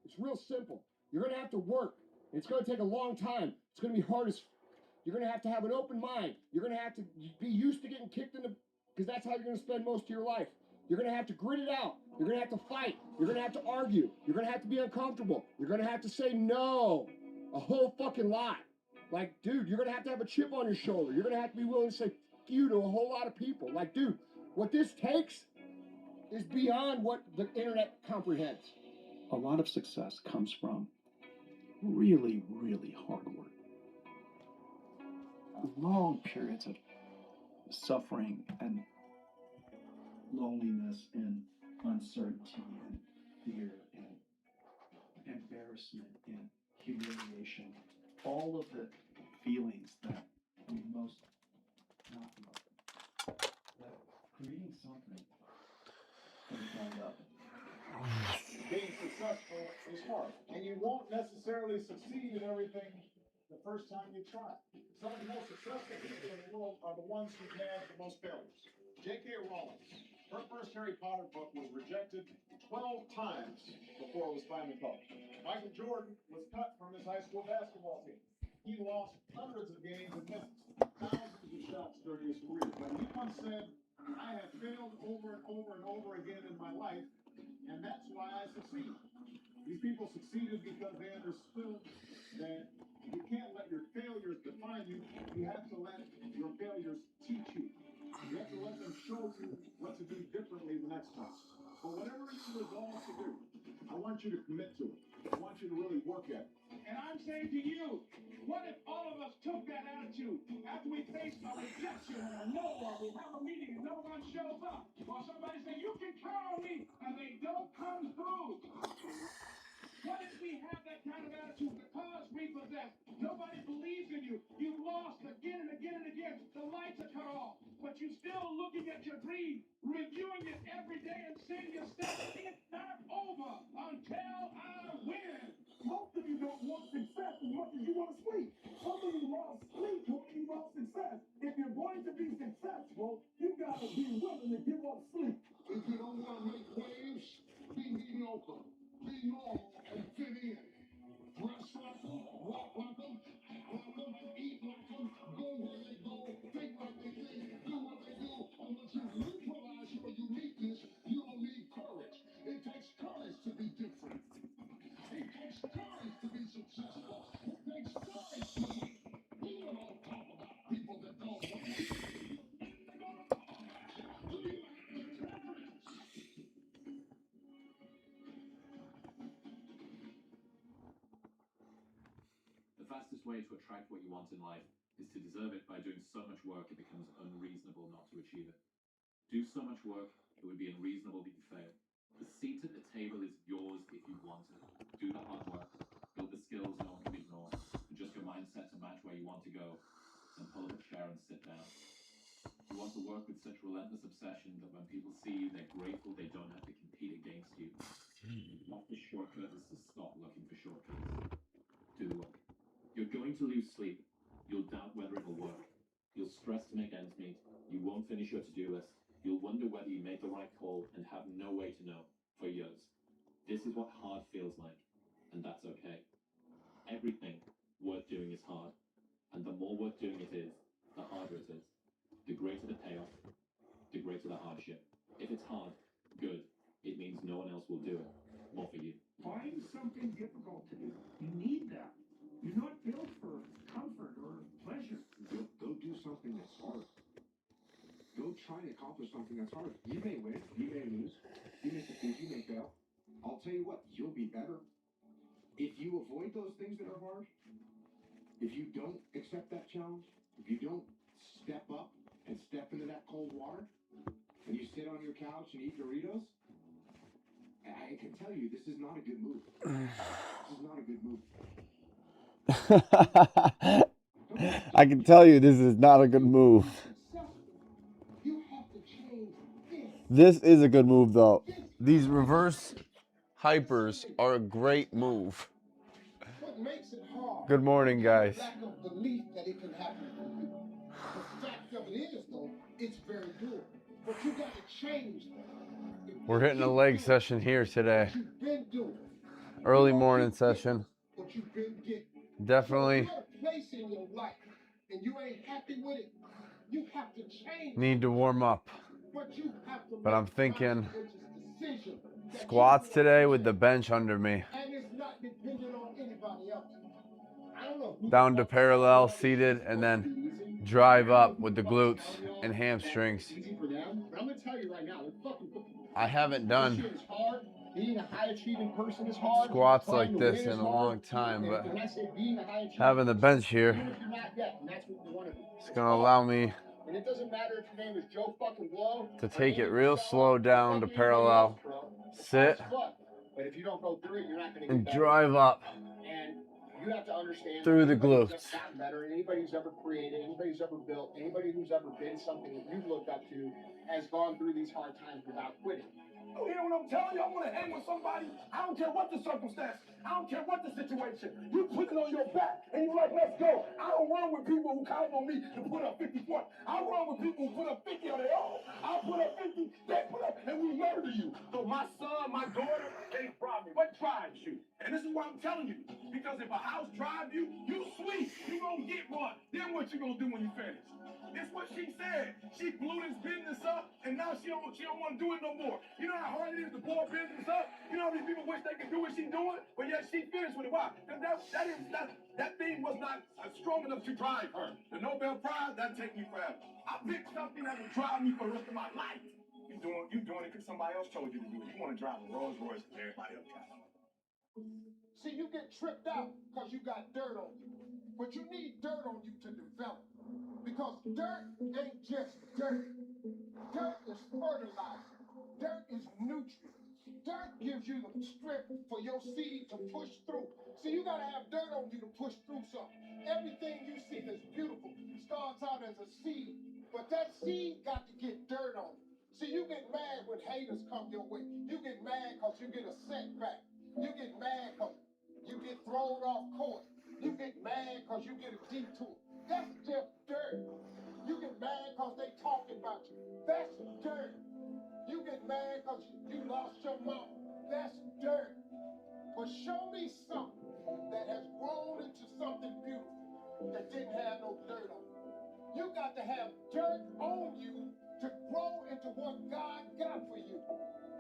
It's real simple. You're going to have to work. And it's going to take a long time. It's going to be hard as. You're going to have an open mind. You're going to have to be used to getting kicked in the. Because that's how you're going to spend most of your life. You're going to have to grit it out. You're going to have to fight. You're going to have to argue. You're going to have to be uncomfortable. You're going to have to say no a whole fucking lot. Like, dude, you're going to have a chip on your shoulder. You're going to have to be willing to say fuck you to a whole lot of people. Like, dude, what this takes is beyond what the internet comprehends. A lot of success comes from really, really hard work. Long periods of suffering and loneliness and uncertainty and fear and embarrassment and humiliation. All of the feelings that we most not love. That creating something from the ground up. Being successful is hard, and you won't necessarily succeed in everything the first time you try. Some of the most successful people in the world are the ones who've had the most failures. J.K. Rowling, her first Harry Potter book was rejected 12 times before it was finally published. Michael Jordan was cut from his high school basketball team. He lost hundreds of games and missed thousands of shots during his career. But he once said, I have failed over and over and over again in my life, and that's why I succeed. These people succeeded because they understood that you can't let your failures define you. You have to let your failures teach you. You have to let them show you what to do differently the next time. But whatever you resolve to do, I want you to commit to it. I want you to really work at it. And I'm saying to you, what if all of us took that attitude after we face a rejection or a no, or we have a meeting and no one shows up, or somebody say, you can count on me, and they don't come through? What if we have that kind of attitude because we possess? Nobody believes in you. You've lost again and again and again. The lights are cut off, but you're still looking at your dream, reviewing it every day and saying to yourself, it's not over until I win. Most of you don't want success as much as you want to sleep. Some of you lost sleep when you lost success. If you're going to be successful, you got to be willing to give up sleep. If you don't want to make waves, be mediocre. Be normal and fit in. Dress like them, walk like them, act like them, eat like them, go where they go, think like they think, do what they do. And once you neutralize your uniqueness, you don't need courage. It takes courage to be different. It takes courage to be successful. It takes courage to be. We don't talk about people that don't want to. They're going to talk about you. Do you have the courage? The fastest way to attract what you want in life is to deserve it by doing so much work it becomes unreasonable not to achieve it. Do so much work, it would be unreasonable that you fail. The seat at the table is yours if you want it. Do the hard work, build the skills no one can ignore, adjust your mindset to match where you want to go, then pull up a chair and sit down. You want to work with such relentless obsession that when people see you, they're grateful they don't have to compete against you. Not the shortcut is to stop looking for shortcuts. Do the work. You're going to lose sleep. You'll doubt whether it'll work. You'll stress to make ends meet. You won't finish your to-do list. You'll wonder whether you made the right call and have no way to know for years. This is what hard feels like, and that's okay. Everything worth doing is hard, and the more worth doing it is, the harder it is. The greater the payoff, the greater the hardship. If it's hard, good. It means no one else will do it. More for you. Find something difficult to do. You need that. You're not built for comfort or pleasure. Go do something that's hard. Go try to accomplish something that's hard. You may win, you may lose, you may succeed, you may fail. I'll tell you what, you'll be better. If you avoid those things that are hard, if you don't accept that challenge, if you don't step up and step into that cold water, and you sit on your couch and eat Doritos, I can tell you this is not a good move. This is not a good move. I can tell you this is not a good move. This is a good move, though. These reverse hypers are a great move. What makes it hard? Good morning, guys. Lack of belief that it can happen for you. The fact of it is, though, it's very good. But you got to change that. We're hitting a leg session here today. What you've been doing, early morning session. But you've been getting. Definitely So if you're at a place in your life and you ain't happy with it, you have to change. need to warm up. But you have to But I'm make thinking conscious decision that squats you today want with the to bench under me. change. And it's not dependent on anybody else. I don't know who Down the to fuck parallel, else seated, is and supposed then to be easy. drive I don't know up who with the the fuck's glutes telling y'all and that hamstrings. it's easy for them. But I'm gonna tell you right now, they're fucking. I haven't This done shit is hard. Being a high achieving person is hard. squats Trying like to this win in is a hard. long time, And but when I say being a high achieving having the person, bench here, even if you're not yet, and that's what you want to be. it's gonna allow me And it doesn't matter if your name is Joe fucking Blow. to or take it Andy real Michelle, slow or down to fucking anybody parallel, else, bro. It's sit, hard as fuck. But if you don't go through it, you're not gonna get and better. drive up And you have to understand through that the anybody who's glutes. ever gotten better, anybody who's ever created, anybody who's ever built, anybody who's ever been something that you've looked up to has gone through these hard times without quitting. You hear what I'm telling you? I want to hang with somebody. I don't care what the circumstance. I don't care what the situation. You put it on your back and you like, let's go. I don't run with people who count on me to put up 50 points. I run with people who put up 50 on their own. I put up 50, they put up, and we murder you. So my son, my daughter, they drive me. What drives you? And this is what I'm telling you. Because if a house drives you, you sweet. You gonna get one. Then what you gonna do when you finish? It's what she said. She blew this business up, and now she don't want to do it no more. You know how hard it is to blow a business up? You know how many people wish they could do what she's doing? But yet she finished with it. Why? Because that thing was not strong enough to drive her. The Nobel Prize, that take me forever. I picked something that will drive me for the rest of my life. You doing it because somebody else told you to do it. You want to drive a Rolls Royce and everybody else drives. See, you get tripped out because you got dirt on you. But you need dirt on you to develop. Because dirt ain't just dirt. Dirt is fertilizer. Dirt is nutrients. Dirt gives you the strength for your seed to push through. See, you gotta have dirt on you to push through something. Everything you see that's beautiful starts out as a seed. But that seed got to get dirt on it. See, you get mad when haters come your way. You get mad because you get a setback. You get mad because you get thrown off course. You get mad because you get a detour. That's just dirt. You get mad because they talking about you. That's dirt. You get mad because you lost your mom. That's dirt. But show me something that has grown into something beautiful that didn't have no dirt on it. You got to have dirt on you to grow into what God got for you.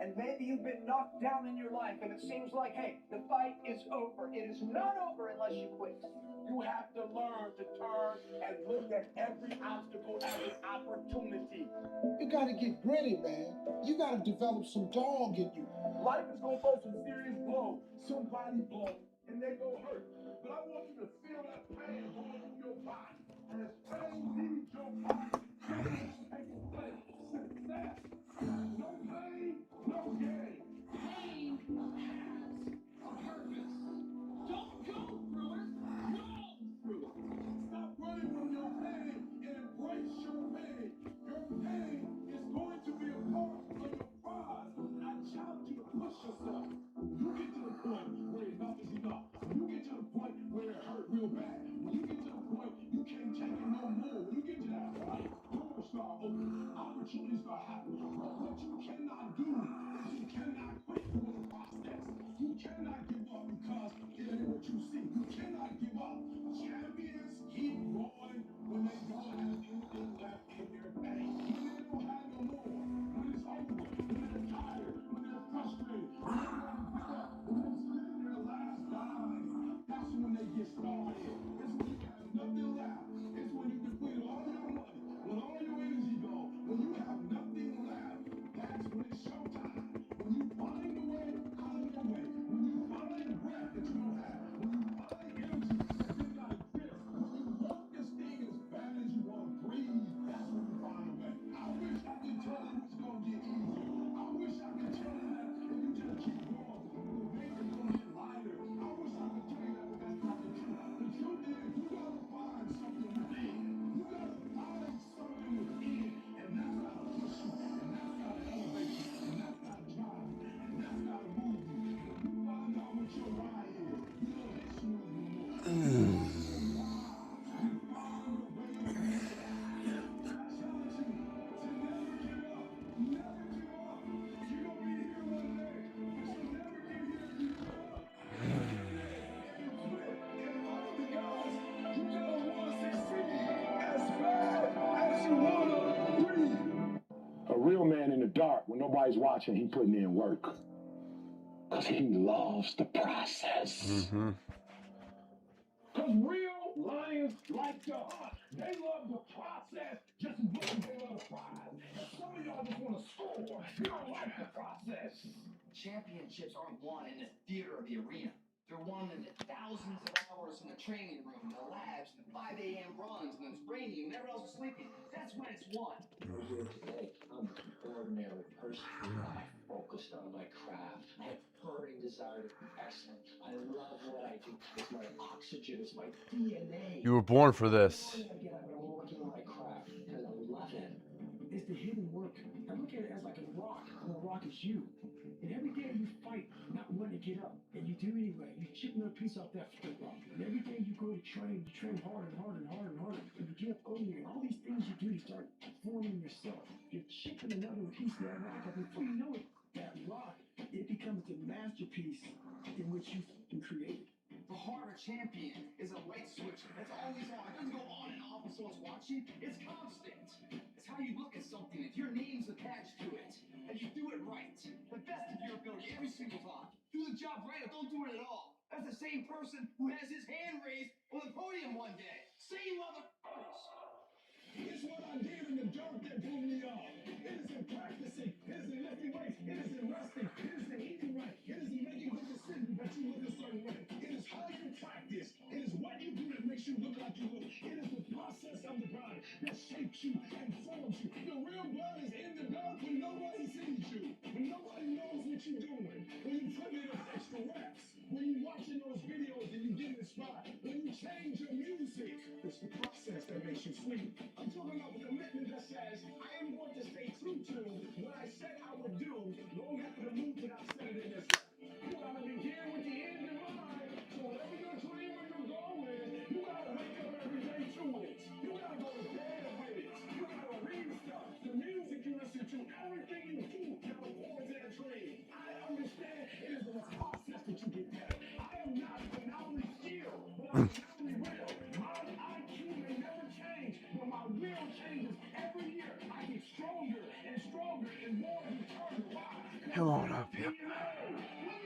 And maybe you've been knocked down in your life and it seems like, hey, the fight is over. It is not over unless you quit. You have to learn to turn and look at every obstacle as an opportunity. You got to get gritty, man. You got to develop some dog in you. Life is going to throw some serious blows. Somebody blow, and they go hurt. But I want you to feel that pain going through your body. And as pain leaves your body, change takes place. Success. No pain, no gain. Pain has a purpose. Don't go through it. Grow through it. Stop running from your pain and embrace your pain. Your pain is going to be a part of your prize. I challenge you to push yourself. You get to the point where enough is enough. You get to the point where it hurt real bad. When you get to the point you can't take it no more. When you get to that point dark, when nobody's watching, he putting in work. Because he loves the process. Mm-hmm. Because real lions like to hunt. They love the process just as much as they love the prize. And some of y'all just want to score. You don't like the process. Championships aren't won in the theater or the arena. They're won in the thousands of hours in the training room, the labs, the 5 a.m. runs, and it's raining and everyone else is sleeping. That's when it's won. Here today, I'm an ordinary person. I focused on my craft. I have burning desire to be excellent. I love what I do. It's my oxygen. It's my DNA. You were born for this. Again, I've been working on my craft because I love it. It's the hidden work. I look at it as like a rock, and the rock is you. And every day you fight, not wanting to get up, and you do anyway. You chip another piece off that rock. And every day you go to train, you train harder and harder and harder and harder. And you get up earlier, and all these things you do, you start forming yourself. You're chipping another piece of that rock. And before you know it, that rock, it becomes the masterpiece in which you created. The heart of a champion is a light switch that's always on. It doesn't go on and off when someone's watching. It's constant. It's how you look at something. If your name's attached to it, and you do it right, the best of your ability every single time. Do the job right or don't do it at all. That's the same person who has his hand raised on the podium one day. Same motherfuckers. It's what I did in the dirt that blew me off. It is in practicing. It is in lifting weights. It is in resting. It is in eating right. It is in making good decisions that you look a certain way. It is how you practice. It is what you do that makes you look like you look. It is the process of the grind that shapes you and forms you. The real blood is in the dark when nobody sees you. When nobody knows what you're doing. When you put in those extra reps. When you're watching those videos and you get inspired. When you change your music. It's the process that makes you sweet. I'm talking about the commitment that says, I am going to stay true to what I said I would do long after the move that I've said it in this life. You gotta begin with the end in mind. So whatever your dream or your goal is, you gotta wake up every day to it. You gotta go to bed with it. You gotta read stuff. The music you listen to, everything you do gotta towards that dream. I understand it is the process that you get better. I am not phenomenally skilled, but I'm phenomenally real. My IQ may never change, but my will changes every year. I get stronger and stronger and more determined. Why? Come on up here. When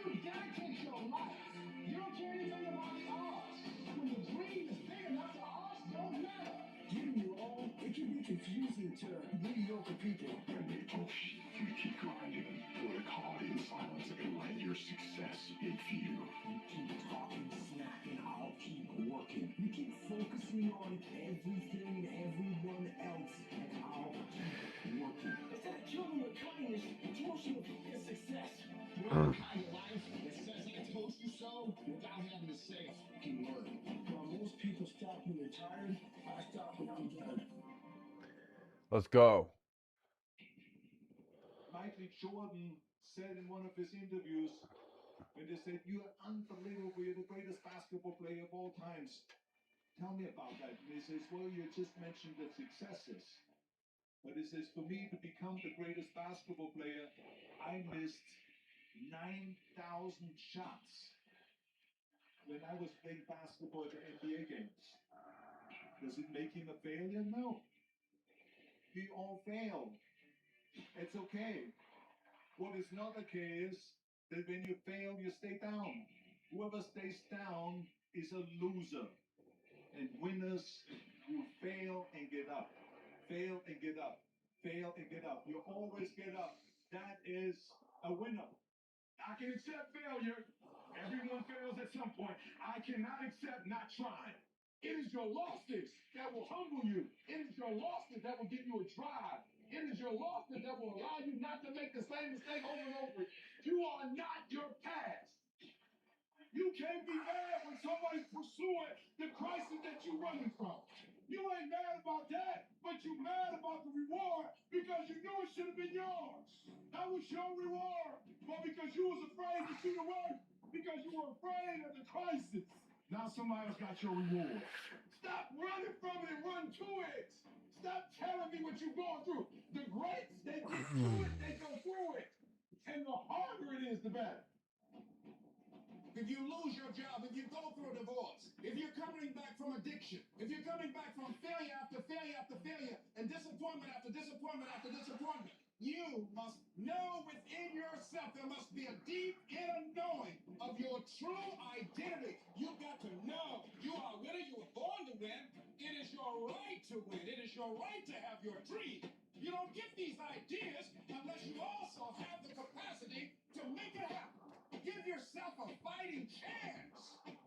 you dedicate your life, you don't care anything about the odds. When the dream is big enough, the odds don't matter. Giving your all, it can be confusing to mediocre people. When they talk shit, you keep grinding. Work hard in silence and let your success infuse. You keep talking smack and I'll keep working. You keep focusing on everything and everyone else and I'll keep working. Instead of killing with kindness, torture with success. You want a kind of life that says I told you so without having to say a fucking word. While most people stop when they're tired, I stop when I'm done. Let's go. Michael Jordan said in one of his interviews, when they said, "You are unbelievable, you're the greatest basketball player of all times. Tell me about that." And he says, "Well, you just mentioned the successes. But he says, for me to become the greatest basketball player, I missed 9,000 shots when I was playing basketball at the NBA games." Does it make him a failure? No. We all fail. It's okay. What is not okay is that when you fail, you stay down. Whoever stays down is a loser. And winners who fail and get up. Fail and get up. Fail and get up. You always get up. That is a winner. I can accept failure. Everyone fails at some point. I cannot accept not trying. It is your losses that will humble you. It is your losses that will give you a drive. It is your losses that will allow you not to make the same mistake over and over. You are not your past. You can't be mad when somebody's pursuing the crisis that you're running from. You ain't mad about that, but you mad about the reward because you knew it should have been yours. That was your reward. But because you was afraid to do the work, because you were afraid of the crisis. Now somebody else got your reward. Stop running from it and run to it. Stop telling me what you're going through. The greats, they get through it, they go through it. And the harder it is, the better. If you lose your job, if you go through a divorce, if you're coming back from addiction, if you're coming back from failure after failure after failure, and disappointment after disappointment after disappointment, You must know within yourself. There must be a deep inner knowing of your true identity. You've got to know you are a winner. You were born to win. It is your right to win. It is your right to have your dream. You don't get these ideas unless you also have the capacity to make it happen. Give yourself a fighting chance.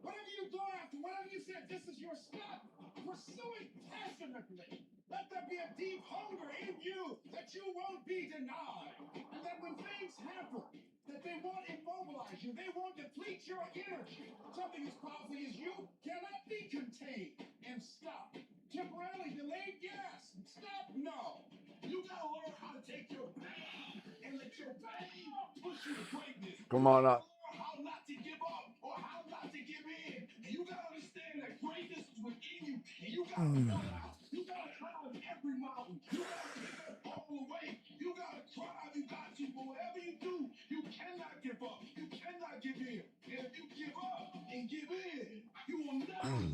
Whatever you go after, whatever you said, this is your stuff. Pursue it passionately. Let there be a deep hunger in you that you won't be denied. And that when things happen, that they won't immobilize you. They won't deplete your energy. Something as powerful as you cannot be contained and stopped. Temporarily delayed, yes. Stop, no. You gotta learn how to take your pain and let your pain push you to greatness. Come on up. Learn how not to give up or how not to give in. And you gotta understand that greatness is within you. And you gotta pull it out. You gotta climb every mountain. You gotta get up all the way. You gotta try. You got to. But whatever you do, you cannot give up. You cannot give in. And if you give up and give in, you will never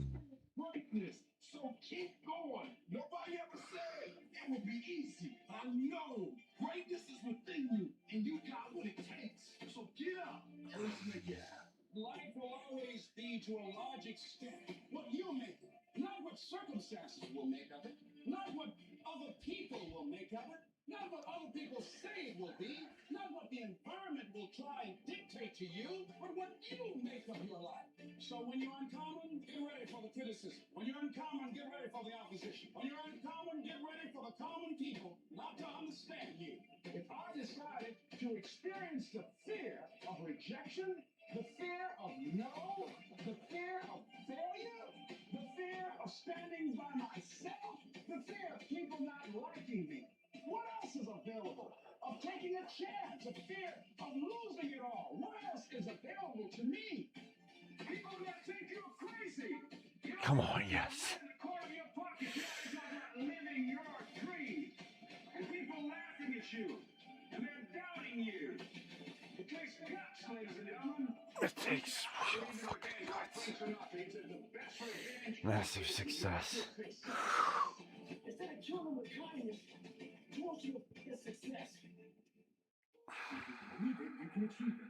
greatness. So keep going. Nobody ever said it will be easy. I know greatness is within you, and you got what it takes. So get up and let's make it happen. Life will always be, to a large extent, what you make it. Not what circumstances will make of it. Not what other people will make of it. Not what other people say it will be. Not what the environment will try and dictate to you, but what you make of your life. So when you're uncommon, get ready for the criticism. When you're uncommon, get ready for the opposition. When you're uncommon, get ready for the common people not to understand you. If I decided to experience the fear of rejection, the fear of no, the fear of failure, the fear of standing by myself, the fear of people not liking me, what else is available? Of taking a chance, the fear of losing it all. What else is available to me? People that think you're crazy. You know, Come on, yes. in the corner of your pocket, you're not living your dream. And people laughing at you. And they're doubting you. It takes guts, ladies and gentlemen. It takes fucking guts. Massive success. Instead of killing them with kindness, you want you to get success. Believe it, you can achieve it.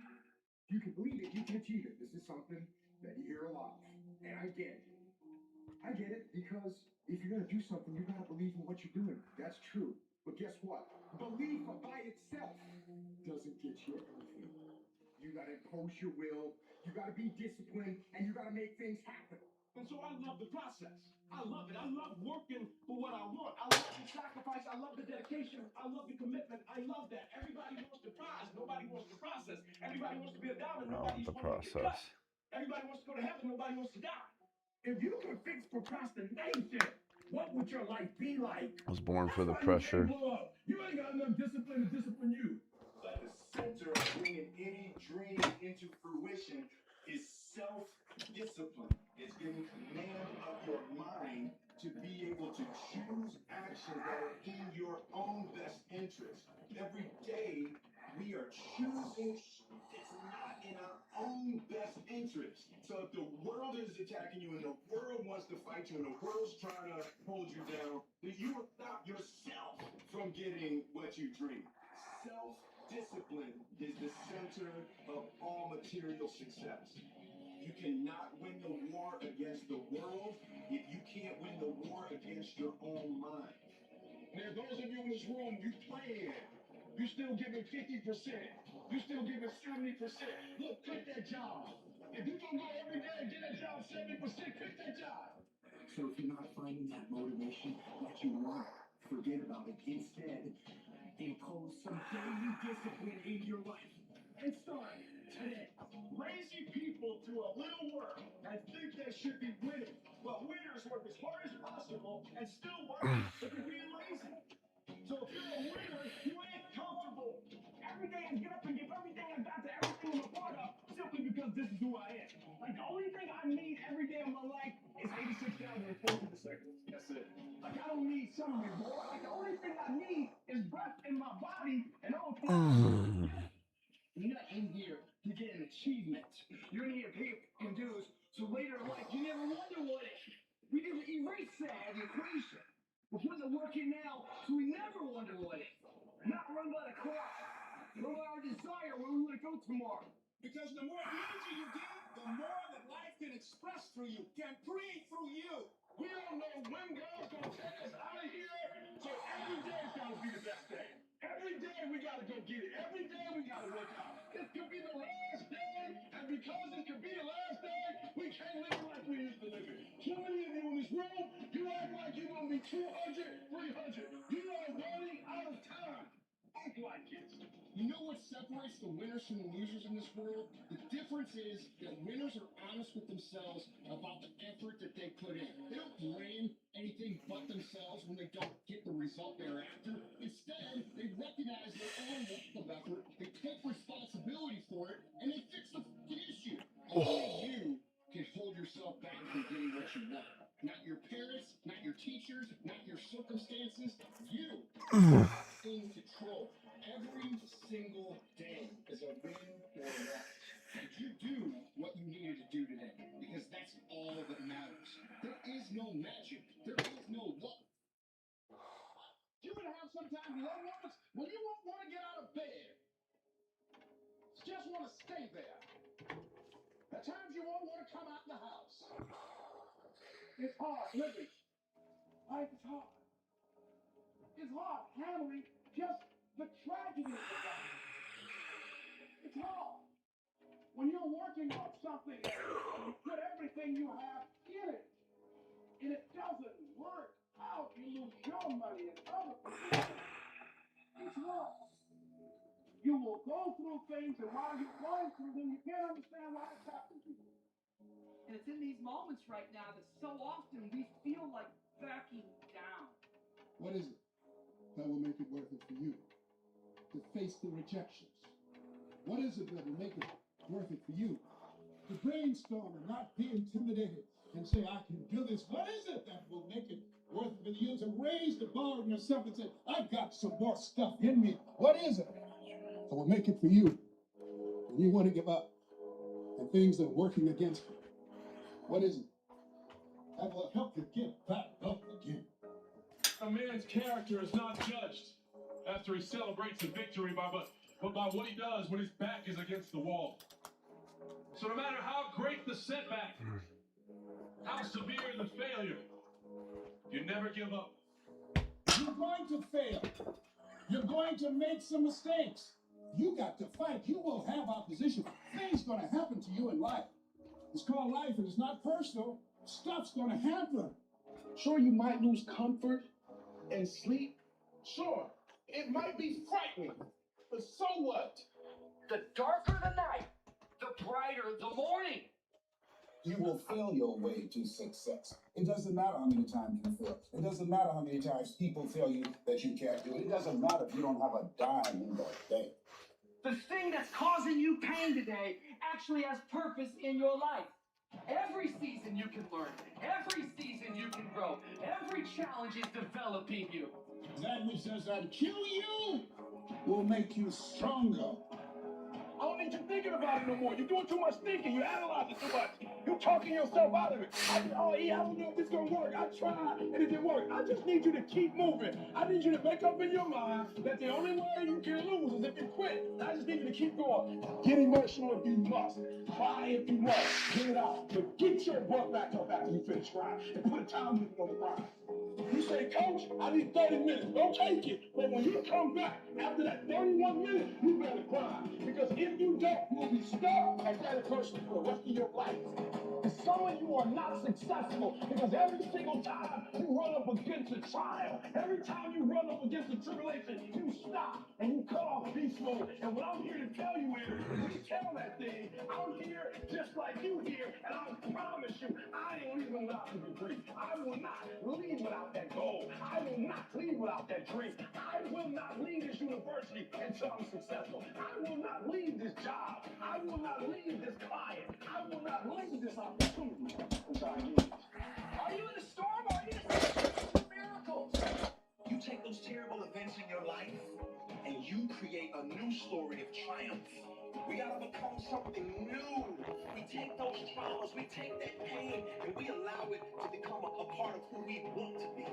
You can believe it, you can achieve it. This is something that you hear a lot. And I get it. I get it because if you're going to do something, you got to believe in what you're doing. That's true. But guess what? Belief by itself doesn't get you anything. You got to impose your will. You got to be disciplined, and you got to make things happen. And so I love the process. I love it. I love working for what I want. I love the sacrifice. I love the dedication. I love the commitment. I love that. Everybody wants the prize. Nobody wants the process. Everybody wants to be a diamond. Nobody The wants to get cut. process. Everybody wants to go to heaven. Nobody wants to die. If you could fix procrastination, what would your life be like? I was born for the That's why you pressure. can't blow up. You ain't got enough discipline to discipline you. But the center of bringing any dream into fruition is self-discipline. It's getting command of your mind to be able to choose actions that are in your own best interest. Every day, we are choosing. It's not in our own best interest. So if the world is attacking you and the world wants to fight you and the world's trying to hold you down, then you will stop yourself from getting what you dream. Self-discipline is the center of all material success. You cannot win the war against the world if you can't win the war against your own mind. Now, those of you in this room, you plan. You still giving 50%. You still giving 70%. Look, quit that job. If you don't go every day and get a job 70%, quit that job. So if you're not finding that motivation that you want, forget about it. Instead, impose some daily discipline in your life. And start today. Lazy people do a little work and think they should be winning. But winners work as hard as possible and still work if you're being lazy. So if you're a winner, you ain't comfortable. Every day I get up and give everything I got to everything I'm a part of, simply because this is who I am. Like the only thing I need every day of my life is 86,040 seconds. That's it. Like I don't need some reward. Like the only thing I need is breath in my body and all you're not in here to get an achievement. You're in here to pay your dues. So later in life, you never wonder what it. We never erase that equation. We're putting the work in now, so we never wonder what it. not run by the clock. Run by our desire where we want to go tomorrow. Because the more energy you give, the more that life can express through you, can breathe through you. We don't know when God's gonna take us out of here, so every day's gotta be the best day. Every day we gotta go get it. Every day we gotta work out. It could be the last day, and because it could be the last day, we can't live it like we used to live it. Too many of you in this room, you act like you're gonna be 200, 300. You are running out of time. Act like it. You know what separates the winners from the losers in this world? The difference is that winners are honest with themselves about the effort that they put in. They don't blame anything but themselves when they don't get the result they're after. Instead, they recognize their own lack of effort, they take responsibility for it, and they fix the issue. Only you can hold yourself back from getting what you want. Not your parents, not your teachers, not your circumstances. You are in control. Every single day is a win or a loss. Did you do what you needed to do today? Because that's all that matters. There is no magic. There is no luck. You're gonna have sometimes low moments when you won't want to get out of bed. You just want to stay there. At times you won't want to come out the house. It's hard living. Life is hard. It's hard handling just the tragedy of life. It's hard. When you're working on something and you put everything you have in it, and it doesn't work out, you lose your money and other people. It's hard. You will go through things, and while you're going through them, you can't understand why it's happening to you. And it's in these moments right now that so often we feel like backing down. What is it that will make it worth it for you to face the rejections? What is it that will make it worth it for you to brainstorm and not be intimidated and say, I can do this? What is it that will make it worth it for you to raise the bar on yourself and say, I've got some more stuff in me? What is it that will make it for you when you want to give up and things that are working against you? What is it that will help you get back up again? A man's character is not judged after he celebrates a victory but by what he does when his back is against the wall. So no matter how great the setback, how severe the failure, you never give up. You're going to fail. You're going to make some mistakes. You got to fight. You will have opposition. Things going to happen to you in life. It's called life, and it's not personal. Stuff's going to happen. Sure, you might lose comfort and sleep. Sure, it might be frightening, but so what? The darker the night, the brighter the morning. You will fail your way to success. It doesn't matter how many times you fail. It doesn't matter how many times people tell you that you can't do it. It doesn't matter if you don't have a dime in that day. The thing that's causing you pain today actually has purpose in your life. Every season you can learn. Every season you can grow. Every challenge is developing you. That which does not kill you will make you stronger. I don't need you thinking about it no more. You're doing too much thinking. You're analyzing too much. You're talking yourself out of it. I don't know if this is going to work. I tried and it didn't work. I just need you to keep moving. I need you to make up in your mind that the only way you can lose is if you quit. I just need you to keep going. Get emotional if you must. Cry if you must. Get it out. But get your butt back up after you finish crying and put a time limit on the crying. You say, Coach, I need 30 minutes. Don't take it. But when you come back after that 31 minutes, you better cry. Because if you don't, you'll be stuck as that person for the rest of your life. And some of you are not successful because every single time you run up against a trial, every time you run up against a tribulation, you stop and you cut off beast mode. And what I'm here to tell you is, when you tell that thing, I'm here just like you here, and I promise you, I ain't leaving without the degree. I will not leave without that goal. I will not leave without that dream. I will not leave this university until I'm successful. I will not leave this job. I will not leave this client. I will not leave this opportunity until I get it. Are you in a storm or are you in a miracles? You take those terrible events in your life and you create a new story of triumph We gotta become something new. We take those traumas, we take that pain, and we allow it to become a part of who we want to be.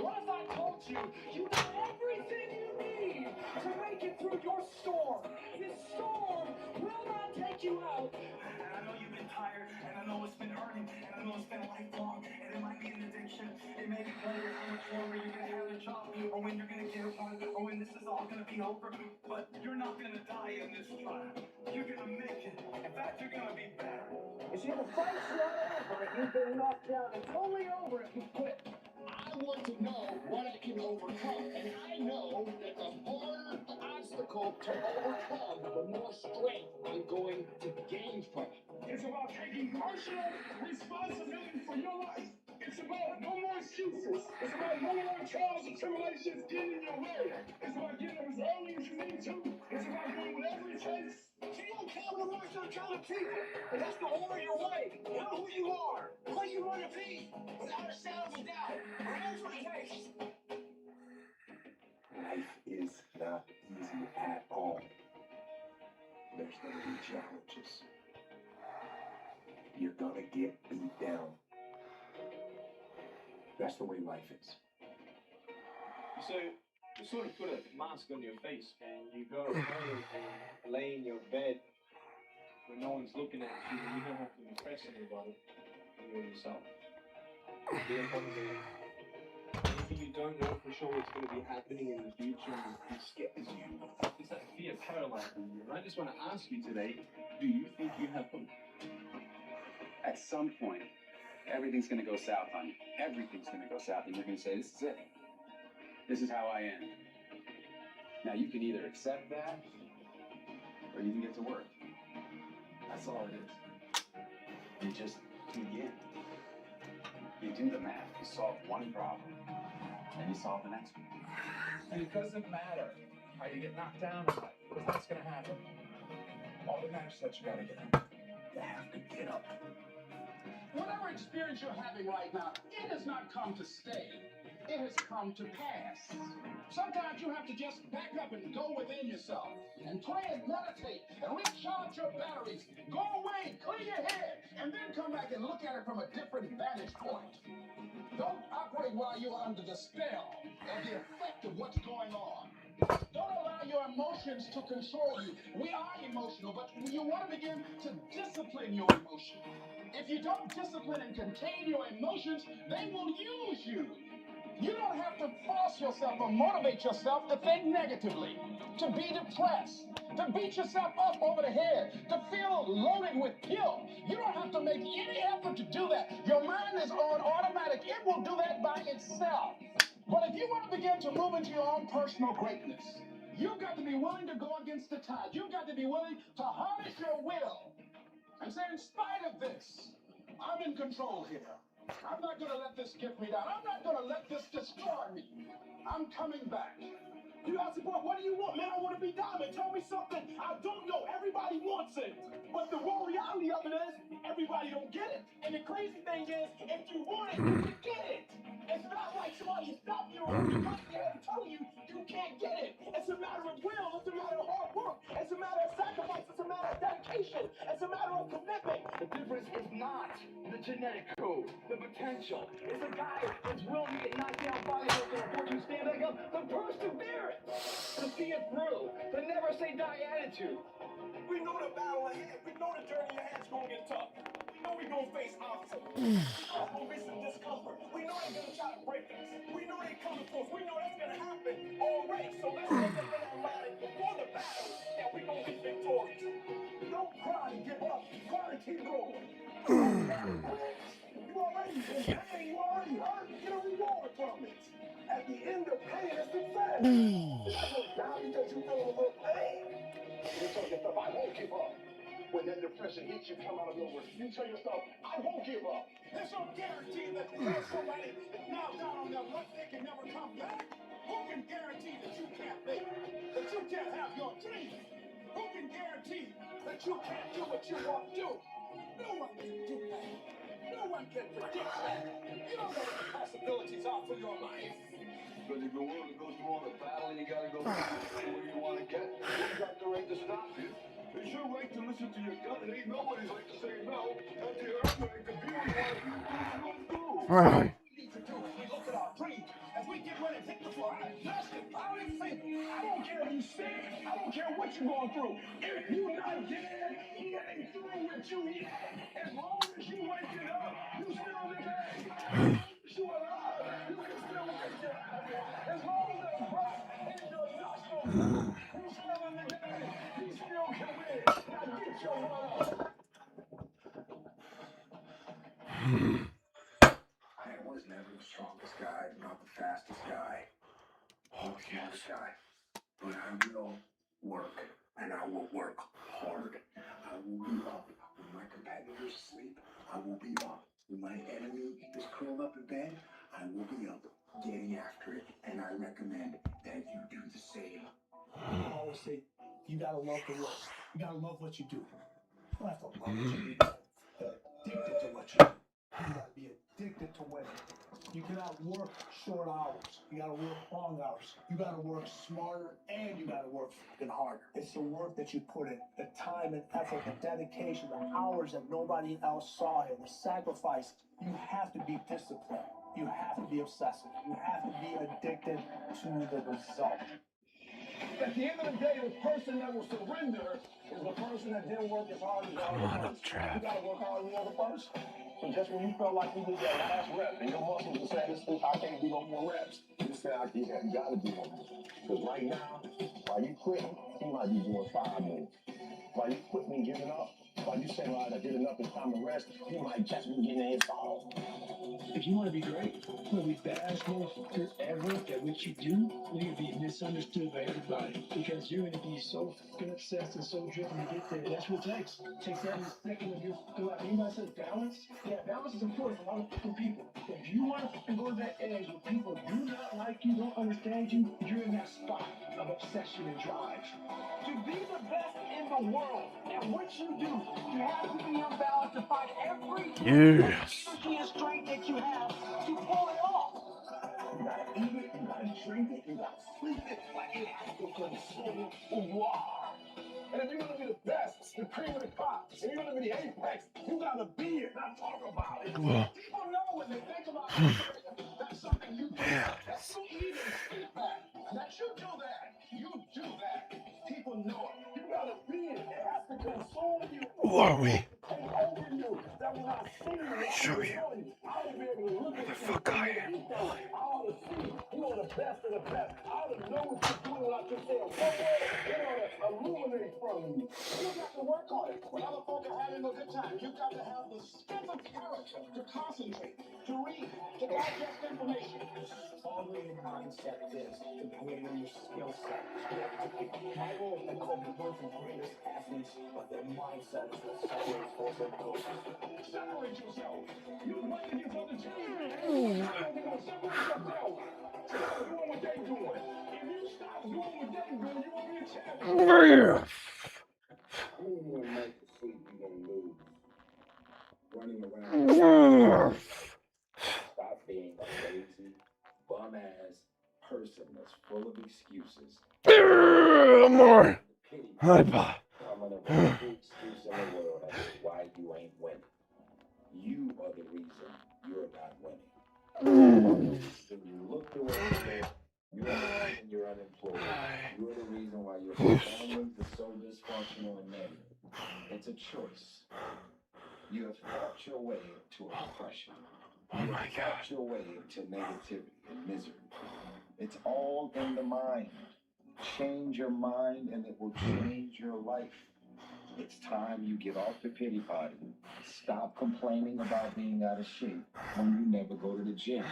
What if I told you you got everything you need to make it through your storm? This storm will not take you out. And I know you've been tired, and I know it's been hurting, and I know it's been lifelong, and it might be an addiction. It may be wondering how much longer you're gonna have a job, or when you're gonna get one, or when this is all gonna be over. But you're not gonna die in this trial. You're gonna make it. In fact, you're gonna be better. You see, the fight's not over if you've been knocked down. It's only over if you quit. I want to know what I can overcome, and I know that the harder the obstacle to overcome, the more strength I'm going to gain from it. It's about taking personal responsibility for your life. It's about no more excuses. It's about no more trials and tribulations getting in your way. It's about getting up as early as you need to. It's about doing whatever it takes. You don't care what the words are telling people. But that's the warrior way. Know who you are, what you want to be, without a shadow of a doubt. Whatever it takes. Life is not easy at all. There's gonna be challenges. You're gonna get beat down. That's the way life is. So you sort of put a mask on your face and you go home and lay in your bed when no one's looking at you and you don't have to impress anybody. You're yourself. Being hungry. Maybe you don't know for sure what's going to be happening in the future and it scares you. Does that fear paralyze you? And I just want to ask you today, do you think you have hope? At some point, everything's going to go south on you. Everything's going to go south, and you're going to say, this is it. This is how I end. Now, you can either accept that, or you can get to work. That's all it is. You just begin. You do the math. You solve one problem, and you solve the next one. And it doesn't matter how you get knocked down in life, because that's going to happen. All that matters is that you got to get up. You have to get up. Whatever experience you're having right now, it has not come to stay. It has come to pass. Sometimes you have to just back up and go within yourself and pray and meditate and recharge your batteries. Go away, clear your head, and then come back and look at it from a different vantage point. Don't operate while you're under the spell of the effect of what's going on. Don't allow your emotions to control you. We are emotional, but you want to begin to discipline your emotions. If you don't discipline and contain your emotions, they will use you. You don't have to force yourself or motivate yourself to think negatively, to be depressed, to beat yourself up over the head, to feel loaded with guilt. You don't have to make any effort to do that. Your mind is on automatic. It will do that by itself. But if you want to begin to move into your own personal greatness, you've got to be willing to go against the tide. You've got to be willing to harness your will and say, in spite of this, I'm in control here. I'm not going to let this get me down. I'm not going to let this destroy me. I'm coming back. You ask the boy, what do you want? Man, I want to be diamond. Tell me something I don't know. Everybody wants it. But the raw reality of it is, everybody don't get it. And the crazy thing is, if you want it, you can get it. It's not like somebody stop you or you got there and tell you you can't get it. It's a matter of will. It's a matter of hard work. It's a matter of sacrifice. It's a matter of dedication. It's a matter of commitment. The difference is not the genetic code, the potential. It's a guy that's willing to get knocked down 5 minutes and unfortunately stand back up. The perseverance to see it through. The never say die attitude. We know the battle ahead. We know the journey ahead's going to get tough. We know we're going to face obstacles. We know it's going to be some discomfort. We know they're going to try to break us. We know they're coming for us. We know that's going to happen already. So let's make up in our mind before the battle that we're going to be victorious. Don't cry and give up. Cry and keep going. You already in pain. You already hurt. Get a reward from it. At the end of pain is success. You're not going to die because you feel a little pain. You tell yourself, I won't give up. When that depression hits you, come out of nowhere. You tell yourself, I won't give up. There's no guarantee that there's somebody that's now down on their luck, they can never come back. Who can guarantee that you can't make it? That you can't have your dream? Who can guarantee that you can't do what you want to do? No one can do that. No one can predict that. You don't know what the possibilities are for your life. Because if you're willing to go through all the battle, you gotta go where you want to get. You got the right to stop you. It's your right like to listen to your gut, and ain't nobody's like to say no. And the earthquake, the beauty was Right. We look at our dreams as we get ready to take the floor. I don't think. I don't care if you sick. I don't care what you're going through. If you not dead, he ain't through with you yet. As long as you waking up, you still living. You alive. You can still wake your eyes. As long as there's breath in your nostrils, you still in the game. You still can win. Now get your one up. I was never the strongest guy, not the fastest guy, or the smartest guy. But I will work, and I will work hard. I will be up when my competitors sleep. I will be up when my enemy is curled up in bed. I will be up getting after it, and I recommend that you do the same. I always say, you gotta love the work. You gotta love what you do. You don't have to love what you do. You gotta be addicted to what you do. You gotta be addicted to winning. You cannot work short hours. You gotta work long hours. You gotta work smarter, and you gotta work fucking harder. It's the work that you put in, the time and effort, the dedication, the hours that nobody else saw here, the sacrifice. You have to be disciplined. You have to be obsessive. You have to be addicted to the result. At the end of the day, the person that will surrender is the person that didn't work as hard as the other person. You gotta work harder than the other person. And just when you felt like you did that last rep and your muscles were saying, I can't do no more reps, you say, yeah, you gotta do more. Because right now, while you quitting, you might be doing 5 more. While you quitting and giving up, while you saying, all right, I did enough, it's time to rest, you might just be getting installed. If you want to be great, you want to be the best motherfucker ever at what you do, you're going to be misunderstood by everybody. Because you're going to be so fucking obsessed and so driven to get there. That's what it takes. It takes every second of your fucking life. Anybody says balance? Yeah, balance is important for a lot of fucking people. If you want to fucking go to that edge where people do not like you, don't understand you, you're in that spot of obsession and drive. To be the best in the world at what you do, you have to be unbalanced to find every Yes. energy and strength that you have to pull it off. You gotta eat it, you gotta drink it, you gotta sleep it, like it has to consume who you are. And if you're gonna be the best, the cream of the crop, if you're gonna be the apex, you gotta be it, not talk about it. People know when they think about it, that's something you do. That's so even feedback. That you do that. You do that. People know it. You gotta be it. It has to consume you. Who are we? And over you. That when I see you, Let me show you. I will be able to look at The you. fuck I am. I ought to see you are the best of the best. I ought to know what you're doing. Like you said, one way, it ought to illuminate from you. You got to work on it. When other folk are having a good time, you got to have the strength of character to concentrate, to read, to digest information. Stronger your mindset is, the greater your skill set. I will call the world's greatest athletes, but their mindset is what separates those that go. Separate yourself. You play against other teams. You're gonna separate yourself. Stop doing what they doing. If you stop doing what they doing, you won't be a champion. How many more nights of sleep you gonna lose? Running around. Stop being a lazy, bum-ass person that's full of excuses. More. Hi, Pa. I'm gonna make every excuse in the world as to why you ain't winning. You are the reason you're not winning. When you look the way you look, you're the reason you're unemployed. You're the reason why your family is so dysfunctional and negative. It's a choice. You have thought your way into a depression. You have thought your way into negativity and misery. It's all in the mind. Change your mind and it will change your life. It's time you get off the pity party. Stop complaining about being out of shape when you never go to the gym.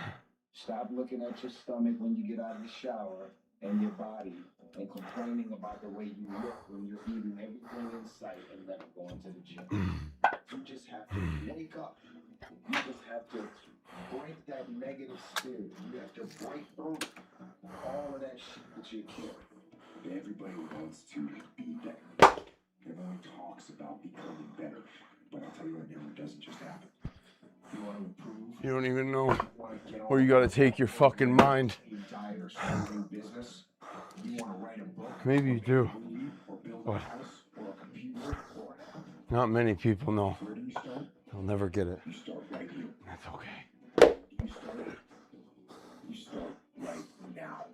Stop looking at your stomach when you get out of the shower and your body and complaining about the way you look when you're eating everything in sight and never going to the gym. You just have to wake up. You just have to break that negative spirit. You have to break through all of that shit that you're carrying. Everybody wants to be better. Everyone talks about becoming better. But I'll tell you right now, it doesn't just happen. You want to improve? You don't even know where you gotta take your fucking mind. Or start a new business. You want to write a book. Maybe you do. Or build a But house or a computer or Not many people know. Where do you start? They'll never get it. You start right here. That's okay. You start right now.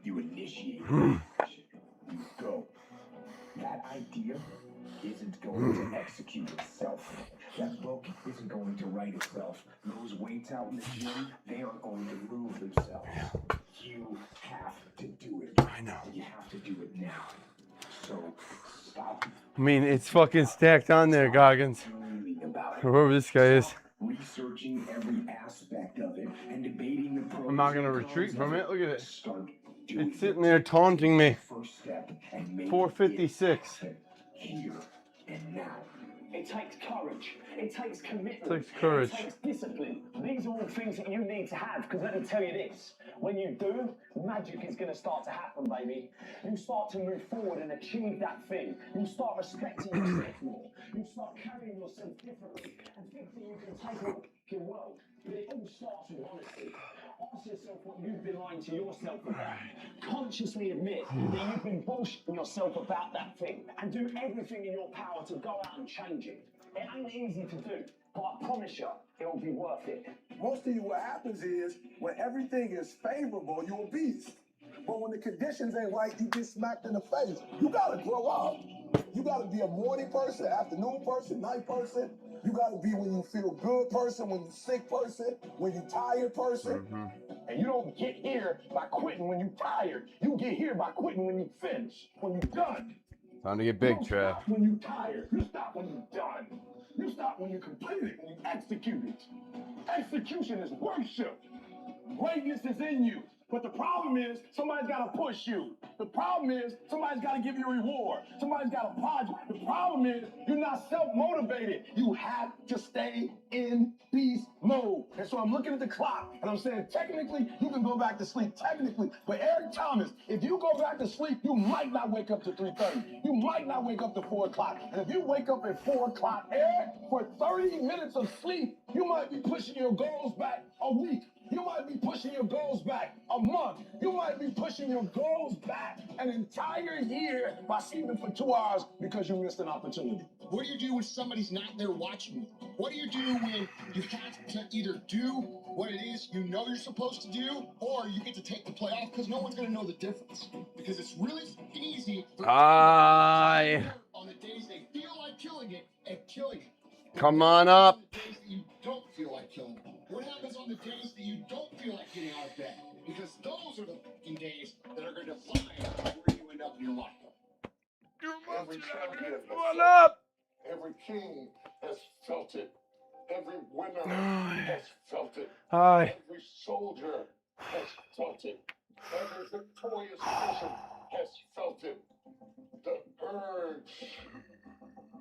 You initiate. Hmm. You go. That idea isn't going to execute itself. That book isn't going to write itself. Those weights out in the gym, they aren't going to move themselves. You have to do it. I know. You have to do it now. So stop I mean, it's fucking stacked on there, Goggins. dreaming about it. Whoever this guy is. Researching every aspect of it and debating the pros I'm not gonna and retreat cons from of it. Look at it. Start doing It's sitting there taunting me. first step and make 456. it here and now. It takes courage. It takes commitment. It takes courage. It takes discipline. These are all things that you need to have, because let me tell you this. When you do, magic is going to start to happen, baby. You start to move forward and achieve that thing. You start respecting yourself more. You start carrying yourself differently and think that you can take on your world. But it all starts with honesty. Ask yourself what you've been lying to yourself about. Consciously admit that you've been bullshitting yourself about that thing, and do everything in your power to go out and change it. It ain't easy to do, but I promise you, it'll be worth it. Most of you, what happens is when everything is favorable, you're a beast. But when the conditions ain't right, you get smacked in the face. You gotta grow up. You gotta be a morning person, afternoon person, night person. You gotta be when you feel good person, when you sick person, when you tired person. And you don't get here by quitting when you tired. You get here by quitting when you finish, when you're done. Time to get big, You don't Trav. stop when you tired. You stop when you're done. You stop when you complete it, when you execute it. Execution is worship. Greatness is in you. But the problem is, somebody's got to push you. The problem is, somebody's got to give you a reward. Somebody's got to prod you. The problem is, you're not self-motivated. You have to stay in beast mode. And so I'm looking at the clock, and I'm saying, technically, you can go back to sleep. Technically. But Eric Thomas, if you go back to sleep, you might not wake up to 3:30. You might not wake up to 4 o'clock. And if you wake up at 4 o'clock, Eric, for 30 minutes of sleep, you might be pushing your goals back a week. You might be pushing your goals back a month. You might be pushing your goals back an entire year by sleeping for 2 hours because you missed an opportunity. What do you do when somebody's not there watching you? What do you do when you have to either do what it is you know you're supposed to do, or you get to take the play off because no one's going to know the difference? Because it's really fucking easy for on the days they feel like killing it and killing it. Come on up. On the days that you don't feel like killing it. What happens on the days that you don't feel like getting out of bed? Because those are the fucking days that are going to define where you end up in your life. Every champion has Come on felt up. it. Every king has felt it. Every winner has felt it. Hi. Every soldier has felt it. Every victorious person has felt it. The urge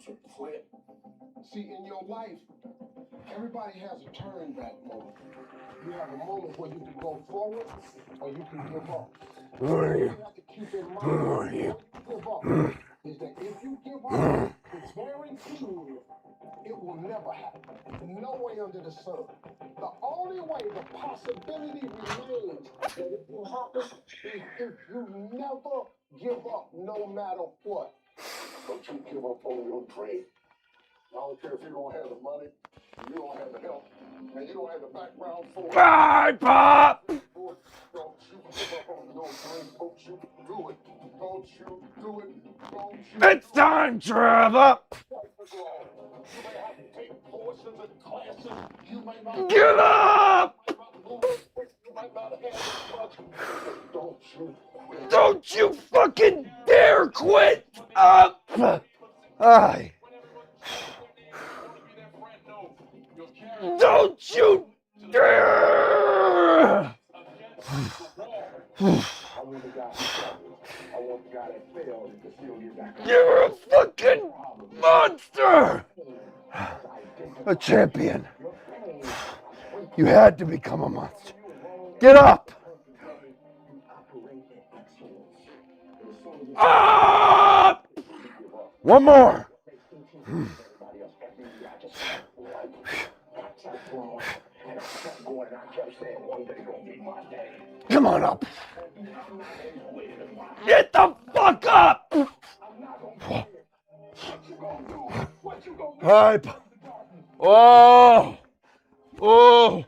to quit. See, in your life, everybody has a turn back moment. You have a moment where you can go forward or you can give up. What you have to keep in mind when you give up is that if you give up, it's guaranteed it will never happen. No way under the sun. The only way the possibility remains that it will happen is if you never give up no matter what. Don't you give up on your dream. I don't care if you don't have the money, you don't have the help, and you don't have the background for it. Bye, Pop. Don't you give up on your dream. Don't you do it. Don't you do it. Don't you It's time, Trevor. You may have to take portions of classes. You may not Get up. You might not have much. Don't you quit. Don't you fucking dare quit up. Aye. Don't you dare. I want the guy I want the guy that failed and can still get back up. You're a fucking monster. A champion. You had to become a monster. Get up. Up. One more. Come on up. Get the fuck up. What you gonna do? Hype. Oh. Oh.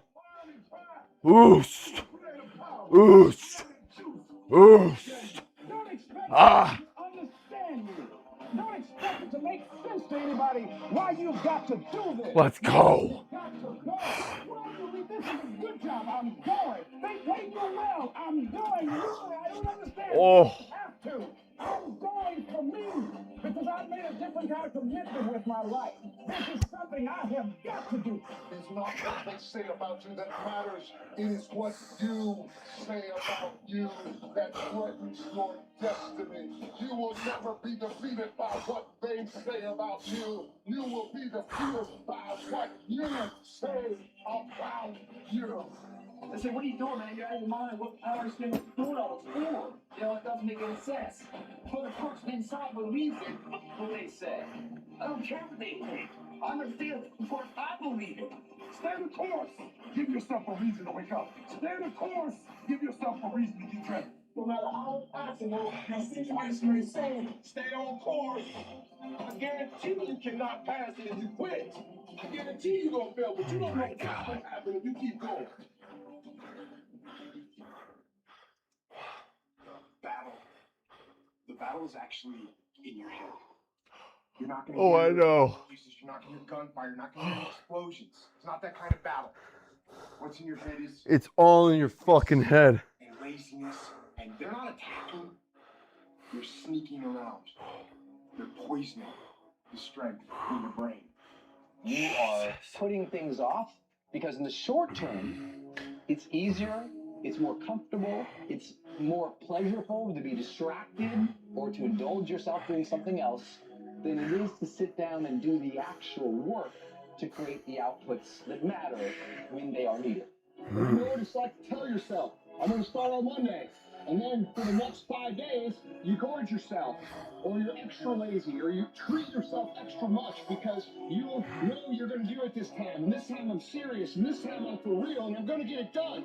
Oost. Oost. Oost. Ah. Understand me. Don't expect it to make sense to anybody why you've got to do this. Let's go. You've got to go. Well, this is a good job. I'm going. They pay you well. I'm going. Really, I don't understand. Oh. You have to. I'm going for me because I've made a different kind of commitment with my life. This is something I have got to do. It's not what they say about you that matters. It is what you say about you that threatens your destiny. You will never be defeated by what they say about you. You will be defeated by what you say about you. I said, what are you doing, man? You're out of your mind. What, I don't understand what you're doing all this for. You know, it doesn't make any sense. But the person inside believes it, what they say. I don't care what they think. I'm going to feel it. Of course, I believe it. Stay the course. Give yourself a reason to wake up. Stay the course. Give yourself a reason to keep driving. No matter how possible, I see saying, stay on course. I guarantee you cannot pass it if you quit. I guarantee you're going to fail, but you don't know what's going to happen if you keep going. Battle. The battle is actually in your head. You're not going to Oh, I know. You're not going to hear gunfire. You're not going to hear explosions. It's not that kind of battle. What's in your head is It's all in your fucking head. and laziness, and they're not attacking. You're sneaking around. You're poisoning the strength in your brain. You are putting things off because in the short term, it's easier, it's more comfortable, it's more pleasurable to be distracted or to indulge yourself doing something else than it is to sit down and do the actual work to create the outputs that matter when they are needed. You know what it's like to tell yourself, I'm going to start on Monday. And then for the next 5 days, you gorge yourself, or you're extra lazy, or you treat yourself extra much because you know you're going to do it this time. And this time I'm serious, and this time I'm for real, and I'm going to get it done.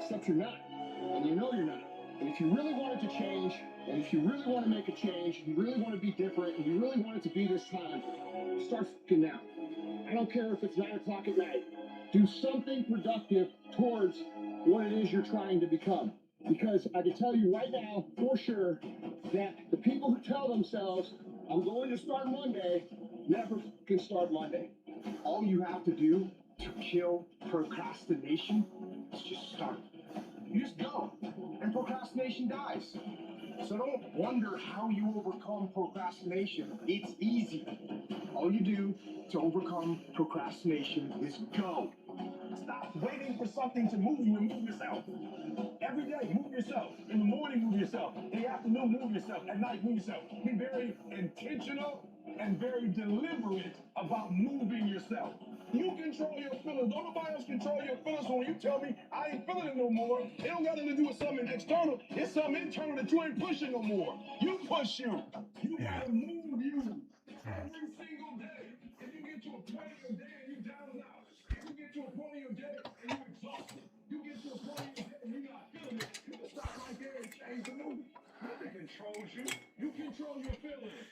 Except you're not. And you know you're not. And if you really want it to change, and if you really want to make a change, and you really want to be different, and you really want it to be this time, start fucking now. I don't care if it's 9 o'clock at night. Do something productive towards what it is you're trying to become. Because I can tell you right now, for sure, that the people who tell themselves, I'm going to start Monday, never can start Monday. All you have to do to kill procrastination is just start. You just go, and procrastination dies. So don't wonder how you overcome procrastination. It's easy. All you do to overcome procrastination is go. Stop waiting for something to move you and move yourself. Every day, move yourself. In the morning, move yourself. In the afternoon, move yourself. At night, move yourself. Be very intentional and very deliberate about moving yourself. You control your feelings. Don't nobody else control your feelings. So when you tell me I ain't feeling it no more, it don't got nothing to do with something external. It's something internal that you ain't pushing no more. You push you. You gotta move you. Every single day. If you get to a point in your day and you're down and out, if you get to a point in your day and you're exhausted, you get to a point in your day and you're not feeling it, you can stop right there and change the mood. Nothing controls you. You control your feelings.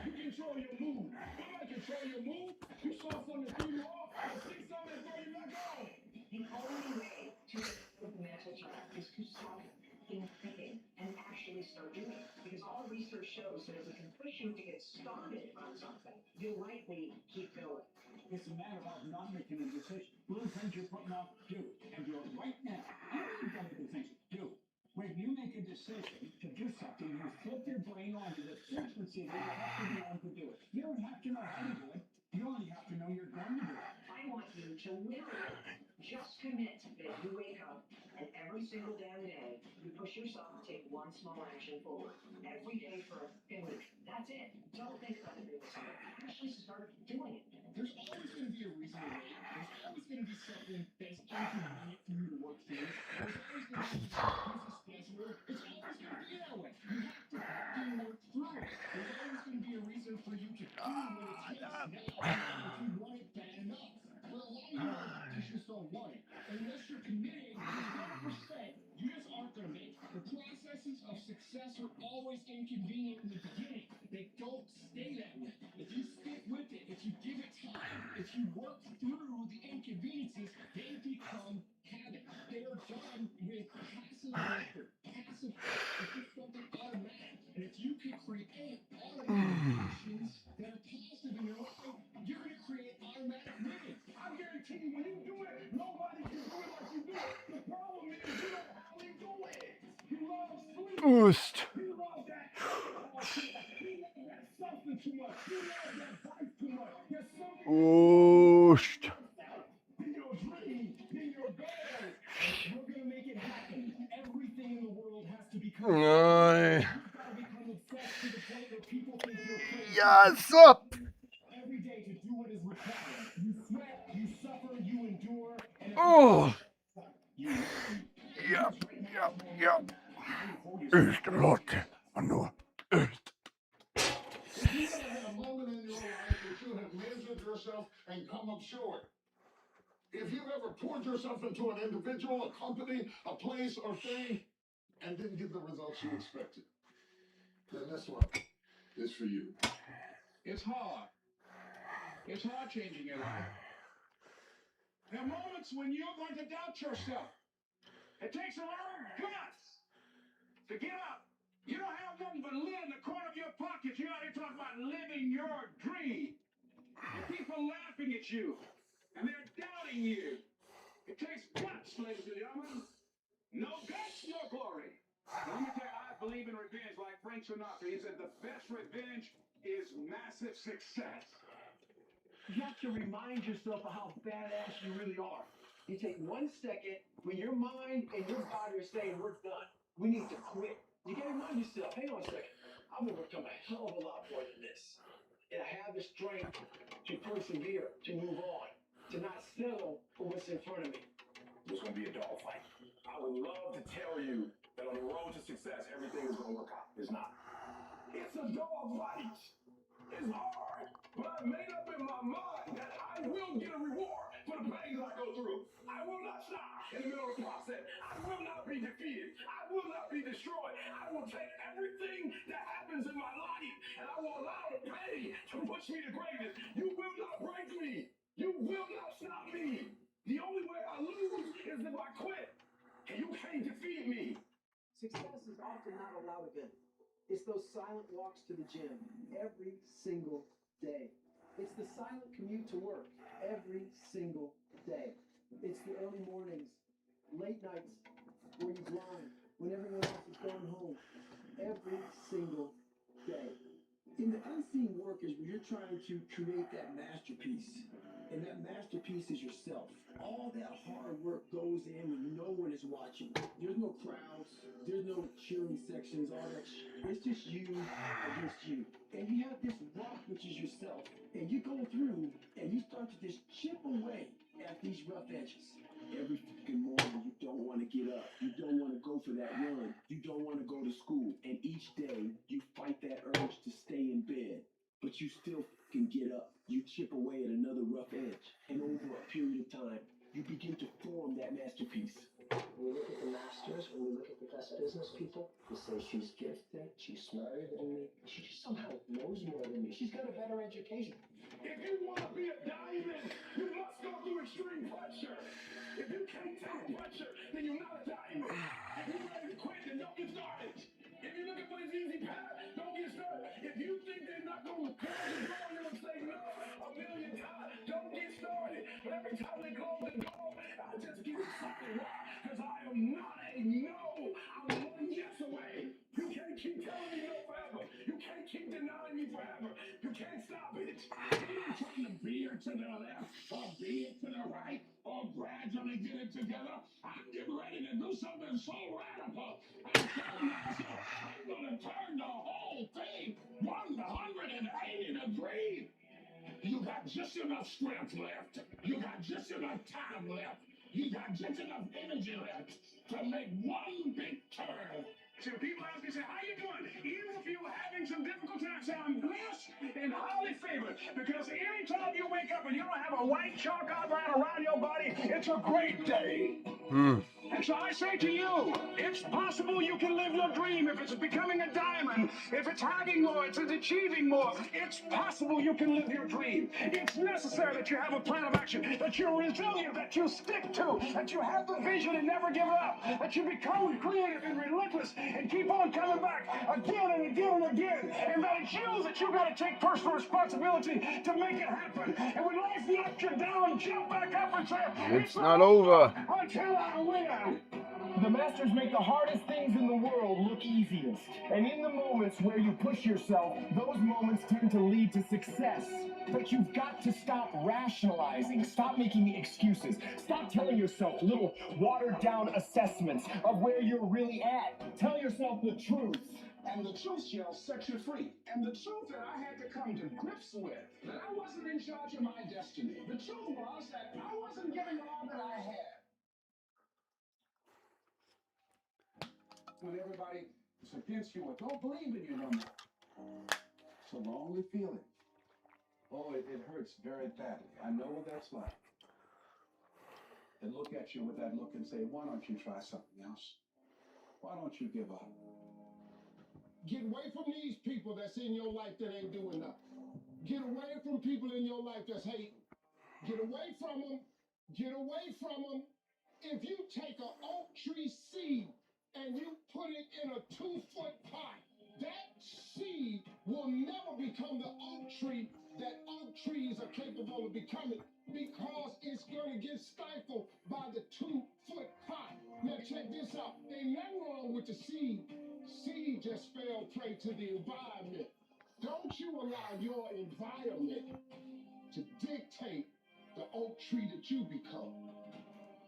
You control your mood. Nobody control your mood. You saw something that threw you off, or see something that throw you back on. The only way to with the mental job is to stop thinking and actually start doing it. Because all research shows that if we can push you to get started on something, you'll likely keep going. It's a matter of not making a decision. Little things you're putting off, do it. And do it right now. You don't even gotta do things. Do it. When you make a decision to do something, you flip your brain onto the frequency that you have to be on to do it. You don't have to know how to do it. You only have to know you're going to do it. I want you to literally just commit that you wake up and every single damn day you push yourself to take one small action forward. Every day for a week. That's it. Don't think about it doing something. Actually start doing it. There's always going to be a reason to wait. There's always going to be something that's inconvenient for you to work through. There's always going to be something stressful. It's always going to be that way. You have to fucking work through it. There's always going to be a reason for you to do what it takes now if you want it bad enough. But a lot of you just don't want it. Unless you're committed 100%, you just aren't going to make it. The processes of success are always inconvenient in the beginning. They don't stay that way. If you stick with it, it's experiences, they become habit. They are done with passive effort. Passive is just something automatic. And if you can create automatic actions that are positive in your life, you're going to create automatic wins. I guarantee you, when you do it, nobody can do it like you do it. The problem is you don't really do it. You love sleep. Boost. You love that alcohol too much. You love that substance too much. You love that vice too much. There's something Boost. in your dream, in your goals. We're going to make it happen. Everything in the world has to become. Aye. You've got to become obsessed to the point where people think you're crazy. Yes, up. Every day to do what is required. You sweat, you suffer, you endure, and Oh. you learn. Yep. Este lote. Ano. Este. If you ever had a moment in your life that you have measured yourself and come up short, if you've ever poured yourself into an individual, a company, a place, or thing, and didn't get the results you expected, then this one is for you. It's hard. It's hard changing your life. There are moments when you're going to doubt yourself. It takes a lot of guts to get up. You don't have nothing but lint in the corner of your pocket. You're out here talking about living your dream. And people laughing at you. And they're doubting you. It takes guts, ladies and gentlemen. No guts, no glory. Now, let me tell you, I believe in revenge like Frank Sinatra. He said the best revenge is massive success. You have to remind yourself of how badass you really are. You take 1 second when your mind and your body are saying, we're done. We need to quit. You gotta remind yourself, hang on a second. I've overcome a hell of a lot more than this. And I have the strength to persevere, to move on, to not settle for what's in front of me. There's going to be a dogfight. I would love to tell you that on the road to success, everything is going to work out. It's not. It's a dogfight. It's hard. But I've made up in my mind that I will get a reward for the pain I go through. I will not stop in the middle of the process. I will not be defeated. I will not be destroyed. I will take everything that happens in my life and I will allow the pain to push me to greatness. You will not break me. You will not stop me. The only way I lose is if I quit. And you can't defeat me. Success is often not a loud event. It's those silent walks to the gym every single day. It's the silent commute to work every single day. It's the early mornings, late nights, where you grind when everyone else is going home. Every single day. In the unseen work is where you're trying to create that masterpiece. And that masterpiece is yourself. All that hard work goes in when no one is watching. There's no crowds. There's no cheering sections, all that It's just you against you. And you have this rock, which is yourself. And you go through and you start to just chip away at these rough edges. Every fucking morning you don't want to get up. You don't want to go for that run. You don't want to go to school. And each day you fight that urge to stay in bed. But you still can get up. You chip away at another rough edge. And over a period of time, you begin to form that masterpiece. When we look at the masters, when we look at the best business people, we say she's gifted, she's smarter than me, she just somehow knows more than me. She's got a better education. If you want to be a diamond, you must go through extreme pressure. If you can't take pressure, then you're not a diamond. If you're ready to quit, then don't get started. If you're looking for this easy path, don't get started. If you think they're not going to close the door, you're going to say no a million times. Don't get started. But every time they close the door, I just get excited. Why? Because I am not a no. I'm one yes away. You can't keep telling me no forever. You can't keep denying me forever. You can't stop it. You're not trying to veer to the left or veer to the right or gradually get it together. I'm getting ready to do something so radical and so massive. I'm going to turn the whole thing 180 degrees. You got just enough strength left. You got just enough time left. You got just enough energy left to make one big turn. So people ask me, say, how you doing? Even if you're having some difficult times, say, I'm blessed and highly favored. Because anytime you wake up and you don't have a white chalk outline around your body, it's a great day. And So I say to you, it's possible you can live your dream. If it's becoming a diamond, if it's having more, it's achieving more, it's possible you can live your dream. It's necessary that you have a plan of action, that you're resilient, that you stick to, that you have the vision and never give up, that you become creative and relentless and keep on coming back again and again and again. And that it's you that you got to take personal responsibility to make it happen. And when life knocks you down, jump back up and say, It's not over. until I win. The masters make the hardest things in the world look easiest. And in the moments where you push yourself, those moments tend to lead to success. But you've got to stop rationalizing. Stop making excuses. Stop telling yourself little watered-down assessments of where you're really at. Tell yourself the truth. And the truth shall set you free. And the truth that I had to come to grips with, that I wasn't in charge of my destiny. The truth was that I wasn't giving all that I had. When everybody is against you or don't believe in you no more. It's a lonely feeling. Oh, it hurts very badly. I know what that's like. They look at you with that look and say, why don't you try something else? Why don't you give up? Get away from these people that's in your life that ain't doing nothing. Get away from people in your life that's hating. Get away from them. Get away from them. If you take an oak tree seed and you put it in a 2-foot pot, that seed will never become the oak tree that oak trees are capable of becoming, because it's going to get stifled by the 2-foot pot. Now check this out. Ain't nothing wrong with the seed. Seed just fell prey to the environment. Don't you allow your environment to dictate the oak tree that you become.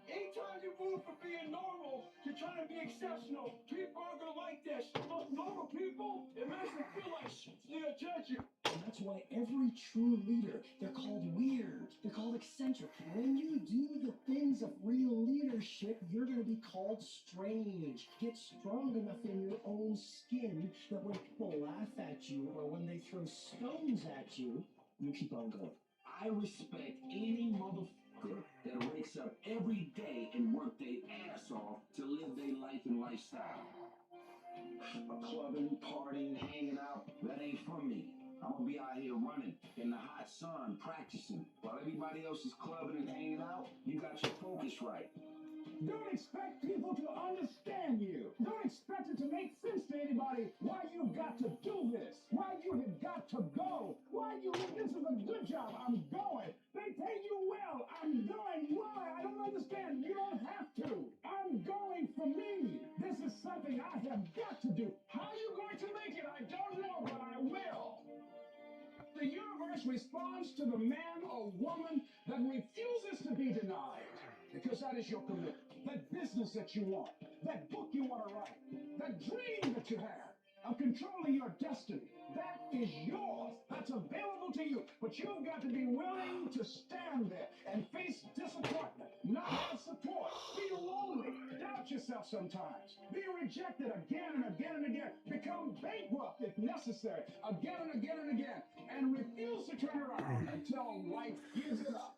Anytime you move from being normal to trying to be exceptional, people aren't gonna like that. Most normal people, it makes them feel like they'll judge you. And that's why every true leader, they're called weird. They're called eccentric. When you do the things of real leadership, you're gonna be called strange. Get strong enough in your own skin that when people laugh at you or when they throw stones at you, you keep on going. I respect any motherfucker that wakes up every day and work their ass off to live their life and lifestyle. Clubbing, partying, hanging out, that ain't for me. I'm gonna be out here running in the hot sun, practicing. While everybody else is clubbing and hanging out, you got your focus right. Don't expect people to understand you. Don't expect it to make sense to anybody why you've got to do this, why you have got to go, why you think this is a good job. I'm going. They pay you well. I'm going. Why? I don't understand. You don't have to. I'm going for me. This is something I have got to do. How are you going to make it? I don't know, but I will. The universe responds to the man or woman that refuses to be denied, because that is your commitment. That business that you want, that book you want to write, that dream that you have of controlling your destiny, that is yours. That's available to you. But you've got to be willing to stand there and face disappointment, not have support, be lonely, doubt yourself sometimes, be rejected again and again and again, become bankrupt if necessary, again and again and again, and refuse to turn around until life gives it up.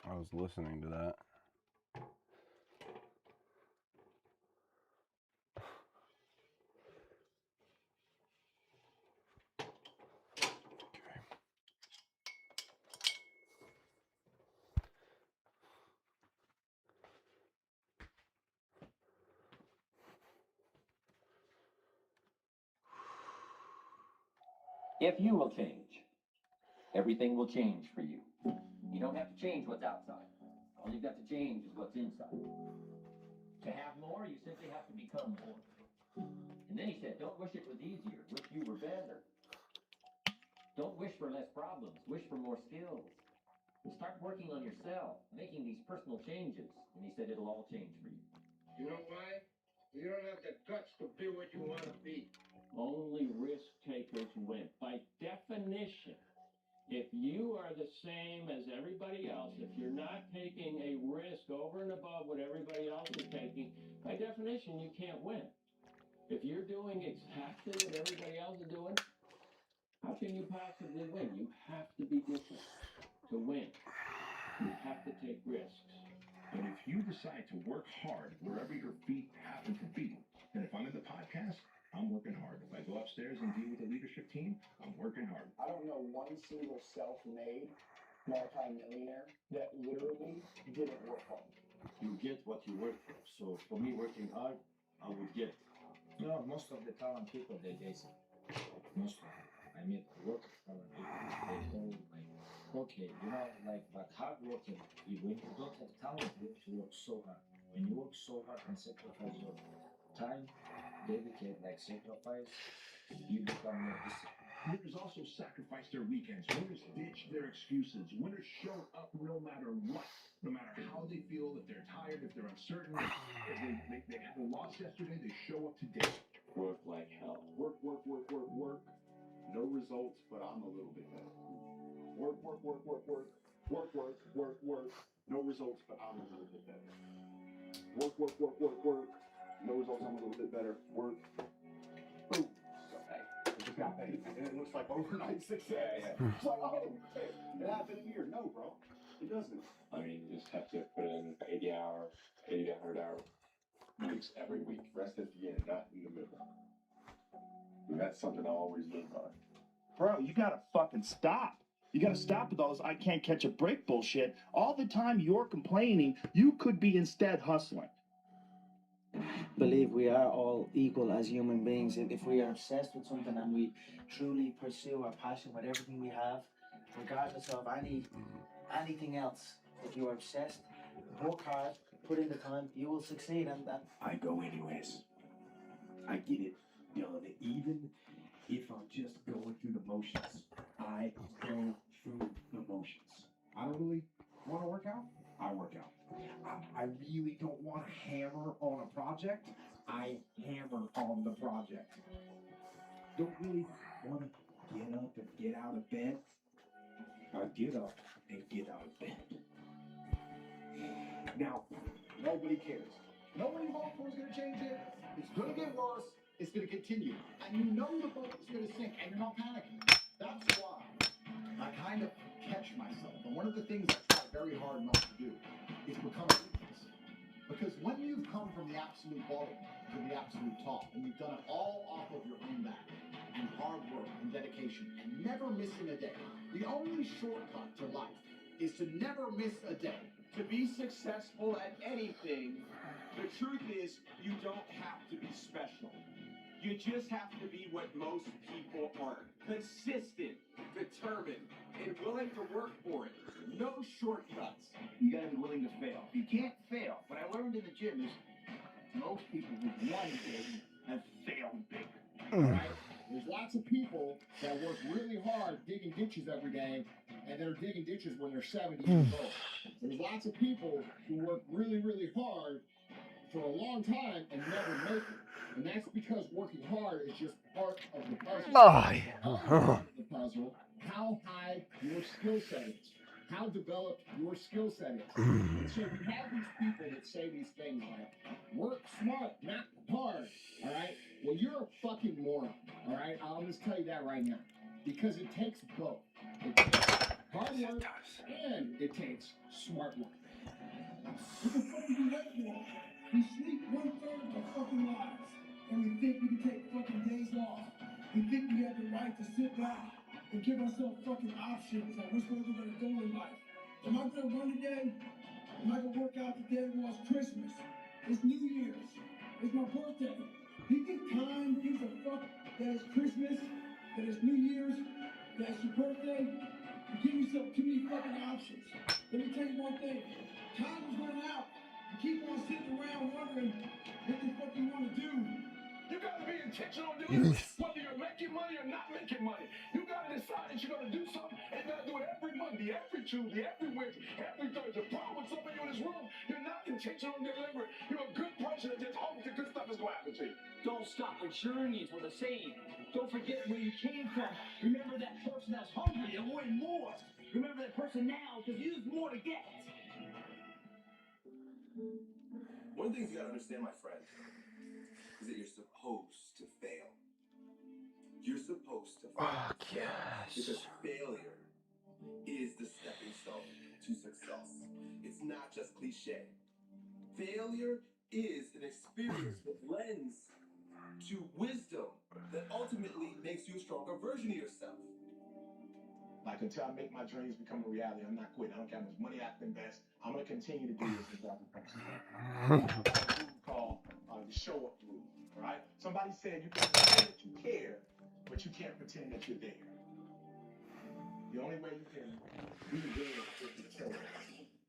I was listening to that. If you will change, everything will change for you. You don't have to change what's outside. All you've got to change is what's inside. To have more, you simply have to become more. And then he said, don't wish it was easier, wish you were better. Don't wish for less problems, wish for more skills. Start working on yourself, making these personal changes. And he said it'll all change for you. You know why? You don't have the guts to be what you want to be. Only risk takers win. By definition, If you are the same as everybody else, if you're not taking a risk over and above what everybody else is taking, by definition, you can't win. If you're doing exactly what everybody else is doing, how can you possibly win? You have to be different to win. You have to take risks. But if you decide to work hard wherever your feet happen to be, then if I'm in the podcast, I'm working hard. If I go upstairs and deal with the leadership team, I'm working hard. I don't know one single self-made multi-millionaire that literally didn't work hard. You get what you work for. So for me, working hard, I would get. No, most of the talent people, they say. Most of them. I mean, work talent people, they go like, okay, you know, like, but hard working, when you don't have talent, you have to work so hard. When you work so hard and sacrifice your time, dedicate, like sacrifice, you become more disciplined. Winners also sacrifice their weekends. Winners ditch their excuses. Winners show up no matter what. No matter how they feel, if they're tired, if they're uncertain, if they haven't lost yesterday, they show up today. Work like hell. Work. No results, but I'm a little bit better. Work. No results, but I'm a little bit better. Work. No results, I'm a little bit better. Work. Boom. Just got paid. And it looks like overnight success. Yeah. It's like, oh, hey, it happened here. No, bro. It doesn't. I mean, you just have to put in 80 to 100 hour weeks every week. Rest at the end, not in the middle. And that's something I always live by. Bro, you gotta fucking stop. You gotta stop with all this I can't catch a break bullshit. All the time you're complaining, you could be instead hustling. Believe we are all equal as human beings. If we are obsessed with something and we truly pursue our passion with everything we have, regardless of anything else, if you are obsessed, work hard, put in the time, you will succeed. And I go anyways. I get it done, even if I'm just going through the motions. I go through the motions. I don't really want to work out. I work out. I really don't want to hammer on a project. I hammer on the project. Don't really want to get up and get out of bed. I get up and get out of bed. Now, nobody cares. Nobody vote for is going to change it. It's going to get worse. It's going to continue. And you know the boat is going to sink, and you're not panicking. That's why I kind of catch myself. And one of the things I try very hard not to do is become a weakness. Because when you've come from the absolute bottom to the absolute top, and you've done it all off of your own back, and hard work and dedication, and never missing a day, the only shortcut to life is to never miss a day. To be successful at anything, the truth is you don't have to be special. You just have to be what most people are. Consistent, determined, and willing to work for it. No shortcuts. You gotta be willing to fail. You can't fail. What I learned in the gym is most people who've won big have failed big. Right? There's lots of people that work really hard digging ditches every day, and they're digging ditches when they're 70 years old. There's lots of people who work really, really hard for a long time and never make it. And that's because working hard is just part of the puzzle. Part of the puzzle, how high your skill set is, how developed your skill set is. And so you have these people that say these things like, work smart, not hard, all right? Well, you're a fucking moron, all right? I'll just tell you that right now. Because it takes both. It takes hard work and it takes smart work. What the fuck do we wait for? We sleep 1/3 of our fucking lives. And we think we can take fucking days off. We think we have the right to sit back and give ourselves fucking options on which way we're gonna go in life. Am I gonna run today? Am I gonna work out today? Well, it's Christmas. It's New Year's. It's my birthday. Do you think time gives a fuck that it's Christmas, that it's New Year's, that it's your birthday? You give yourself too many fucking options. Let me tell you one thing. Time is running out. You keep on sitting around wondering what the fuck you want to do. You gotta be intentional doing it, whether you're making money or not making money. You gotta decide that you're gonna do something, and you gotta do it every month Monday, every Tuesday, every Wednesday, every Thursday. The problem with some of you in this room, you're not intentional and deliberate. You're a good person that just hopes that good stuff is going to happen to you. Don't stop the journey is what they're saying. Don't forget where you came from. Remember that person that's hungry and wanting more. Remember that person now, because there's more to get. One of the things you gotta understand, my friend, is that you're supposed to fail. You're supposed to fail. Because failure is the stepping stone to success. It's not just cliche. Failure is an experience that lends to wisdom that ultimately makes you a stronger version of yourself. Like, until I make my dreams become a reality, I'm not quitting. I don't care how much money I can invest. I'm going to continue to do this until I become successful. Called the show up rule, all right? Somebody said you can pretend that you care, but you can't pretend that you're there. The only way you can be there is to show up.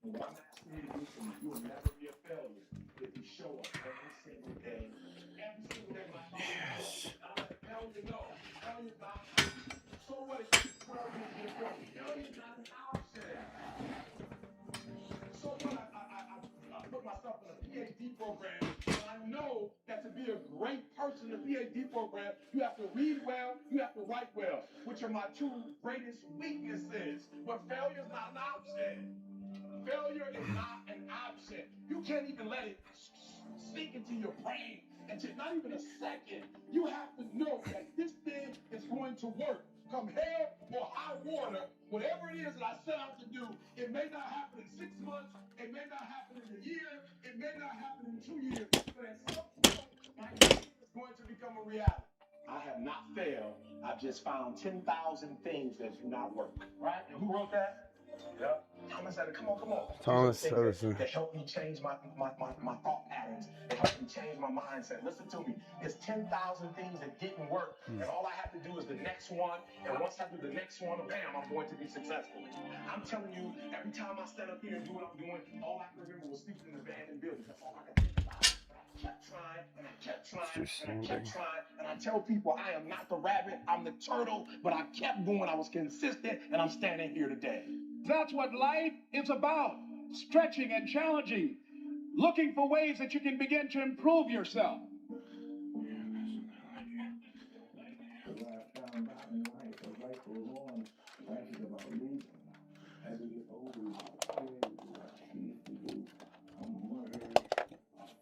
And what I'm asking you to do for me, you will never be a failure if you show up every single day. Every single day, my yes. I let failure know. Failure's not. So what is it? Failure's not an option. So what? I put myself in a PhD program, and I know that to be a great person in a PhD program, you have to read well, you have to write well, which are my two greatest weaknesses. But failure is not an option. Failure is not an option. You can't even let it sink into your brain until not even a second. You have to know that this thing is going to work. Come hell or high water, whatever it is that I set out to do, it may not happen in 6 months, it may not happen in a year, it may not happen in 2 years, but at some point, my dream is going to become a reality. I have not failed. I've just found 10,000 things that do not work. Right? And who wrote that? Yep. Thomas Edison. Come on. Thomas These are Edison. things that helped me change my thought patterns. They helped me change my mindset. Listen to me. There's 10,000 things that didn't work, and all I have to do is the next one. And once I do the next one, bam, I'm going to be successful. I'm telling you, every time I stand up here and do what I'm doing, all I can remember was sleeping in an abandoned building. That's all I can think about. I kept trying, and I kept trying, and I kept trying. And I tell people, I am not the rabbit, I'm the turtle, but I kept going. I was consistent, and I'm standing here today. That's what life is about. Stretching and challenging. Looking for ways that you can begin to improve yourself. What I found out in life, as life goes on, life is about losing. As we get older, we used to do mothers,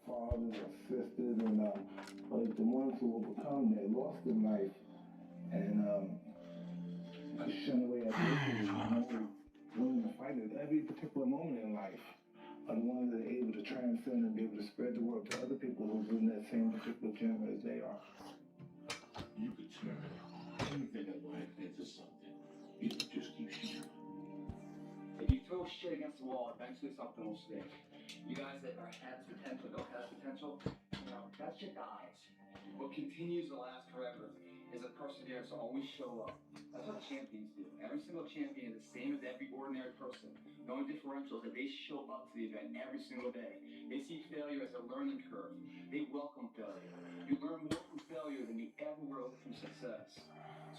fathers, or sisters, and like the ones who overcome, they lost in life, and shun away at people, willing to fight at every particular moment in life, are the ones that are able to transcend and be able to spread the word to other people who's in that same particular genre as they are. You could turn anything in life into something. You could just keep shooting. If you throw shit against the wall, eventually something will stick. You guys that have potential, don't have potential, that shit dies. What continues to last forever is a perseverance to always show up. That's what champions do. Every single champion is the same as every ordinary person. The only differential is that they show up to the event every single day. They see failure as a learning curve. They welcome failure. You learn more from failure than you ever will from success.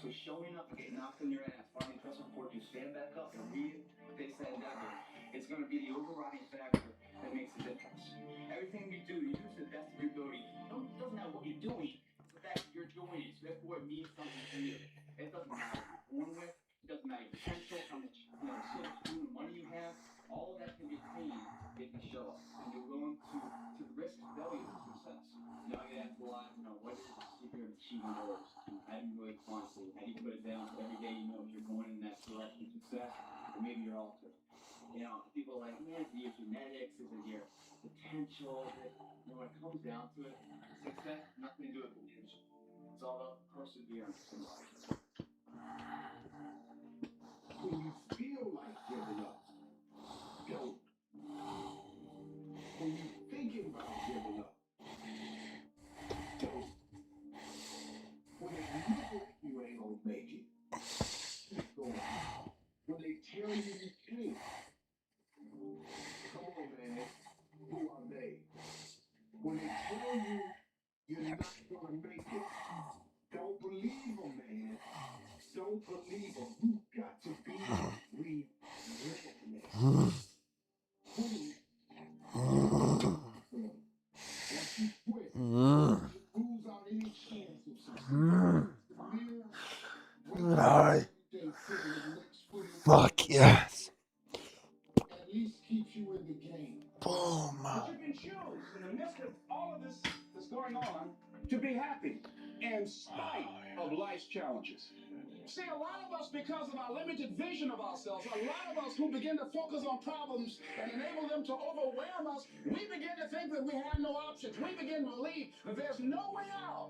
So showing up and getting knocked on your ass, finding trust and support, you stand back up and face that endeavor. It's going to be the overriding factor that makes the difference. Everything you do to the best of your ability. It doesn't matter what you're doing. It's the fact that you're doing it. So therefore, it means something to you. It doesn't matter what you're born with. It doesn't matter your potential, how much skill, money you have. All of that can be attained if you show up and you're willing to risk failure for success. Now you ask a lot, what is the secret of achieving goals? How do you really quantify? How do you put it down so every day you know if you're going in that direction of success, or maybe you're altered? People are like, man, is it your genetics? Is it your potential? When it comes down to it, success has nothing to do with potential. It's all about perseverance in life. When you feel like giving up, don't. When you're thinking about giving up, don't. When you know you ain't gonna make it, keep going. When they tell you you can't, come on, man. Who are they? When they tell you you're not gonna make it, don't believe them, man. Don't believe Alright. Fuck yes. At least keeps you in the game. Boom. But you can choose in the midst of all of this that's going on to be happy in spite of life's challenges. See, a lot of us, because of our limited vision of ourselves, a lot of us who begin to focus on problems and enable them to overwhelm us, we begin to think that we have no options. We begin to believe that there's no way out.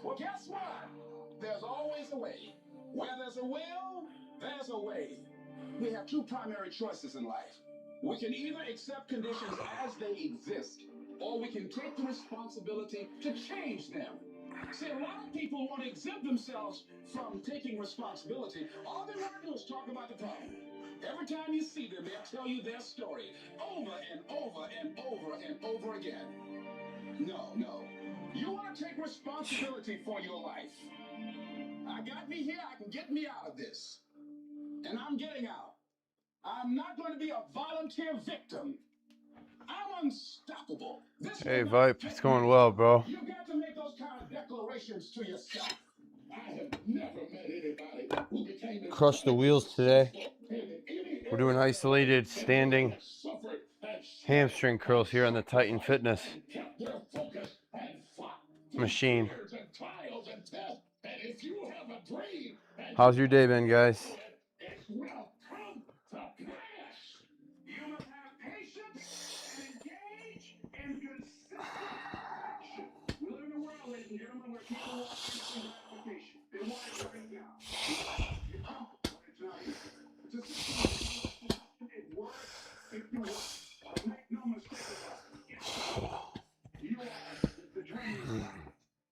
Well, guess what? There's always a way. Where there's a will, there's a way. We have two primary choices in life. We can either accept conditions as they exist, or we can take the responsibility to change them. See, a lot of people want to exempt themselves from taking responsibility. All they want to do is talk about the problem. Every time you see them, they'll tell you their story over and over and over and over again. No. You want to take responsibility for your life. I got me here, I can get me out of this. And I'm getting out. I'm not going to be a volunteer victim. I'm unstoppable. Hey, Vipe, it's going well, bro. You got to make those kind of declarations to yourself. I have never met anybody who became Crushed the wheels today. We're doing isolated standing hamstring curls here on the Titan Fitness machine. How's your day been, guys?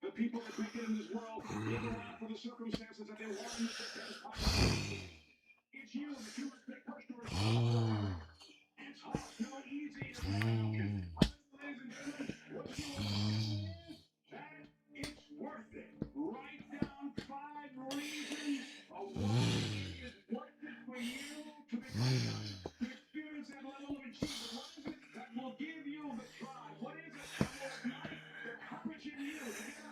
The people that make it in this world live around for the circumstances that they want in the best possible. It's you that you must take personal responsibility. It's hard, not easy. It's not ladies and gentlemen, what you is that it's worth it. Write down 5 reasons of why it is worth it for you to experience that level of achievement. What is it that will give you the drive? What is it that will ignite the courage in you to get up?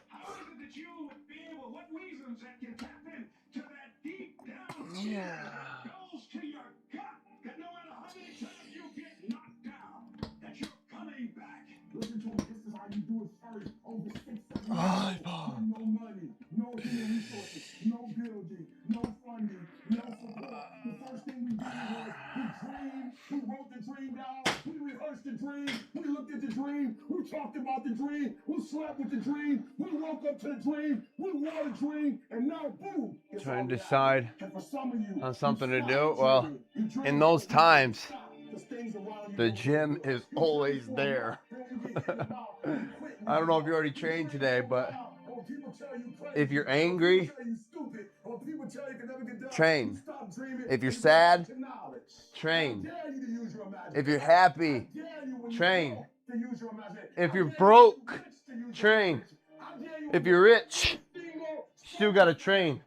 How is it that you would be able, what reasons that can tap into that deep down feeling that goes to your gut, that no matter how many times you get knocked down, that you're coming back. Listen to it, this is how you do it first. Over 6, 7 years, no money, no human resources, no building, no funding, no support. The first thing we did was we dreamed, we wrote the dream down, we rehearsed the dream, we looked at the dream, we talked about the dream, we slept with the dream, we woke up to the dream, we wore the dream, and now boom. Trying to decide on something to do. Well, in those times, the gym is always there. I don't know if you already trained today, but if you're angry, train. If you're sad, train. If you're happy, train. If you're broke, train. If you're rich, still gotta train.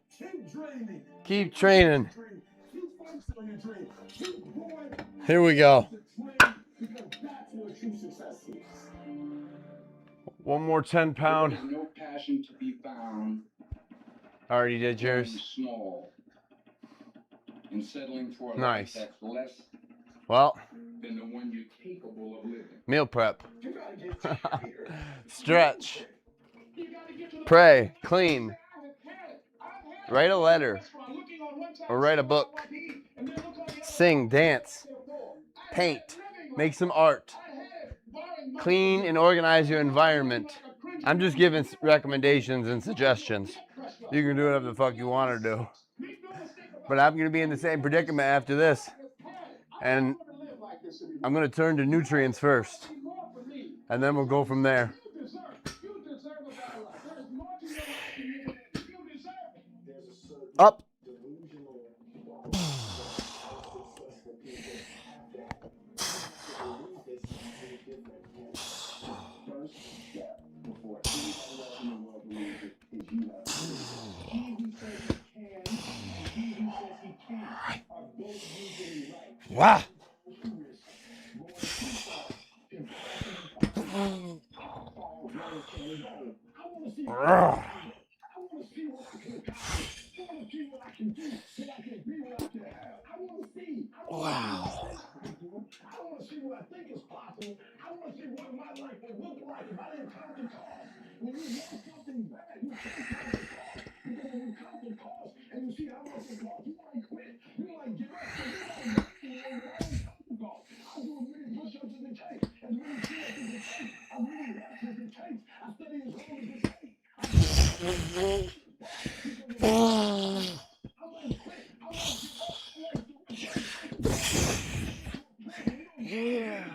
Keep training. Here we go. One more 10-pound. There is no passion to be found. I already did yours. Small. And settling for a Nice. life that's less Well, than the one you're capable of living. meal prep. Stretch. Pray. Clean. Write a letter. Or write a book. Sing. Dance. Paint. Make some art. Clean and organize your environment. I'm just giving recommendations and suggestions. You can do whatever the fuck you want to do. But I'm going to be in the same predicament after this. And I'm going to turn to nutrients first. And then we'll go from there. Up. are both usually right. Wow. Wow. I want to see what I think is possible. I want to see what my life would look like if I didn't count the cost. When you want something bad, you can't count the cost. Because when you count the cost and you see how much it costs, you might quit. You might give up. So you might not count the cost. I do as many push-ups as it takes, as many sit-ups as it takes, as many reps as it takes. I study as long as it takes. Yeah.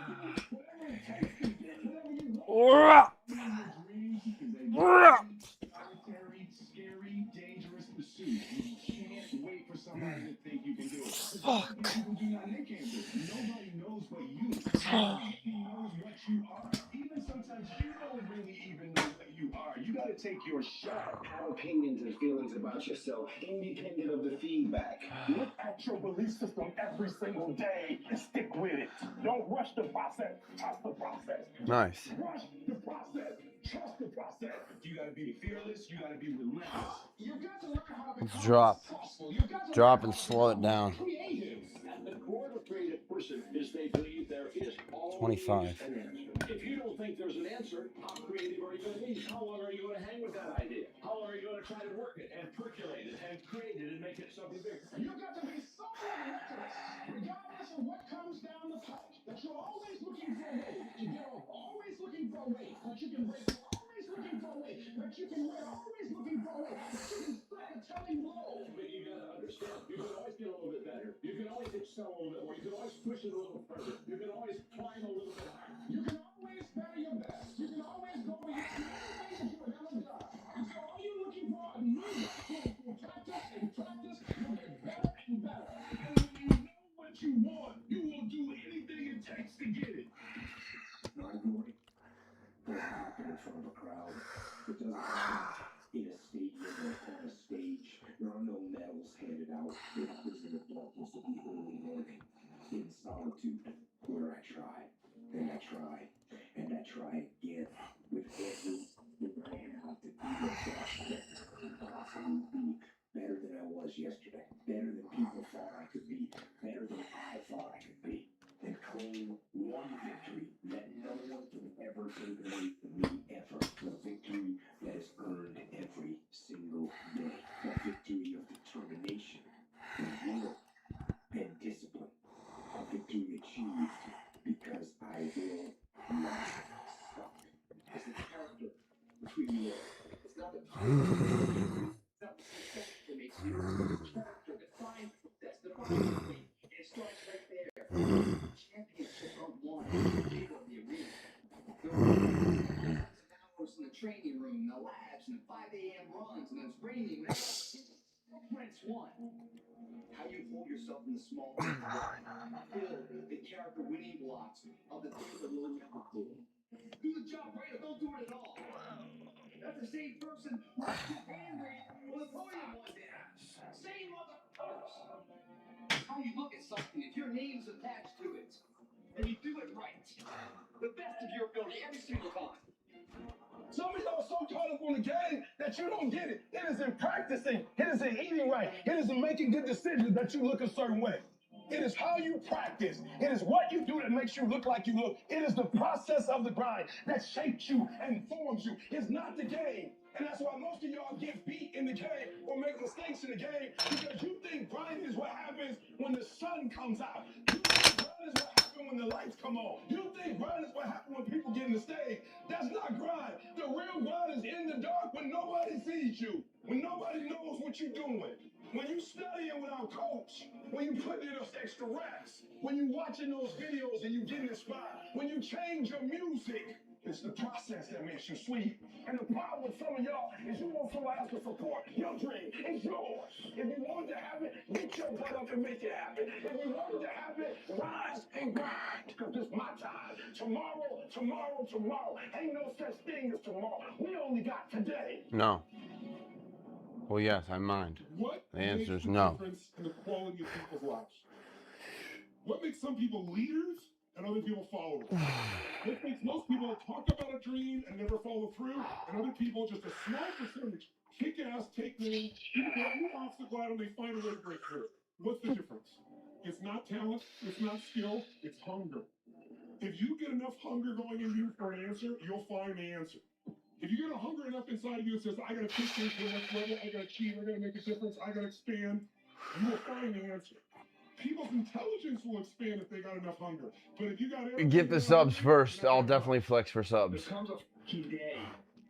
Scary, dangerous pursuit. You can't wait for somebody to think you can do it. Fuck. Nobody knows but you. Nobody knows what you are. Even sometimes you don't really even know what you are. You gotta take your shot. Have opinions and feelings about yourself, independent of the feedback. Look at your belief system every single day and stick with it. Don't rush the process. Trust the process. Nice. Rush the process. Trust the process. You gotta be fearless. You gotta be relentless. You got to learn how to Let's drop. Drop and slow it down. creative. At the core of a creative person is they believe there is always 25. an answer. If you don't think there's an answer, how creative are you going to be? How long are you going to hang with that idea? How long are you going to try to work it and percolate it and create it and make it something bigger? You got to be so relentless, regardless of what comes down the pipe, that you're always looking for a way to get off, always looking for a way that you can break, always looking for a way that you can win, always looking for a way that you can strike a telling blow. But you got to understand, you can always get a little bit better. You can always excel a little bit more. You can always push it a little further. You can always climb a little bit higher. You can always better your best. You can always go beyond anything that you have ever done. And so all you're looking for are new practice and practice. You'll get better and better. And when you know what you want, you will do anything it takes to get it. Not ignoring. Doesn't happen in front of a crowd. It doesn't happen in a stadium or on a stage. There are no medals handed out. It happens in the darkness of the early morning. In solitude, where I try, and I try, and I try again. With everything I have to be the best that I can possibly be. Better than I was yesterday. Better than people thought I could be. Better than I thought I could be. And claim one victory that no one can ever take away from me ever. A victory that is earned every single day. A victory of determination and will and discipline. A victory achieved because I will not stop. It's the character between you all. It's not the power. It's not the success that makes you. It's the character that finds success, that finds me. It starts right there. Championship of one. Big of the arena. Hours in the training room, the labs, and the 5 a.m. runs, and it's raining. Prince won. How you hold yourself in the small things. Build the character winning blocks of the things that will never do. Do the job right or don't do it at all. That's the same person who was too angry when the podium was there. Same motherfuckers. How you look at something if your name's attached to it, and you do it right. The best of your ability every single time. Some of y'all are so caught up on the game that you don't get it. It is in practicing. It is in eating right. It is in making good decisions that you look a certain way. It is how you practice. It is what you do that makes you look like you look. It is the process of the grind that shapes you and forms you. It's not the game. And that's why most of y'all get beat in the game or make mistakes in the game because you think grinding is what happens when the sun comes out. You think grind is what happens when the lights come on. You think grind is what happens when people get in the stage. That's not grind. The real grind is in the dark when nobody sees you, when nobody knows what you're doing. When you studying without coach, when you putting in those extra reps, when you watching those videos and you getting inspired, when you change your music, it's the process that makes you sweet. And the problem with some of y'all is you want somebody else to support your dream. It's yours. If you want it to happen, get your butt up and make it happen. If you want it to happen, rise and grind. Because it's my time. Tomorrow. Ain't no such thing as tomorrow. We only got today. No. Well, yes, I mind. What The answer makes is the no. difference in the quality of people's lives? What makes some people leaders and other people followers? What makes most people talk about a dream and never follow through, and other people, just a small percentage, kick ass, take names, get new obstacle out, and they find a way to break through? What's the difference? It's not talent, it's not skill, it's hunger. If you get enough hunger going in you for an answer, you'll find the answer. If you get a hunger enough inside of you that says, I gotta take things to the next level, I gotta achieve, I gotta make a difference, I gotta expand, you will find the answer. People's intelligence will expand if they got enough hunger. But if you got everything Get the subs first. I'll definitely flex for subs. There comes a day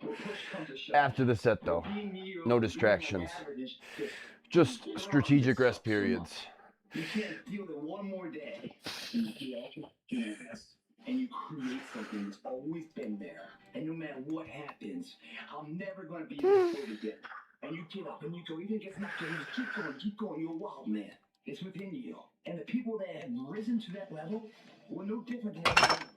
where push comes to shove. After the set, though. No distractions. Just strategic rest periods. You can't deal with one more day. And you feel your best. And you create something that's always been there. And no matter what happens, I'm never going to be able to again. And you get up and you go, even if it gets knocked down, you just keep going. You're a wild man. It's within you. And the people that have risen to that level were no different than everyone else.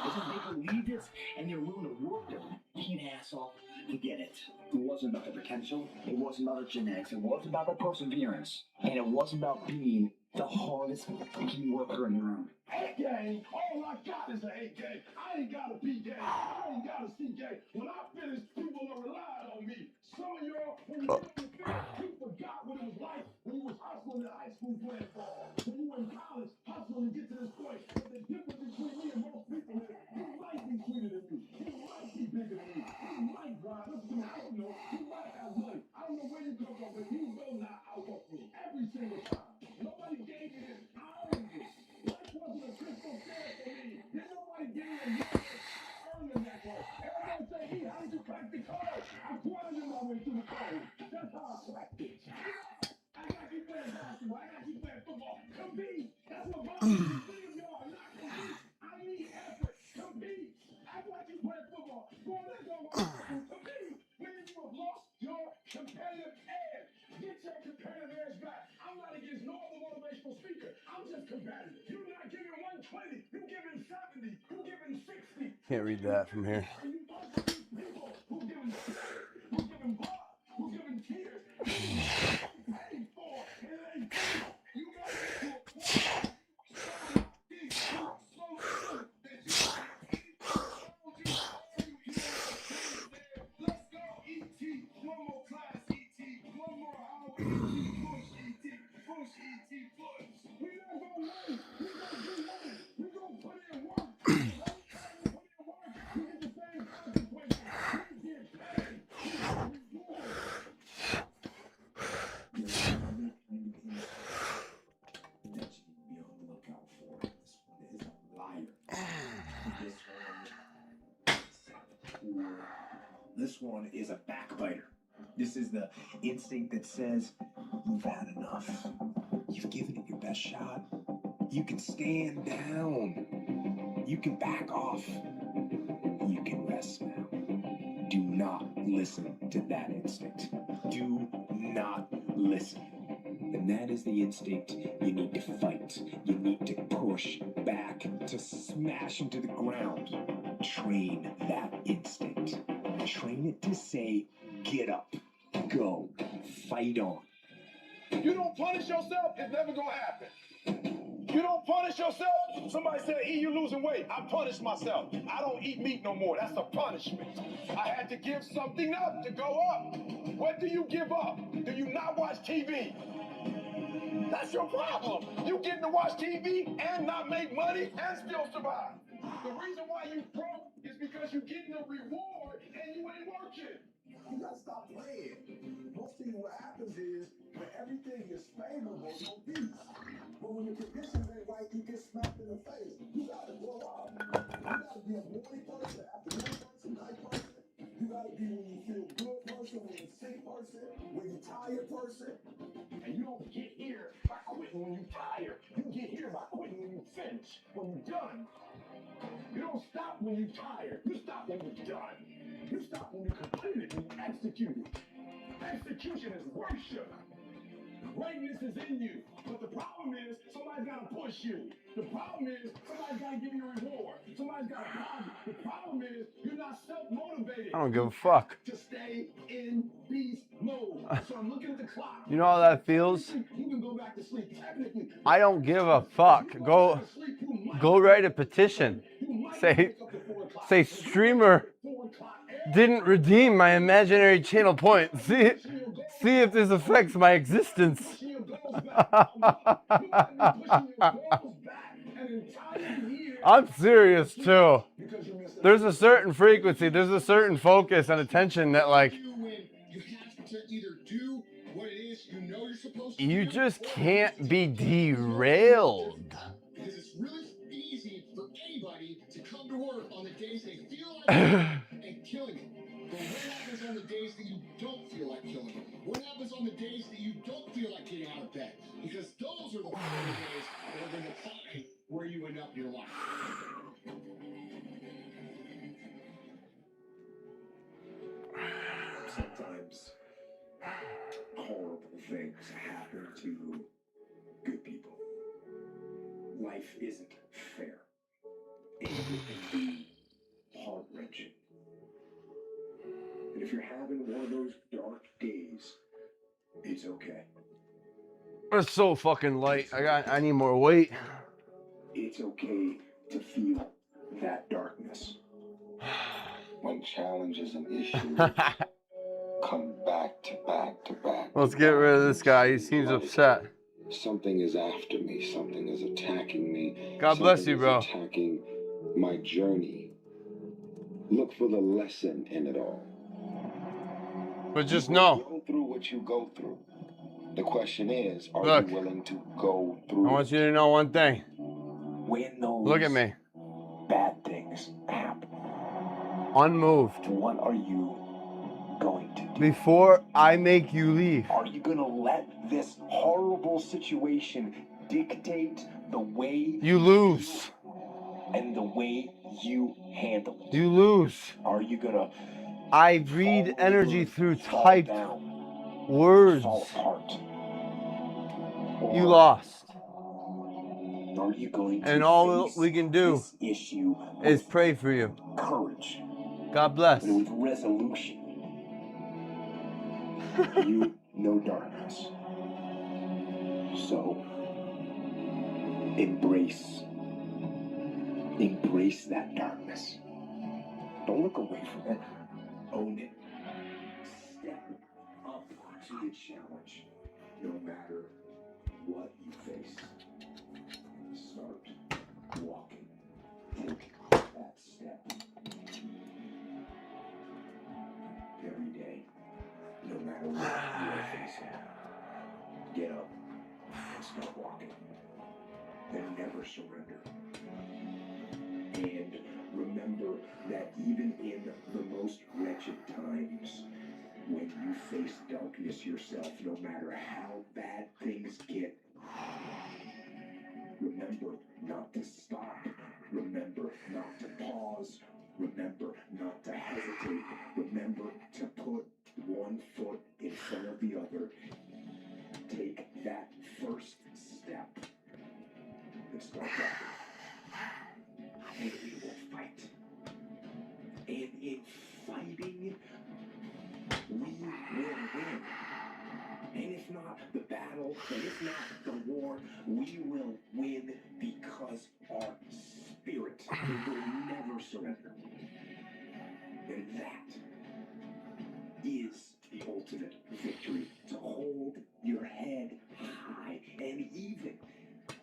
It's just they believed it and they're willing to work their fucking ass off to get it. It wasn't about the potential. It wasn't about the genetics. It wasn't about the perseverance. And it wasn't about being the hardest fucking worker in the room. Hey, gang, all I got is a hey, gang. I ain't got a B gang. I ain't got a C gang. When I finish, people are relying on me. Some of y'all, when you get on the field, you forgot what it was like when you was hustling in high school playing ball. When you were in college, hustling to get to this point. But the difference between me and most people is he might be sweeter than me. He might be bigger than me. He might drive. Listen, I don't know. He might have money. I don't know where you come from, but you will not outwork me every single time. Nobody gave me this. I earned this. Life wasn't a crystal fair for me. Then nobody gave me this. I earned the necklace. Everybody say, E, how did you crack the code? I grinded my way through the code. That's how I cracked it. I got you playing basketball. I got you playing football. Compete. That's what bothers me. Three of y'all are not compete. I need effort. Compete. Act like you play football. Boy, let's go. Compete. When you have lost your competitive edge. Get your competitive edge back. I'm not against no other motivational speaker. I'm just competitive. You're not giving 120. You're giving 70. You're giving 60. Can't read that from here. Are you people who giving sweat, who giving blood, who giving tears, paid for, and it ain't fair. You got to get to a point. Let's go, E.T. One more class, E.T. One more hour, E.T. Push, E.T. Push, E.T. Push. We not gonna win. We gonna do money. We gonna put in work. Every time we put in work, we get the same consequences. We get paid. We get reward. That you need to be on the lookout for. This one is a liar. This one is a backbiter. This is the instinct that says, you've had enough. You've given it your best shot. You can stand down. You can back off. You can rest now. Do not listen to that instinct. Do not listen. And that is the instinct you need to fight. You need to push back, to smash into the ground. Train that instinct. Train it to say, get up, go, fight on. You don't punish yourself, it's never gonna happen. You don't punish yourself. Somebody said, E, you losing weight. I punish myself. I don't eat meat no more. That's a punishment. I had to give something up to go up. What do you give up? Do you not watch TV? That's your problem. You getting to watch TV and not make money and still survive. The reason why you broke is because you getting a reward and you ain't working. You gotta stop playing. Most people, what happens is when everything is favorable, no peace. But when your conditions ain't right, you get smacked in the face. You gotta grow up. You gotta be a morning person, afternoon person, night person. You gotta be when you feel good person, when you're sick person, when you're tired person. And you don't get here by quitting when you're tired. You get here by quitting when you finish, when you're done. You don't stop when you're tired. You stop when you're done. You stop when you complete it, when you execute it. Execution is worship. Greatness is in you. But the problem is, somebody's got to push you. The problem is, somebody's got to give you a reward. Somebody's got to drive you. The problem is, you're not self-motivated. I don't give a fuck. To stay in beast mode. So I'm looking at the clock. You know how that feels? You can go back to sleep. Technically, I don't give a fuck. Go write a petition. Say streamer didn't redeem my imaginary channel point. See if this affects my existence. I'm serious too. There's a certain frequency, there's a certain focus and attention that like you just can't be derailed. Because it's really easy for anybody to come to work on the days they feel like and killing it. But what happens on the days that you don't feel like killing it? What happens on the days that you don't feel like getting out of bed? Because those are the days that are going to define where you end up in your life. Sometimes horrible things happen to good people. Life isn't fair. And it can be heart-wrenching. And if you're having one of those dark days, it's okay. It's so fucking light. I need more weight. It's okay to feel that darkness. When challenge is an issue, come back to back to back. Let's get rid of this guy. He seems upset. Something is after me. Something is attacking me. God bless you, bro. Attacking my journey. Look for the lesson in it all. But just know. Go through what you go through. The question is, are Look, you willing to go through? I want you to know one thing. When those Look at me. bad things happen, Unmoved. what are you going to do? Before I make you leave. Are you going to let this horrible situation dictate the way You lose. and the way you handle it? You lose. Are you going to I read energy through typed words. fall apart? You lost. Are you going to And all face we can do this issue is with pray for you. courage God bless. and with resolution? You know darkness. So embrace that darkness. Don't look away from it. Own it. Step up to the challenge, no matter what you face. Start walking. Take that step. Every day, no matter what you are facing. Get up and start walking. And never surrender. And remember that even in the most wretched times, when you face darkness yourself, no matter how bad things get, remember not to stop. Remember not to pause. Remember not to hesitate. Remember to put one foot in front of the other. Take that first step and start walking. And we will fight. And in fighting, we will win. And if not the battle, and if not the war, we will win because our spirit will never surrender. And that is the ultimate victory. To hold your head high and even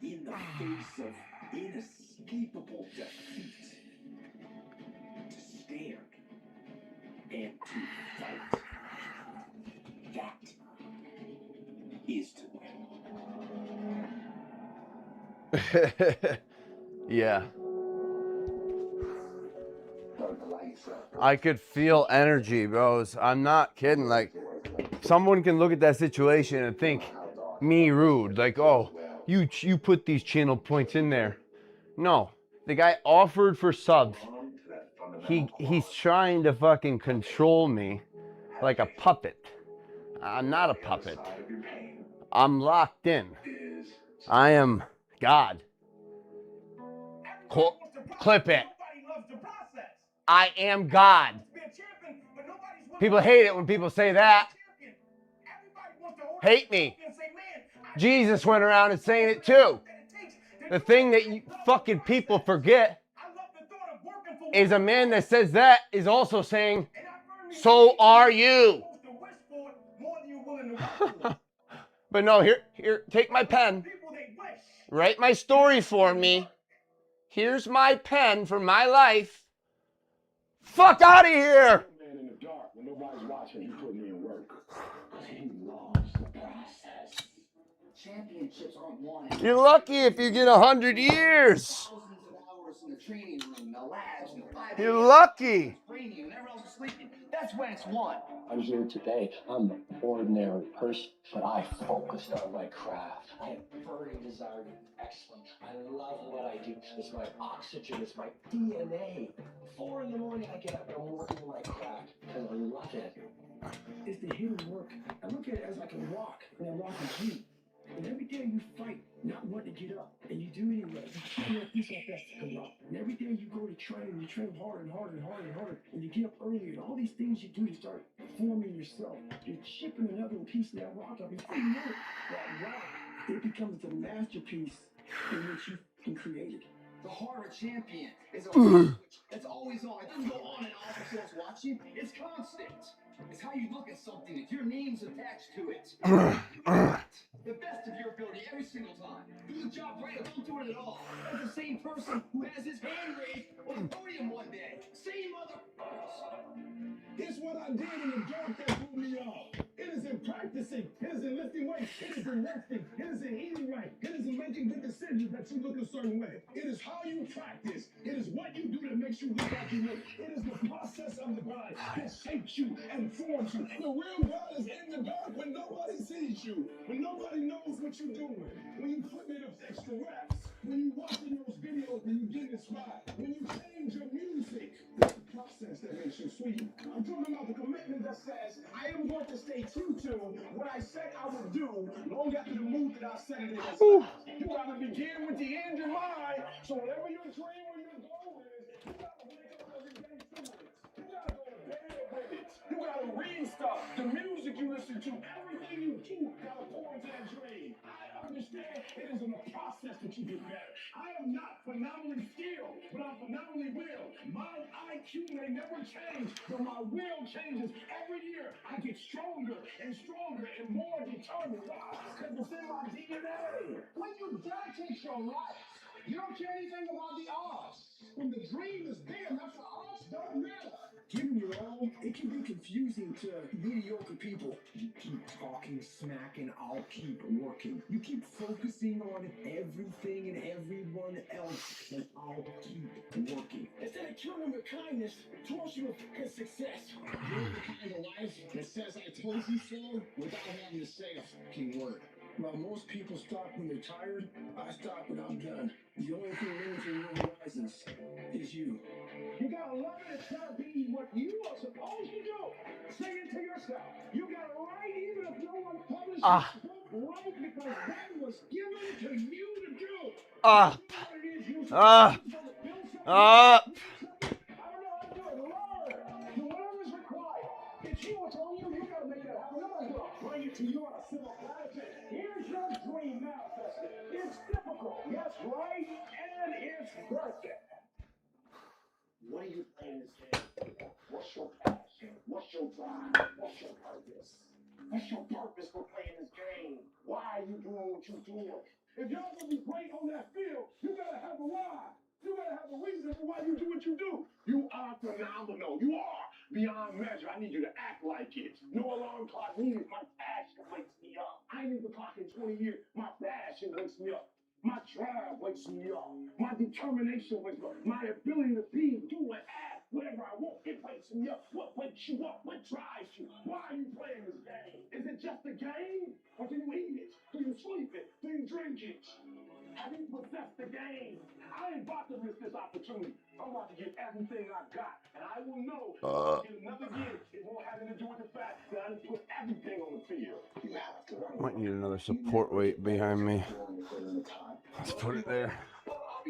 in the face of inescapable defeat, to stand and to fight. That is to win. Yeah. I could feel energy, bros. I'm not kidding. Like, someone can look at that situation and think me rude. Like, oh, you put these channel points in there. No, the guy offered for subs. He's trying to fucking control me like a puppet. I'm not a puppet. I'm locked in. I am God. Clip it. I am God. People hate it when people say that. Hate me. Jesus went around and saying it too. The thing that you fucking people forget is a man that says that is also saying, so are you. But no, here, take my pen. Write my story for me. Here's my pen for my life. Fuck out of here. Man in the dark, when nobody's watching, he putting in work. He loves the process. Championships aren't won. You're lucky if you get 100 years. Thousands of hours in the training room, the labs, and the 5 You're lucky. training, and everyone else is sleeping. That's when it's won. I'm here today. I'm an ordinary person, but I focused on my craft. I have burning desire to be excellent. I love what I do. It's my oxygen. It's my DNA. 4 in the morning, I get up and I'm working on my craft because I love it. It's the hidden work. I look at it as like a rock, and that rock is you. And every day you fight, not wanting to get up, and you do anyway. You keep your piece of best to come up. And every day you go to train, you train harder and harder and harder and harder, and you get up earlier, and all these things you do, you start forming yourself. You're chipping another piece of that rock up. Before you know it, that rock, it becomes the masterpiece in which you can create it. The heart of a champion is a switch that's always on. It doesn't go on and off if someone's watching. It's constant. It's how you look at something if your name's attached to it. The best of your ability every single time. Do the job right or don't do it at all. That's the same person who has his hand raised on the podium one day. Same motherfuckers. It's what I did in the dark that threw me off. It is in practicing. It is in lifting weights. It is in resting. It is in eating right. It is in making good decisions that you look a certain way. It is how you practice. It is what you do that makes you look like you look. It is the process of the grind that shapes you and forms you. The real God is in the dark when nobody sees you. When nobody knows what you're doing. When you put in those extra reps. When you watching those videos and you get inspired. When you change your music. It's the process that makes you sweet. I'm talking about the commitment that says, I am going to stay true to what I said I would do long after the mood that I set it in has stopped. You gotta begin with the end in mind. So whatever your dream or your goal is, you gotta wake up every day to it. You gotta go to bed with it. You gotta read stuff. The music you listen to, everything you do gotta pour into that dream. I understand it is in the process that you get better. I am not phenomenally skilled, but I'm phenomenally willed. My IQ may never change, but my will changes every year. I get stronger and stronger and more determined. Why? Because it's in my DNA. When you die, takes your life. You don't care anything about the odds. When the dream is there, that's the odds don't matter. Giving your all, it can be confusing to mediocre people. You keep talking smack and I'll keep working. You keep focusing on everything and everyone else and I'll keep working. Instead of killing with kindness, toss you with success. You're the kind of life that says I told you so without having to say a fucking word. While most people stop when they're tired, I stop when I'm done. The only thing limiting your horizons is you. You gotta love it. It's gotta be what you are supposed to do. Say it to yourself. You gotta write even if no one publishes the book. Write because that was given to you to do. Up. Whatever's required. It's you. It's on you. You gotta make that happen. Nobody's gonna bring it to you on a civil planet. Here's your dream manifested. It's difficult. Yes, right? And it's perfect. What are you playing this game? What's your passion? What's your drive? What's your purpose? What's your purpose for playing this game? Why are you doing what you're doing? If you're gonna be great on that field, you gotta have a why. You gotta have a reason for why you do what you do. You are phenomenal. You are beyond measure. I need you to act like it. No alarm clock needed. My passion wakes me up. I need the clock in 20 years. My passion wakes me up. My drive wakes me up. My determination wakes me up. My ability to be, do, and act whatever I want, it wakes me up. What wakes you up? What drives you? Why are you playing this game? Is it just a game? Or do you eat it? Do you sleep it? Do you drink it? Have you possessed the game? I ain't about to miss this opportunity. I'm about to get everything I got. And I will know if I get another year, it won't have anything to do with the fact that I didn't put everything on the field. You have to. Might need another support weight behind me. Let's put it there.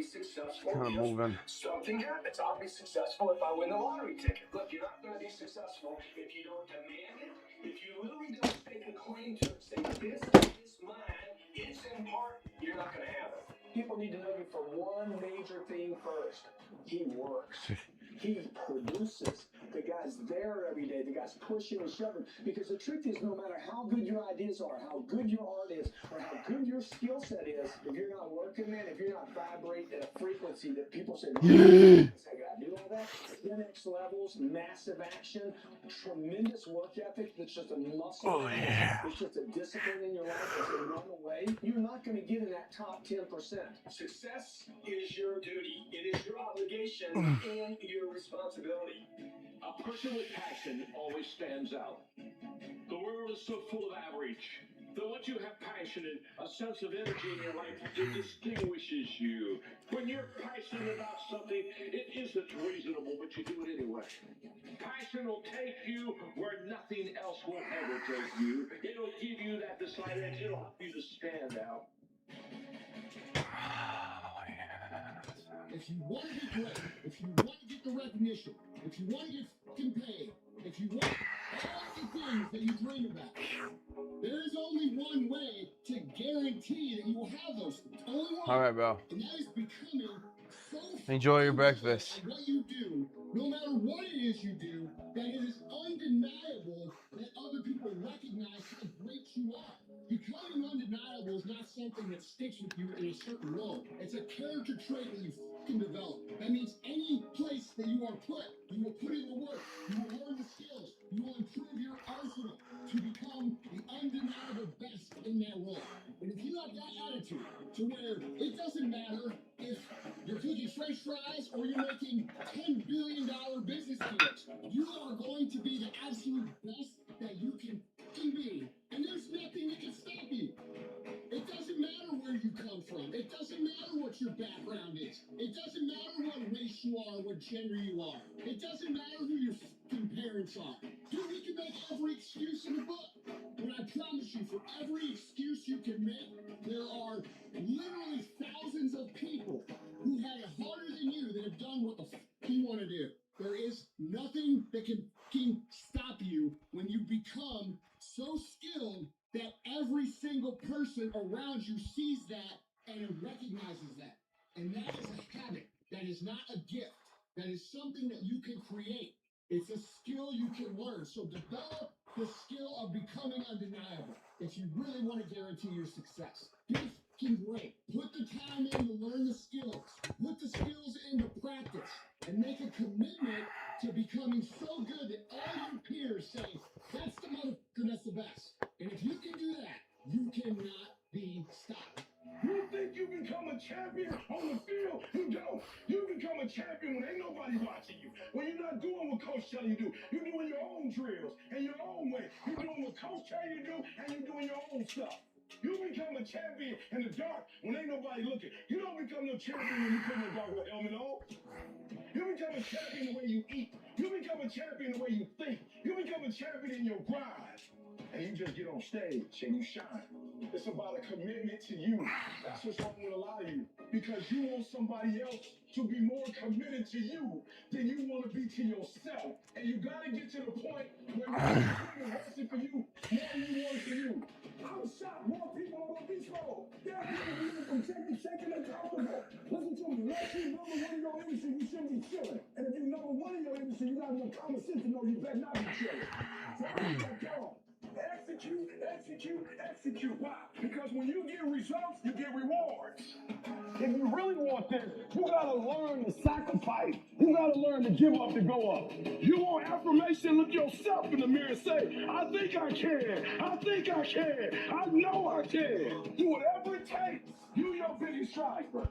be successful Kind of if moving. something happens. I'll be successful if I win the lottery ticket. Look, you're not going to be successful if you don't demand it. If you literally don't stake a claim to it, say, this is mine, it's in part, you're not going to have it. People need to know you for one major thing first. He works. He produces. The guy's there every day. The guy's pushing and shoving. Because the truth is, no matter how good your ideas are, how good your art is, or how good your skill set is, if you're not working, man, if you're not vibrating at a frequency that people say, Yeah. I gotta do all that, 10x levels, massive action, tremendous work ethic that's just a muscle. Oh, yeah. It's just a discipline in your life that's a run away. You're not going to get in that top 10%. Success is your duty. It is your obligation and your responsibility. A person with passion always stands out. The world is so full of average. But once you have passion and a sense of energy in your life, it distinguishes you. When you're passionate about something, it isn't reasonable, but you do it anyway. Passion will take you where nothing else will ever take you. It'll give you that decided edge. It'll help you to stand out. If you want to be great, if you want to get the recognition, if you want to get fucking paid, if you want all the things that you dream about, there is only one way to guarantee that you will have those things. Only one. All right, bro. And that is becoming so Enjoy your fucking breakfast. good at what you do, no matter what it is you do, that it is undeniable that other people recognize how great you are. Becoming undeniable is not something that sticks with you in a certain role. It's a character trait that you fucking develop. That means any place that you are put, you will put in the work, you will learn the skills, you will improve your arsenal to become the undeniable best in that role. And if you have that attitude to where it doesn't matter if you're cooking French fries or you're making $10 billion business deals, you are going to be the absolute best that you can be. And there's nothing that can stop you. It doesn't matter where you come from. It doesn't matter what your background is. It doesn't matter what race you are, what gender you are. It doesn't matter who your fucking parents are. Dude, we can make every excuse in the book. But I promise you, for every excuse you can make, there are literally thousands of people who had it harder than you that have done what the fuck you want to do. There is nothing that can fucking stop you when you become so skilled that every single person around you sees that and recognizes that. And that is a habit. That is not a gift. That is something that you can create. It's a skill you can learn. So develop the skill of becoming undeniable if you really want to guarantee your success. Be fucking great. Put the time in to learn the skills. Put the skills into practice. And make a commitment to becoming so good that all your peers say, that's the motherfucker that's the best. And if you can do that, you cannot be stopped. You think you become a champion on the field? You don't. You become a champion when ain't nobody watching you. When you're not doing what coach tells you to do. You're doing your own drills and your own way. You're doing what coach tells you to do and you're doing your own stuff. You become a champion in the dark when ain't nobody looking. You don't become no champion when you put in the dark with a helmet on. You become a champion the way you eat. You become a champion the way you think. You become a champion in your grind. And you just get on stage and you shine. It's about a commitment to you. That's what's wrong with a lot of you. Because you want somebody else to be more committed to you than you want to be to yourself. And you got to get to the point where you're rehearsing for you more than you want for you. I'm shocked. More people are going to be slow. There are people moving from check to check and they're comfortable. Listen to me. Unless you're number one in your industry, you shouldn't be chilling. And if you're number one in your industry, you got enough common sense to know you better not be chilling. So go. Execute, execute, execute. Why? Because when you get results, you get rewards. If you really want this, you gotta learn to sacrifice. You gotta learn to give up to go up. You want affirmation, look yourself in the mirror and say, I think I can. I think I can. I know I can. Do whatever it takes. You your biggest driver.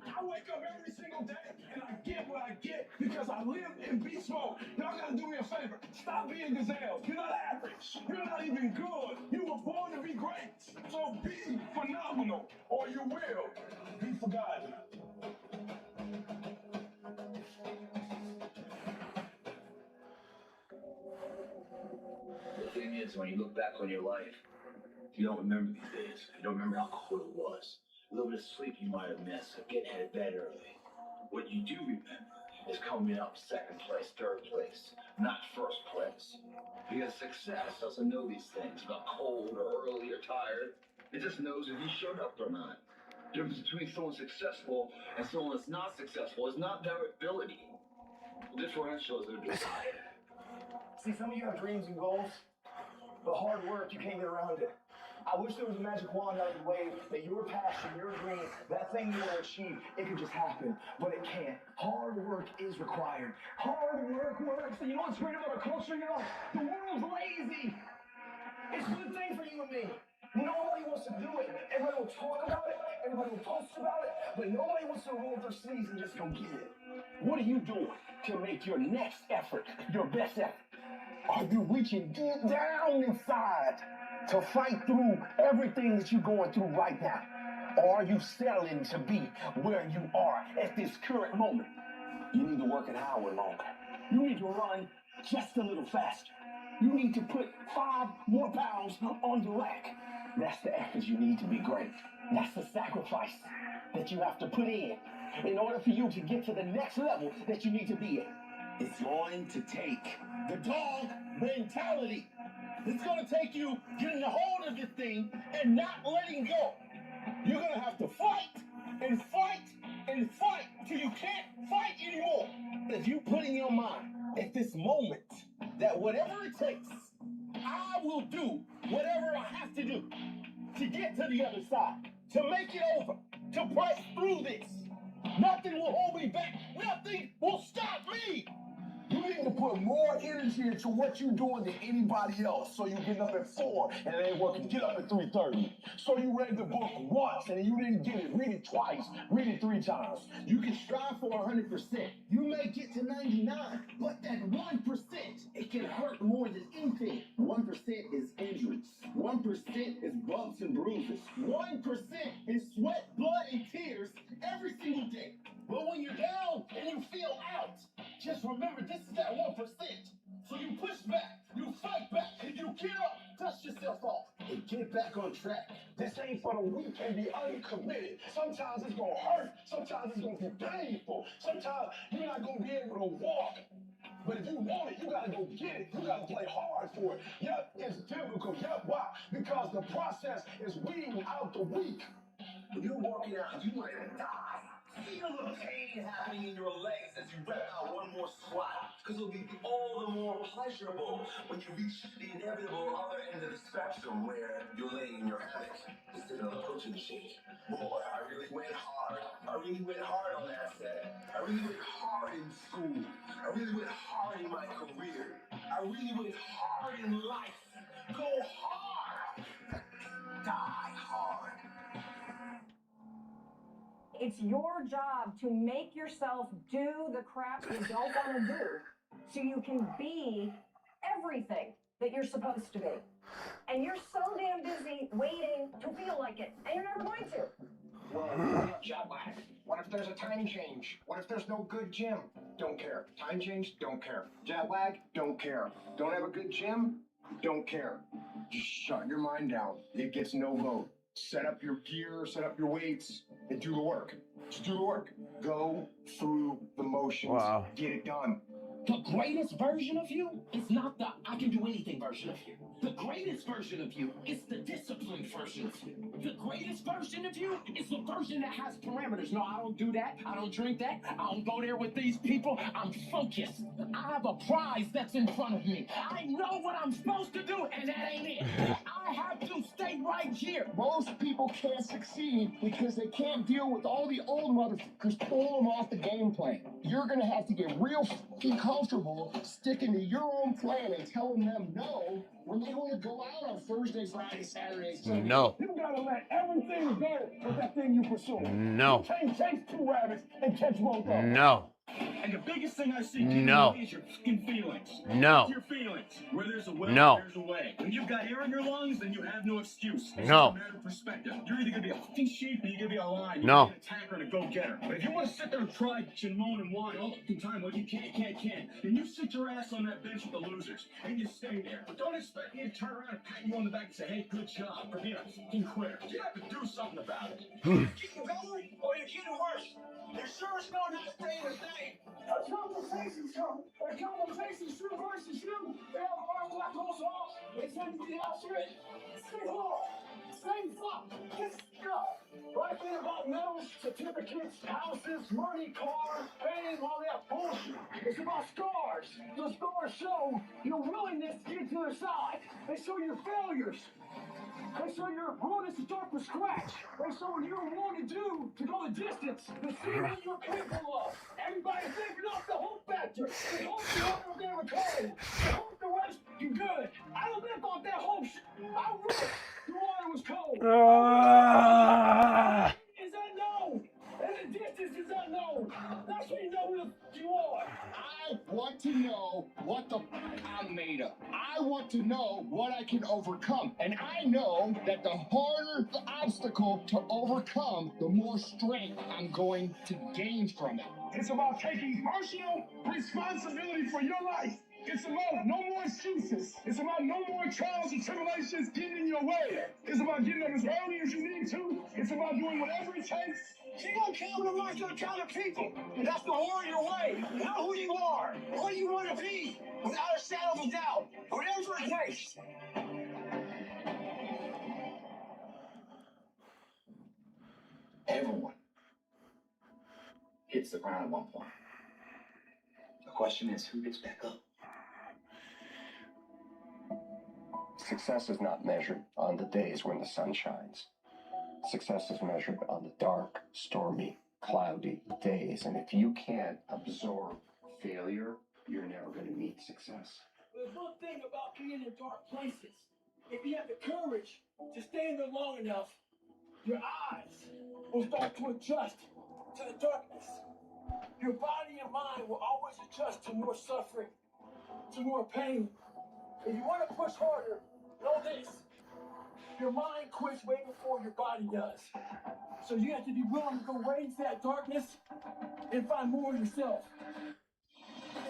I wake up every single day and I get what I get because I live in beast mode. Y'all gotta do me a favor. Stop being gazelles. You're not average. You're not even good. You were born to be great. So be phenomenal or you will be forgotten. The thing is, when you look back on your life, you don't remember these days. You don't remember how cool it was. A little bit of sleep you might have missed, so getting out of bed early. What you do remember is coming up second place, third place, not first place. Because success doesn't know these things about cold or early or tired. It just knows if you showed up or not. The difference between someone successful and someone that's not successful is not their ability. The differential is their desire. See, some of you have dreams and goals, but hard work, you can't get around it. I wish there was a magic wand out of the way that your passion, your dream, that thing you want to achieve, it could just happen, but it can't. Hard work is required. Hard work works. And you know what's great about our culture, y'all? The world's lazy. It's a good thing for you and me. Nobody wants to do it. Everybody will talk about it. Everybody will post about it. But nobody wants to roll up their sleeves and just go get it. What are you doing to make your next effort your best effort? Are you reaching deep down inside to fight through everything that you're going through right now? Or are you settling to be where you are at this current moment? You need to work an hour longer. You need to run just a little faster. You need to put 5 more pounds on the rack. That's the effort you need to be great. That's the sacrifice that you have to put in order for you to get to the next level that you need to be in. It's going to take the dog mentality. It's going to take you getting a hold of this thing and not letting go. You're going to have to fight and fight and fight till you can't fight anymore. If you put in your mind at this moment that whatever it takes, I will do whatever I have to do to get to the other side, to make it over, to press through this. Nothing will hold me back. Nothing will stop me. You need to put more energy into what you're doing than anybody else. So you get up at 4 and it ain't working. Get up at 3:30. So you read the book once and you didn't get it. Read it twice. Read it 3 times. You can strive for 100%. You may get to 99, but that 1%, it can hurt more than anything. 1% is injuries. 1% is bumps and bruises. 1% is sweat, blood, and tears every single day. But when you're down and you feel out, just remember this is that 1%. So you push back, you fight back, you get up, dust yourself off, and get back on track. This ain't for the weak and the uncommitted. Sometimes it's gonna hurt, sometimes it's gonna be painful, sometimes you're not gonna be able to walk. But if you want it, you gotta go get it. You gotta play hard for it. Yep, it's difficult. Yep, why? Because the process is weeding out the weak. When you're working out, you want to die. Feel the pain happening in your legs as you rep out one more squat. Because it'll be all the more pleasurable when you reach the inevitable other end of the spectrum where you're laying in your hammock, sitting on a protein shake. Boy, I really went hard. I really went hard on that set. I really went hard in school. I really went hard in my career. I really went hard in life. Go hard. Die hard. It's your job to make yourself do the crap you don't want to do so you can be everything that you're supposed to be. And you're so damn busy waiting to feel like it, and you're never going to. Well, jet lag. What if there's a time change? What if there's no good gym? Don't care. Time change? Don't care. Jet lag? Don't care. Don't have a good gym? Don't care. Just shut your mind down. It gets no vote. Set up your gear, set up your weights, and do the work. Just do the work. Go through the motions. Wow. Get it done. The greatest version of you is not the I can do anything version of you. The greatest version of you is the disciplined version of you. The greatest version of you is the version that has parameters. No, I don't do that. I don't drink that. I don't go there with these people. I'm focused. I have a prize that's in front of me. I know what I'm supposed to do, and that ain't it. I have to stay right here. Most people can't succeed because they can't deal with all the old motherfuckers pulling them off the game plan. You're gonna have to get real fucking comfortable sticking to your own plan and telling them no when they want to go out on Thursday, Friday, Saturday, Sunday. No. You gotta let everything go with that thing you pursue. No. You can't chase 2 rabbits and catch both of them. No. And the biggest thing I see No. is your fucking feelings. No. It's your feelings. Where there's a will, No. there's a way. When you've got air in your lungs, then you have no excuse. It's No. just a matter of perspective. You're either gonna be a fucking sheep or you're gonna be a lion. You're No. gonna be an attacker and a go-getter. But if you want to sit there and cry and moan and whine all the time, well, you can't, then you sit your ass on that bench with the losers and you stay there. But don't expect me to turn around and pat you on the back and say, hey, good job for being a fucking quitter. You have to do something about it. Keep going, or you're getting worse. There sure is no not staying the same. A conversation's coming. A conversation's true versus you. They have our black holes off. It's going to be outside. Stay hard. Stay fuck. Just go. Right thing about medals, certificates, houses, money, cars, fame, all that bullshit. It's about scars. The scars show your willingness to get to the side. They show your failures. They show your willingness to start from scratch. They show what you're willing to do to go the distance. To see what you're capable of. Everybody's thinking off the hope factor. They hope you are going to recover. They hope the rest you good. I don't live off that hope shit. I wish the water was cold. Is unknown. And the distance is unknown. That's when you know who the f you are. I want to know what the f I'm made of. I want to know what I can overcome. And I know that the harder the obstacle to overcome, the more strength I'm going to gain from it. It's about taking personal responsibility for your life. It's about no more excuses. It's about no more trials and tribulations getting in your way. It's about getting up as early as you need to. It's about doing whatever it takes. You're gonna count amongst a ton of people. And that's the warrior way. Know who you are, what you want to be, without a shadow of a doubt. Whatever it takes. Everyone hits the ground at one point. The question is, who gets back up? Success is not measured on the days when the sun shines. Success is measured on the dark, stormy, cloudy days. And if you can't absorb failure, you're never going to meet success. There's one thing about being in dark places. If you have the courage to stay in there long enough, your eyes will start to adjust to the darkness. Your body and mind will always adjust to more suffering, to more pain. If you want to push harder, know this. Your mind quits way before your body does. So you have to be willing to go way into that darkness and find more of yourself.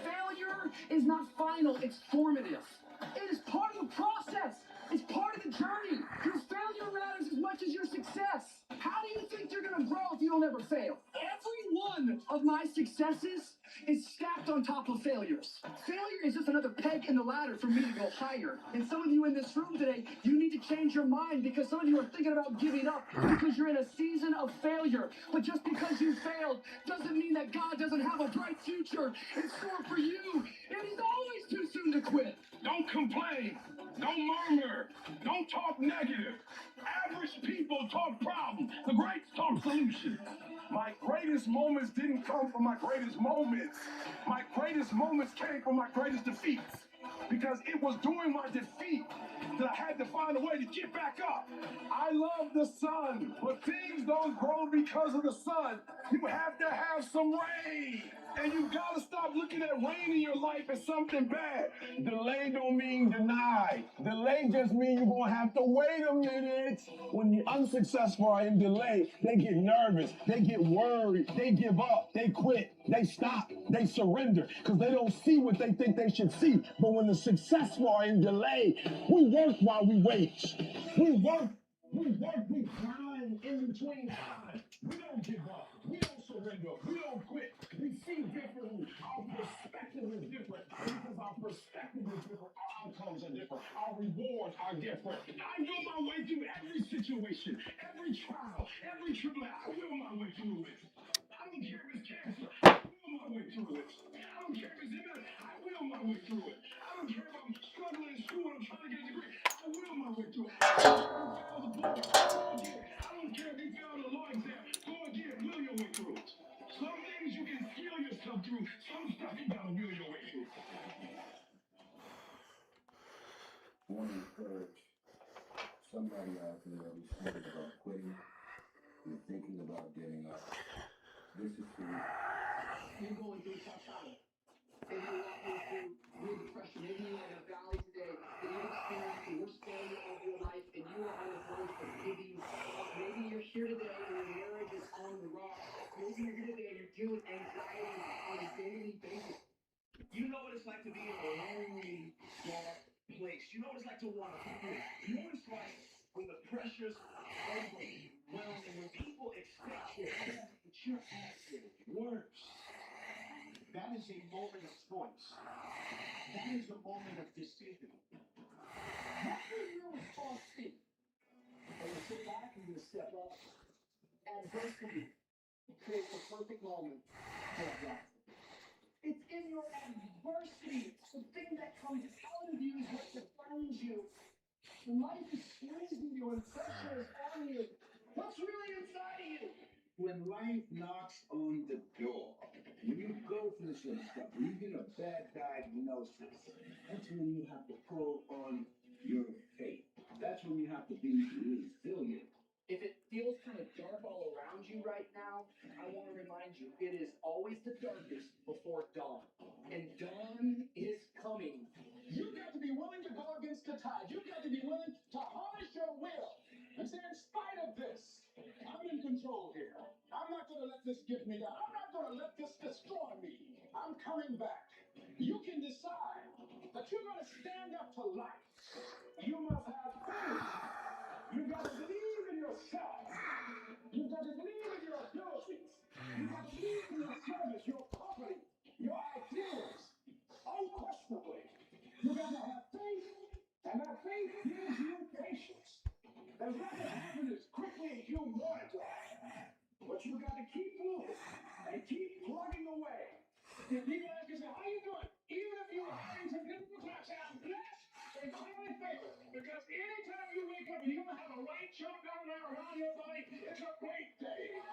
Failure is not final, it's formative. It is part of the process. It's part of the journey. Your failure matters as much as your success. How do you think you're gonna grow if you don't ever fail? Every one of my successes is stacked on top of failures. Failure is just another peg in the ladder for me to go higher. And some of you in this room today, you need to change your mind because some of you are thinking about giving up because you're in a season of failure. But just because you failed doesn't mean that God doesn't have a bright future in store for you. It is always too soon to quit. Don't complain. Don't murmur. Don't talk negative. Average people talk problems. The greats talk solutions. My greatest moments didn't come from my greatest moments. My greatest moments came from my greatest defeats. Because it was during my defeat that I had to find a way to get back up. I love the sun, but things don't grow because of the sun. You have to have some rain. And you gotta stop looking at rain in your life as something bad. Delay don't mean deny. Delay just means you're gonna have to wait a minute. When the unsuccessful are in delay, they get nervous, they get worried, they give up, they quit, they stop, they surrender, because they don't see what they think they should see. But when the successful are in delay, we work while we wait. We work, we grind in between time. We don't give up, we don't surrender, we don't quit. We see differently. Our perspective is different. Because our perspective is different, our outcomes are different. Our rewards are different. I will my way through every situation, every trial, every tribulation. I will my way through it. I don't care if it's cancer. I will my way through it. I don't care if it's MS. I will my way through it. I don't care if I'm struggling in school and I'm trying to get a degree. I will my way through it. I don't care if you fail the law exam. Go again. Will your way through it. Some things you can feel yourself through. Some stuff you gotta will your way through. I want to encourage somebody out there who's thinking about quitting and thinking about getting up. This is for you. you're going through a tough time. Maybe you're walking through real depression. Maybe you're in a valley today that you've experienced the worst failure of your life and you are on the verge of giving up. Maybe you're here today and your marriage is on the rocks. Maybe you're here today and you're dealing with anxiety on a daily basis. You know what it's like to be in a lonely, dark place. You know what it's like to want to quit. You know what it's like when the pressure's overwhelming, when people expect your best, but you're acting worse. That is a moment of choice. That is a moment of decision. What will your response be? Are you sit back and you step up? Adversity creates the perfect moment for a blessing. It's in your adversity, the thing that comes out of you is what defines you. When life is squeezing you and pressure is on you, what's really inside of you? When life knocks on the door, when you go through some stuff, when you get a bad diagnosis, that's when you have to pull on your faith. That's when you have to be resilient. If it feels kind of dark all around you right now, I want to remind you, it is always the darkest before dawn. And dawn is coming. You've got to be willing to go against the tide. You've got to be willing to harness your will and say, in spite of this, I'm in control here. I'm not going to let this get me down. I'm not going to let this destroy me. I'm coming back. You can decide that you're going to stand up to life. You must have faith. You've got to believe in yourself. You've got to believe in your abilities. You've got to believe in your service, your property, your ideas. Unquestionably, you've got to have faith, and that faith gives you patience. There's not going to happen as quickly as you want it to happen. But you've got to keep moving and keep plugging away. If people ask you, how you doing? Even if you are having some difficult times, say, I'm blessed and highly favored. Because anytime you wake up and you don't have a light show down there around your body, it's a great day.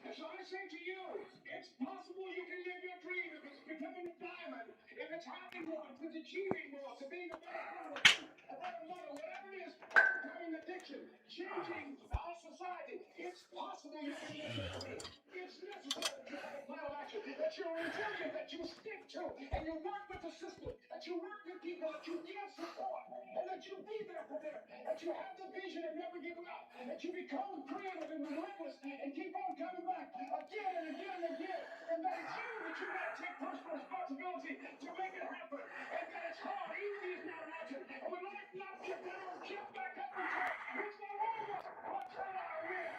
And so I say to you, it's possible you can live your dream if it's becoming a diamond, if it's having more, if it's achieving more, to being a better person, a better mother, whatever it is, overcoming addiction, changing our society. It's possible you can live your dream. It's necessary to have a plan of action, that you're resilient, that you stick to, and you work with the system, that you work with people, that you give support, and that you be there for them, that you have the vision and never give up, that you become creative and relentless and keep on coming back again and again and again, and that it's you that you got to take personal responsibility to make it happen, and that it's hard, easy is not nothing, and when life knocks you down, jump back up and say, it's no longer what's on our way.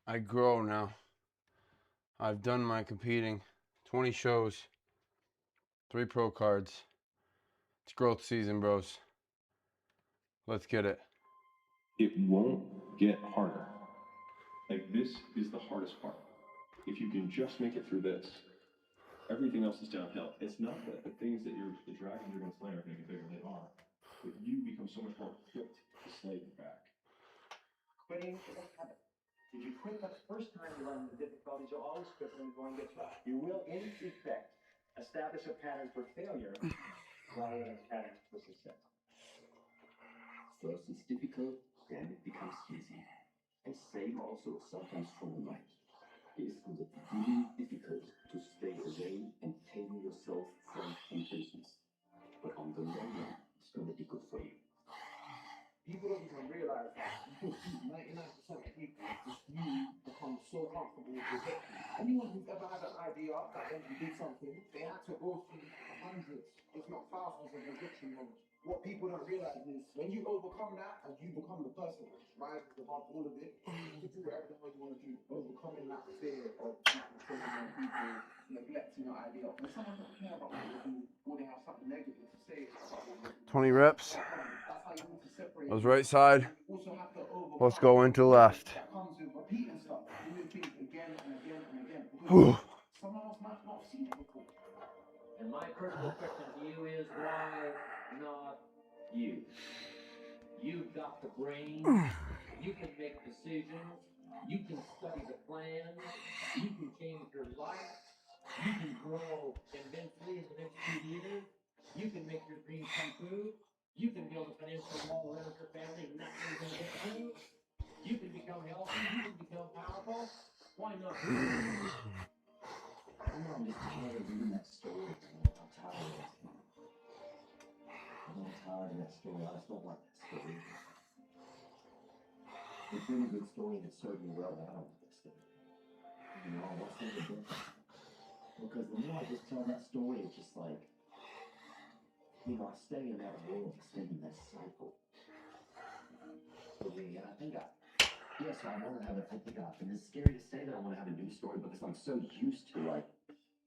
I grow now. I've done my competing. 20 shows. 3 pro cards. It's growth season, bros. Let's get it. It won't get harder. Like, this is the hardest part. If you can just make it through this, everything else is downhill. It's not that the things that the dragons you're going to slay are going to get bigger. They are. But you become so much more equipped to slay them back. Quitting is a habit. If you quit the first time you run into difficulties, you'll always quit when you're going to get tried. You will, in effect, establish a pattern for failure rather than a pattern for success. First it's difficult, then it becomes easy. And same also sometimes from the mind. It's really difficult to stay away and tame yourself from temptations. But on the long run, it's going to be good for you. People don't even realize that 99% of people just become so comfortable with rejection. Anyone who's ever had an idea that when you did something, they had to go through hundreds, if not thousands of rejection moments what people don't realize is when you overcome that and you become the person that rises above all of it, you can do whatever the hell you want to do. Overcoming that fear of people neglecting your idea. When someone doesn't care about what you do, or they have something negative to say about what you do, 20 reps. that's how you need to separate. That was right side. You also have to overcome Let's go into left. that comes with repeating stuff, doing things again and again and again. Whew. Because someone else might not have seen it before. And my personal question to you is, why not you? You've got the brain, you can make decisions, you can study the plan, you can change your life, you can grow immensely in the next few years, you can make your dreams come true, you can build a financial wall around your family and nothing's gonna get through, you can become healthy, you can become powerful. Why not you? I'm just tired of reading that story. I'm tired of it. I'm tired of that story. I just don't want that story. It's been a good story and it served me well, but I don't want that story. You know, what's the difference? Because the more I just tell that story, it's just like, you know, I stay in that world, I stay in that cycle. For me, and I think yes, I want to have it. And it's scary to say that I want to have a new story because I'm so used to like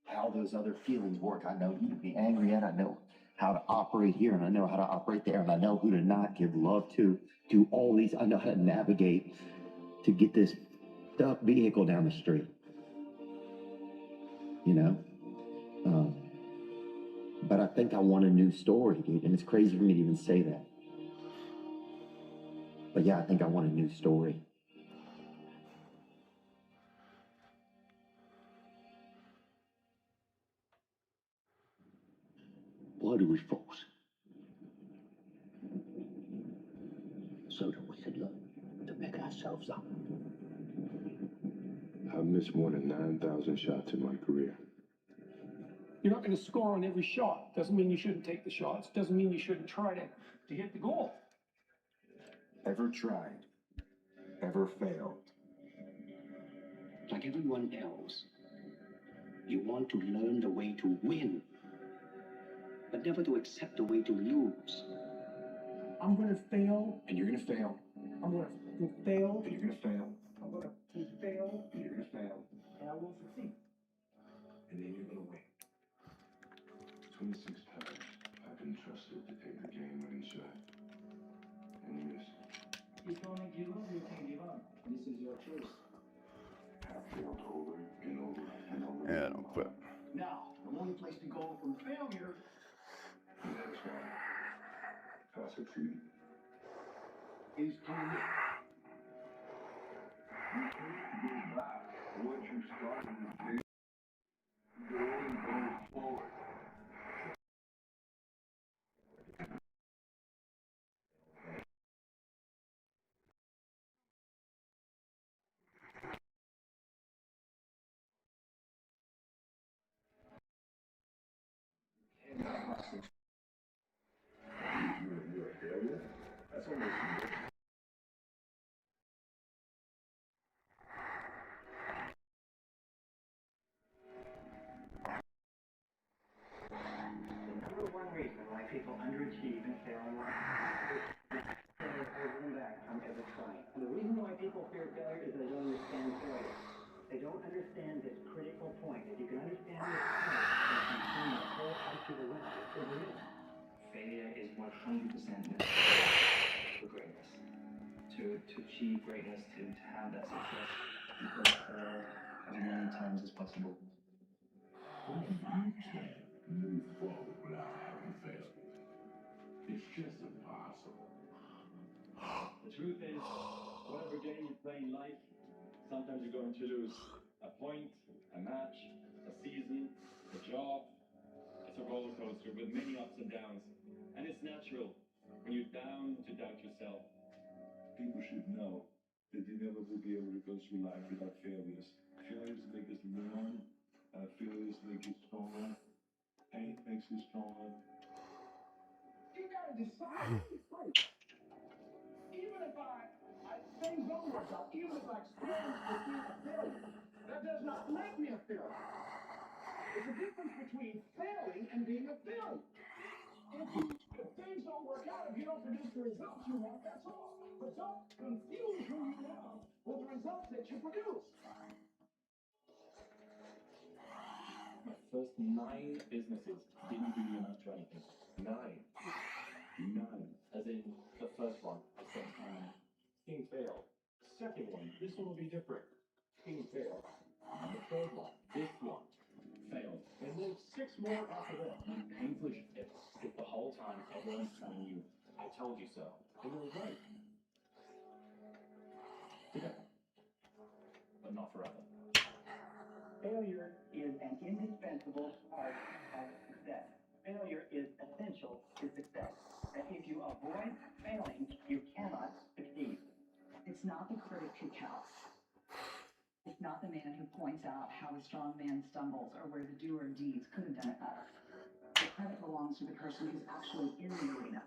how those other feelings work. I know who to be angry at. I know how to operate here, and I know how to operate there, and I know who to not give love to. Do all these. I know how to navigate to get this stuck vehicle down the street. You know. But I think I want a new story, dude, and it's crazy for me to even say that. But yeah, I think I want a new story. Why do we force? So that we can learn to pick ourselves up. I've missed more than 9,000 shots in my career. You're not going to score on every shot. Doesn't mean you shouldn't take the shots. Doesn't mean you shouldn't try to hit the goal. Ever tried? Ever failed? Like everyone else, you want to learn the way to win, but never to accept the way to lose. I'm going to fail. And you're gonna fail. I'm going to fail. And you're gonna fail. I'm going to fail. And you're gonna fail. And I will succeed. And then you're gonna win. 26 times I've been trusted to take the game-winning shot. And you missed. You want to give up, you can give up. This is your choice. I've failed over and over and over. Yeah, don't quit. Now, the only place to go from failure And that's why I succeed. is to win. You can't go back. What you started to do, you only go forward. You're a failure? That's almost The number one reason why people underachieve and fail in life is they're holding back from ever trying. And the reason why people fear failure is they don't understand failure. They don't understand this critical point. If you can understand this point, you can turn the whole out to the rest of the win. Failure is 100% necessary for greatness. To achieve greatness, to have that success, you've got to fail as many times as possible. What if you can't move forward without having failed? It's just impossible. The truth is, whatever game you play in life, sometimes you're going to lose a point, a match, a season, a job. It's a roller coaster with many ups and downs. And it's natural when you're down to doubt yourself. People should know that they never will be able to go through life without failures. Failures make us learn. Failures make you stronger. Pain makes you stronger. You gotta decide first. Even if things don't work out, even if I experience the fear of failure, that does not make me a failure. There's a difference between failing and being a failure. If things don't work the results you want, that's all. But don't confuse who you are with the results that you produce. My first 9 businesses didn't really amount to anything. 9. As in, the first one, I spent time on. Thing failed. Second one, this one will be different. Thing failed. And the third one, this one, failed. And then 6 more after that. Painful shit. If the whole time everyone's telling you, I told you so. And you're right. Together. But not forever. Failure is an indispensable part of success. Failure is essential to success. And if you avoid failing, you cannot succeed. It's not the critic who counts. It's not the man who points out how the strong man stumbles or where the doer of deeds could have done it better. The credit belongs to the person who's actually in the arena.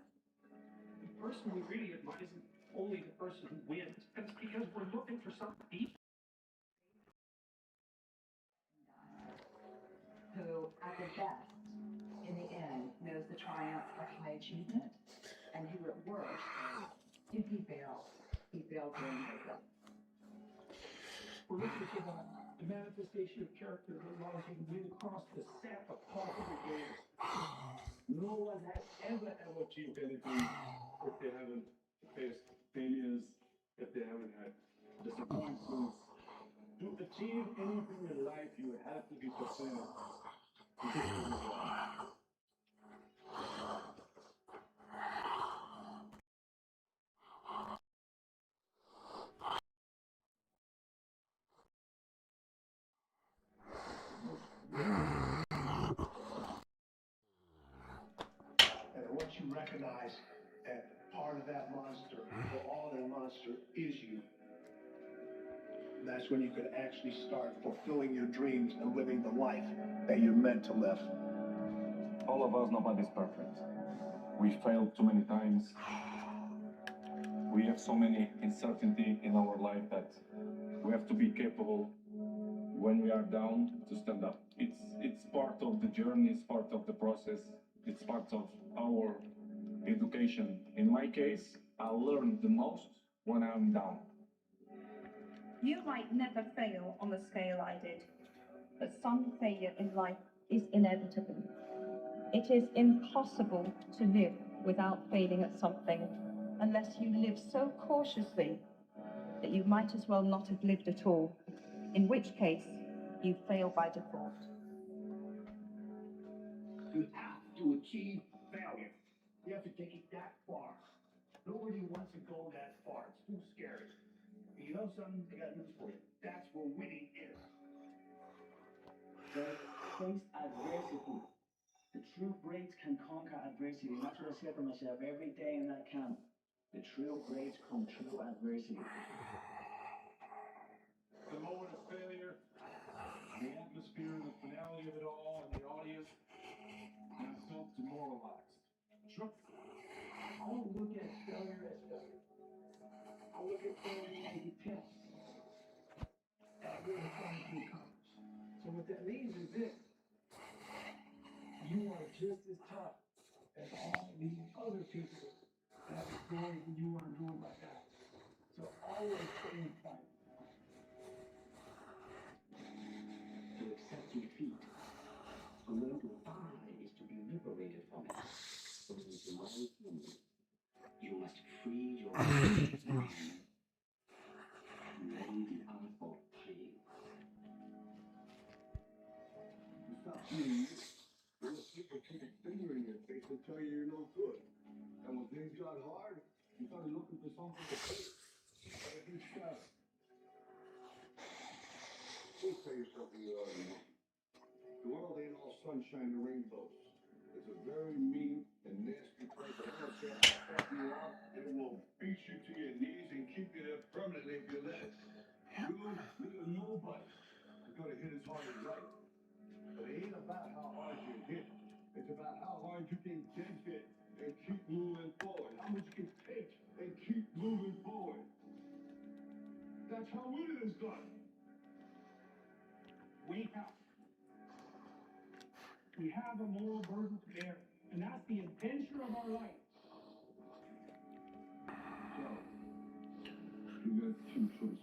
The person we really admire isn't only the person who wins. It's because we're looking for something deep. Who, at the best, in the end, knows the triumph of high achievement, and who, at worst, if he fails during makeup. We're looking for the manifestation of character that allows you to win across the set of possible games. No one has ever achieved anything if they haven't faced failures, if they haven't had disappointments. To achieve anything in life, you have to be prepared. And once you recognize that part of that monster, or all that monster, is you, that's when you can actually start fulfilling your dreams and living the life that you're meant to live. All of us, nobody's perfect. We failed too many times. We have so many uncertainty in our life that we have to be capable when we are down to stand up. It's part of the journey, it's part of the process, it's part of our education. In my case, I learned the most when I'm down. You might never fail on the scale I did, but some failure in life is inevitable. It is impossible to live without failing at something unless you live so cautiously that you might as well not have lived at all, in which case you fail by default. You have to achieve failure. You have to take it that far. Nobody wants to go that far. It's too scary. And you know something? I got news for you. That's where winning is. Face adversity. The true greats can conquer adversity. And that's what I say to myself every day in that camp. The true greats come through adversity. The moment of failure, the atmosphere, the finality of it all, and the audience, and I felt demoralized. Sure. I don't look at failure as failure. I look at failure as a test at what I'm trying to accomplish. So what that means is this. You are just as tough as all these other people that have explored what you want to do right now. So always stay in fight. To accept defeat, to learn to die is to be liberated from it. So it is my thing. You must free your mind, learn the art of playing. You stop being you. Those people keep a finger in your face and tell you you're no good. And when things got hard, you started looking for something to fix. Every step. Don't tell yourself you already know. The world ain't all sunshine and rainbows. It's a very mean and nasty place. And I'm saying, fuck you up, it will beat you to your knees and keep you there permanently if you let it. You, nobody is gonna hit as hard as right. But it ain't about how hard you hit. It's about how hard you can get hit and keep moving forward. How much you can take and keep moving forward. That's how winning is done. We have a moral burden to bear, and that's the adventure of our life. You got two choices.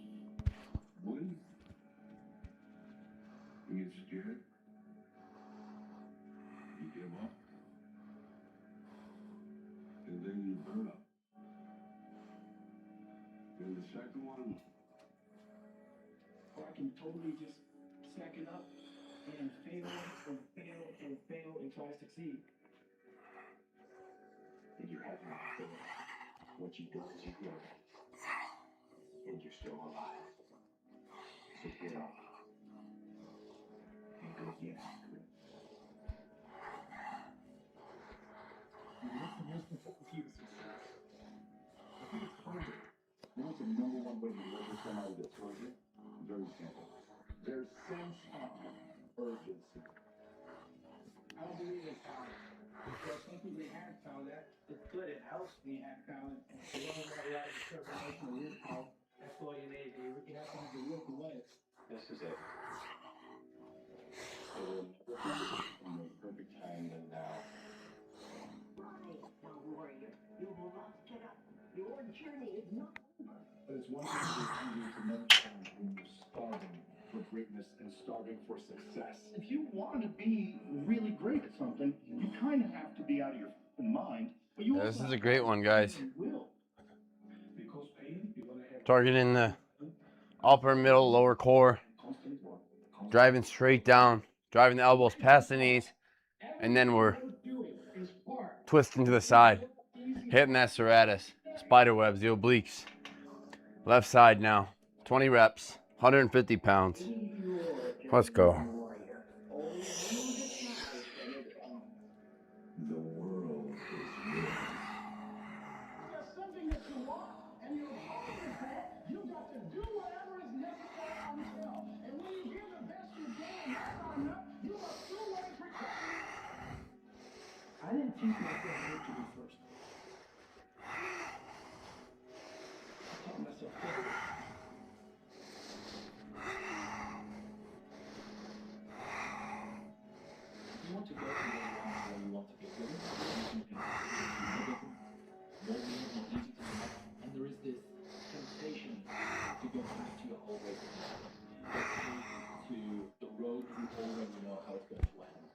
One, you get scared, you give up, and then you burn up. And the second one, Or I can totally just sack it up and fail and fail and fail and try to succeed. Then you have not failed. What you do is you grow. And you're still alive. So get up. And go get after it. What's the most important key to success? I think it's hunger. You know what's the number one way to measure somebody that's hungry? Very simple. Their sense of urgency. I don't believe in talent. Because some people have talent. It's good. It helps me have talent. As long as I have determination and willpower, that's all you need. You have to have the will to win it. This is it. It will never be a more perfect time than now. Now, warrior, you will not get up. Your journey is not over. But it's one thing for you to know challenge when you're starving for greatness and starving for success. If you want to be really great at something, you kind of have to be out of your mind. But you Yeah, also this is have a great one, guys. will. Because pain, you're going to have Targeting the upper, middle, lower core. Driving straight down. Driving the elbows past the knees. And then we're twisting to the side. Hitting that serratus. Spider webs, the obliques. Left side now. 20 reps. 150 pounds. Let's go. The world is yours. There's something that you want, and you're hungry for it. You got to do whatever is necessary until. And when you give the best you can, and that's not enough, you must do what is required. I didn't teach myself victory first. I taught myself failure. You want to go to where you want to get there. You can more means, more easy to connect. And there is this temptation to go back to your old way of thinking. Go back to the road you already know how it's going to end.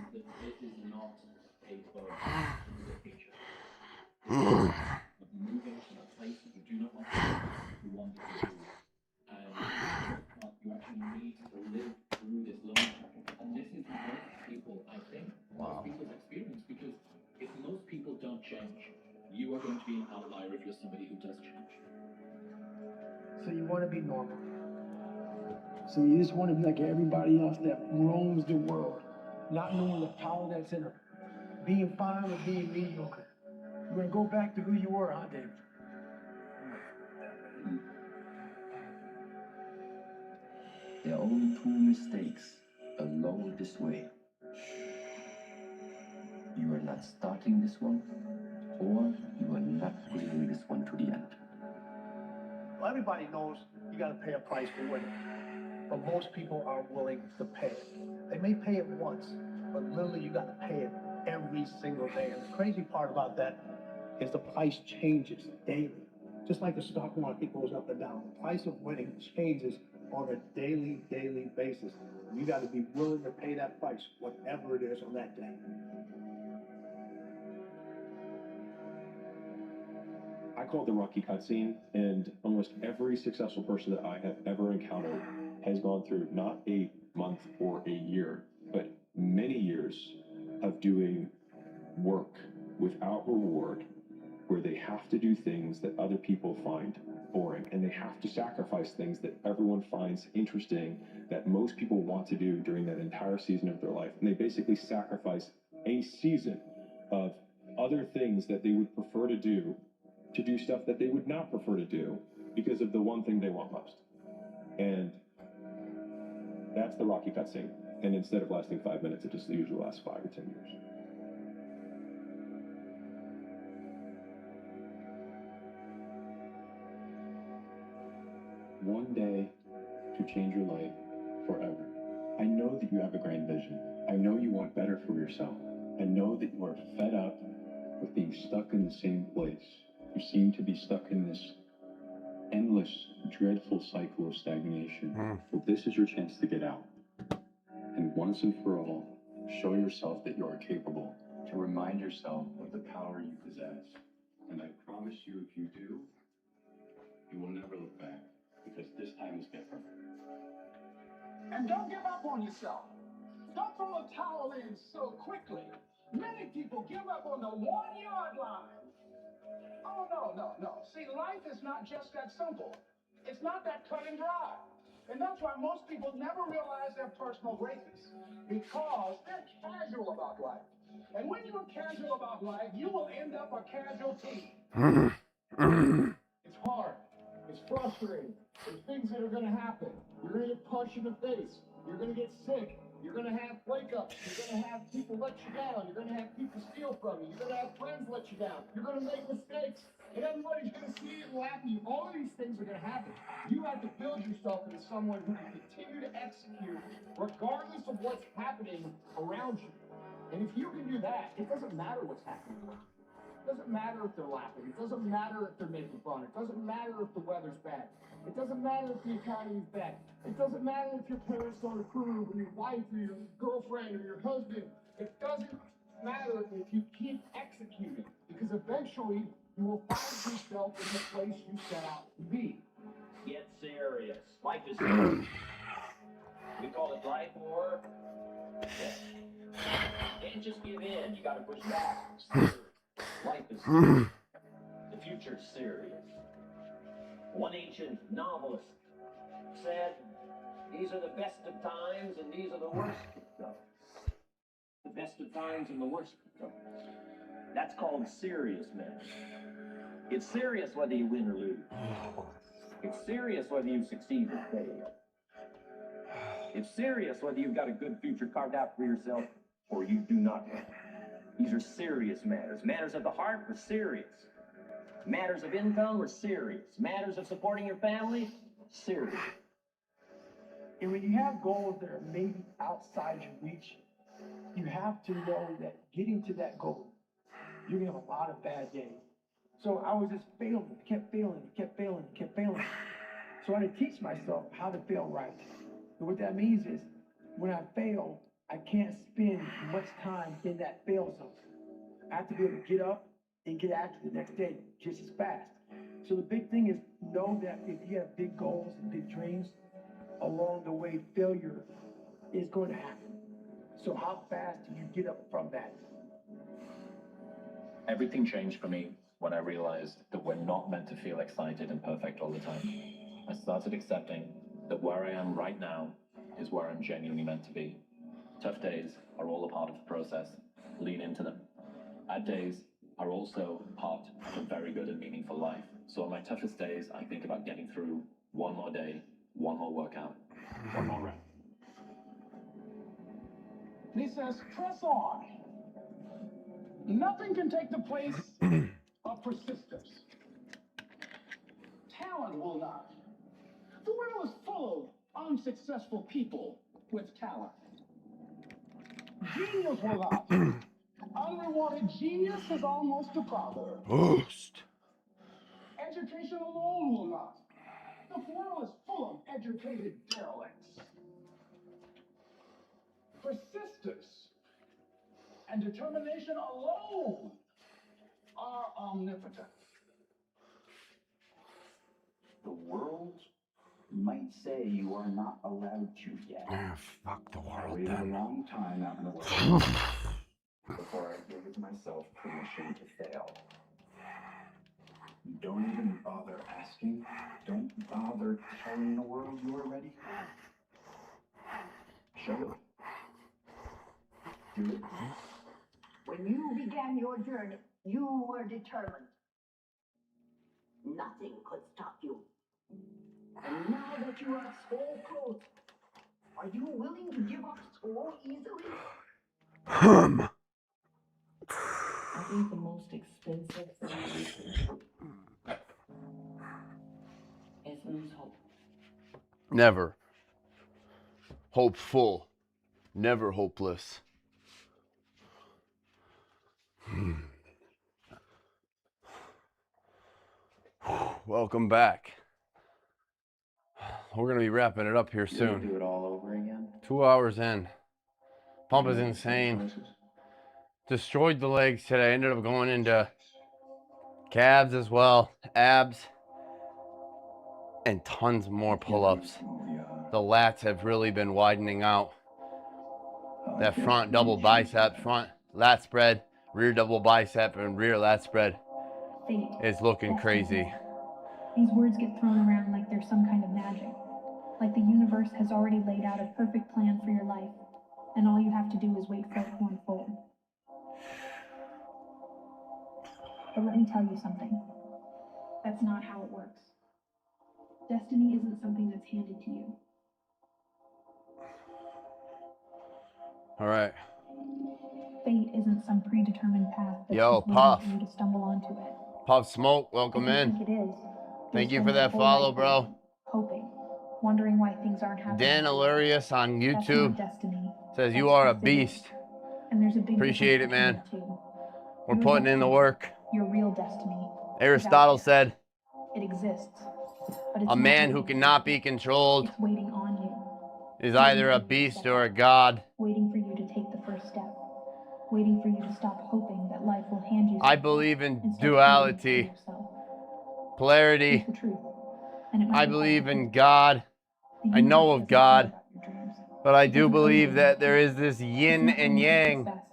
That this is not a bird in the future. But moving to a place that you do not want to go, you want it to do. And you actually need to live through this learning. And this is most people, I think, most people's experience, because if most people don't change, you are going to be an outlier if you're somebody who does change. So you want to be normal. So you just want to be like everybody else that roams the world, not knowing the power that's in them. Being fine or being mediocre. You want to go back to who you were, huh, David? There are only two mistakes along this way. You are not starting this one, or you are not bringing this one to the end. Well, everybody knows you got to pay a price for winning, but most people are willing to pay it. They may pay it once, but literally you got to pay it every single day. And the crazy part about that is the price changes daily. Just like the stock market goes up and down, the price of winning changes on a daily basis. You got to be willing to pay that price, whatever it is on that day. I call it the Rocky cutscene, and almost every successful person that I have ever encountered has gone through not a month or a year, but many years of doing work without reward, where they have to do things that other people find boring, and they have to sacrifice things that everyone finds interesting, that most people want to do during that entire season of their life. And they basically sacrifice a season of other things that they would prefer to do stuff that they would not prefer to do because of the one thing they want most. And that's the Rocky cutscene. And instead of lasting 5 minutes, it just usually lasts 5 or 10 years. One day to change your life forever. I know that you have a grand vision. I know you want better for yourself. I know that you are fed up with being stuck in the same place. You seem to be stuck in this endless, dreadful cycle of stagnation. Well, this is your chance to get out. And once and for all, show yourself that you are capable. To remind yourself of the power you possess. And I promise you, if you do, you will never look back. Because this time is different. And don't give up on yourself. Don't throw the towel in so quickly. Many people give up on the 1-yard line. Oh, no. See, life is not just that simple. It's not that cut and dry. And that's why most people never realize their personal greatness. Because they're casual about life. And when you're casual about life, you will end up a casualty. It's hard. It's frustrating. There's things that are going to happen. You're going to get punched in the face. You're going to get sick. You're going to have breakups. You're going to have people let you down. You're going to have people steal from you. You're going to have friends let you down. You're going to make mistakes. And everybody's going to see it and laugh at you. All of these things are going to happen. You have to build yourself into someone who can continue to execute regardless of what's happening around you. And if you can do that, it doesn't matter what's happening. It doesn't matter if they're laughing. It doesn't matter if they're making fun. It doesn't matter if the weather's bad. It doesn't matter if the economy's bad. It doesn't matter if your parents don't approve, or your wife, or your girlfriend, or your husband. It doesn't matter if you keep executing, because eventually you will find yourself in the place you set out to be. Get serious. Life is serious. We call it life or death. Can't just give in. You gotta push back. Life is serious. The future's serious. One ancient novelist said, "These are the best of times and these are the worst of them." The best of times and the worst of them. That's called serious, man. It's serious whether you win or lose. It's serious whether you succeed or fail. It's serious whether you've got a good future carved out for yourself or you do not. These are serious matters. Matters of the heart are serious. Matters of income are serious. Matters of supporting your family, serious. And when you have goals that are maybe outside your reach, you have to know that getting to that goal, you're gonna have a lot of bad days. So I was just failing, kept failing. So I had to teach myself how to fail right. And what that means is, when I fail, I can't spend much time in that fail zone. I have to be able to get up and get after the next day just as fast. So the big thing is, know that if you have big goals and big dreams, along the way, failure is going to happen. So how fast do you get up from that? Everything changed for me when I realized that we're not meant to feel excited and perfect all the time. I started accepting that where I am right now is where I'm genuinely meant to be. Tough days are all a part of the process. Lean into them. Bad days are also part of a very good and meaningful life. So on my toughest days, I think about getting through one more day, one more workout, one more rep. And he says, press on. Nothing can take the place of persistence. Talent will not. The world is full of unsuccessful people with talent. Genius will not. Unrewarded genius is almost a proverb. Boost. Education alone will not. The world is full of educated derelicts. Persistence and determination alone are omnipotent. The world might say you are not allowed to yet. Fuck the I world waited a then. long time out in the world before I gave myself permission to fail. Don't even bother asking. Don't bother telling the world you are ready. Show it. Do it. When you began your journey, you were determined. Nothing could stop you. And now that you are so close, are you willing to give up so easily? I think the most expensive thing is lose hope. Never. Hopeful. Never hopeless. Welcome back. We're gonna be wrapping it up here soon. Do it all over again. 2 hours in. Pump is insane. Destroyed the legs today. Ended up going into calves as well, abs, and tons more pull-ups. The lats have really been widening out. That front double bicep, front lat spread, rear double bicep, and rear lat spread is looking crazy. These words get thrown around like they're some kind of magic. Like the universe has already laid out a perfect plan for your life, and all you have to do is wait for it to unfold. But let me tell you something. That's not how it works. Destiny isn't something that's handed to you. All right. Fate isn't some predetermined path that's Yo, just waiting Puff. for you to stumble onto it. Puff Smoke, welcome I in. think it is. Thank you You'll for spend that your whole follow, life bro. hoping, wondering why things aren't happening. Dan Ilarius on That's not YouTube destiny. says you That's are a destiny. beast. And there's a big Appreciate it, difference man. between the two. We're Your putting in the destiny, work. Your real destiny. Aristotle said, It exists. But it's a not man waiting who for cannot you. be controlled It's waiting on you. is either a beast or a god. Waiting for you to take the first step. Waiting for you to stop hoping that life will hand you I something believe in and start duality, creating for yourself. polarity. It's the truth. And it might I be believe hard to in God. The I know universe of doesn't care God, about your dreams. but I It do doesn't owe believe you that there anything. is this It's yin not and owed you yang, success,